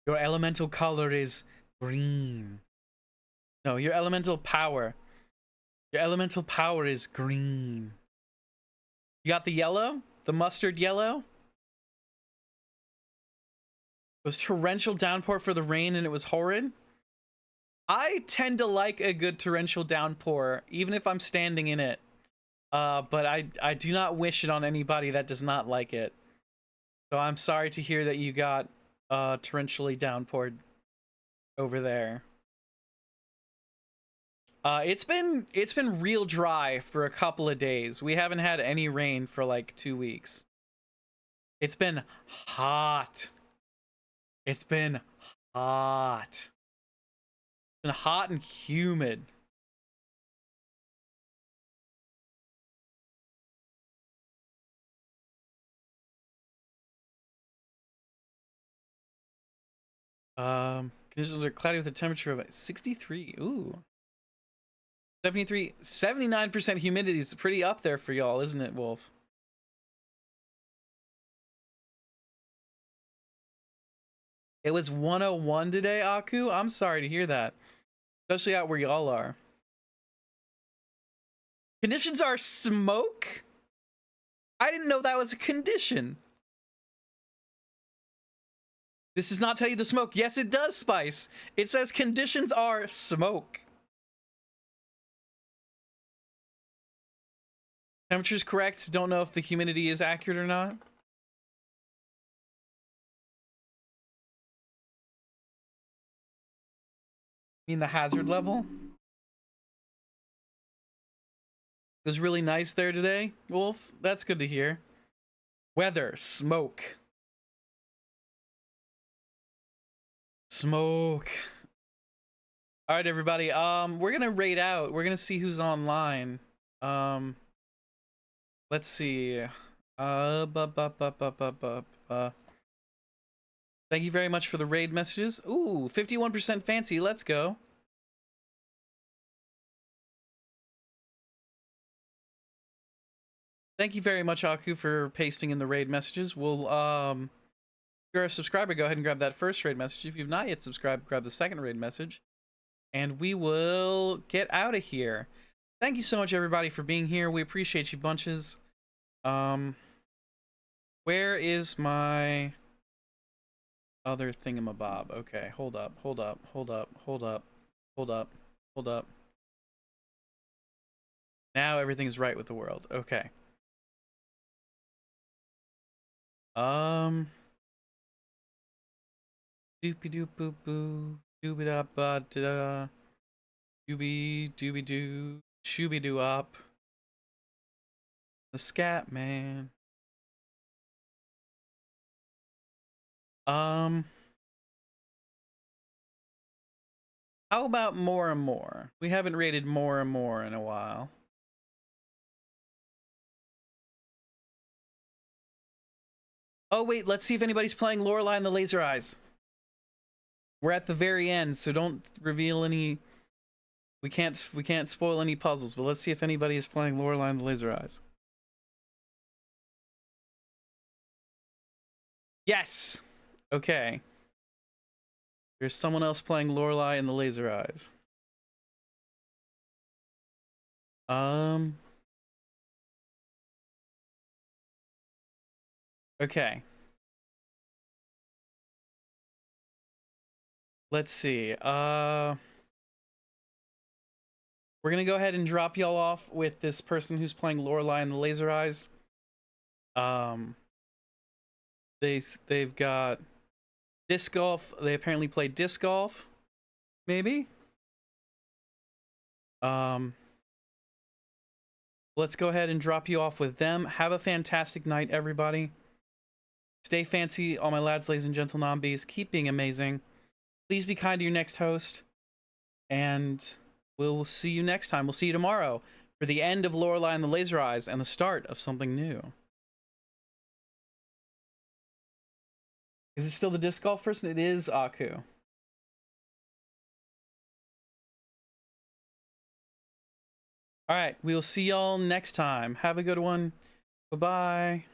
Your elemental color is green. No, your elemental power. Your elemental power is green. You got the yellow? The mustard yellow? It was torrential downpour for the rain and it was horrid. I tend to like a good torrential downpour, even if I'm standing in it. But I do not wish it on anybody that does not like it. So I'm sorry to hear that you got torrentially downpoured over there. It's been real dry for a couple of days. We haven't had any rain for like 2 weeks. It's been hot. It's been hot. It's been hot and humid. Conditions are cloudy with a temperature of 63. Ooh. 73, 79% humidity is pretty up there for y'all, isn't it, Wolf? It was 101 today, Aku. I'm sorry to hear that. Especially out where y'all are. Conditions are smoke? I didn't know that was a condition. This does not tell you the smoke. Yes, it does, Spice. It says conditions are smoke. Temperature's correct. Don't know if the humidity is accurate or not. You mean the hazard level? It was really nice there today, Wolf. That's good to hear. Weather, smoke. Smoke. All right, everybody. We're gonna raid out. We're gonna see who's online. Let's see. Thank you very much for the raid messages. Ooh, 51% fancy. Let's go. Thank you very much, Aku, for pasting in the raid messages. We'll, if you're a subscriber, go ahead and grab that first raid message. If you've not yet subscribed, grab the second raid message. And we will get out of here. Thank you so much, everybody, for being here. We appreciate you bunches. Where is my other thingamabob? Okay, hold up. Now everything's right with the world. Okay. Doopy doop boop boo. Dooby da ba da. Dooby doo. Shooby doo up. The Scat Man. How about more and more? We haven't rated more and more in a while. Oh wait, let's see if anybody's playing Lorelei and the Laser Eyes. We're at the very end, so don't reveal any. We can't spoil any puzzles, but let's see if anybody is playing Lorelei and the Laser Eyes. Yes. Okay. There's someone else playing Lorelei and the Laser Eyes. Okay. Let's see. We're gonna go ahead and drop y'all off with this person who's playing Lorelei and the Laser Eyes. They've got disc golf. They apparently play disc golf. Maybe. Let's go ahead and drop you off with them. Have a fantastic night, everybody. Stay fancy, all my lads, ladies, and gentle nombies. Keep being amazing. Please be kind to your next host. And we'll see you next time. We'll see you tomorrow for the end of Lorelei and the Laser Eyes and the start of something new. Is it still the disc golf person? It is Aku. All right, we'll see y'all next time. Have a good one. Bye-bye.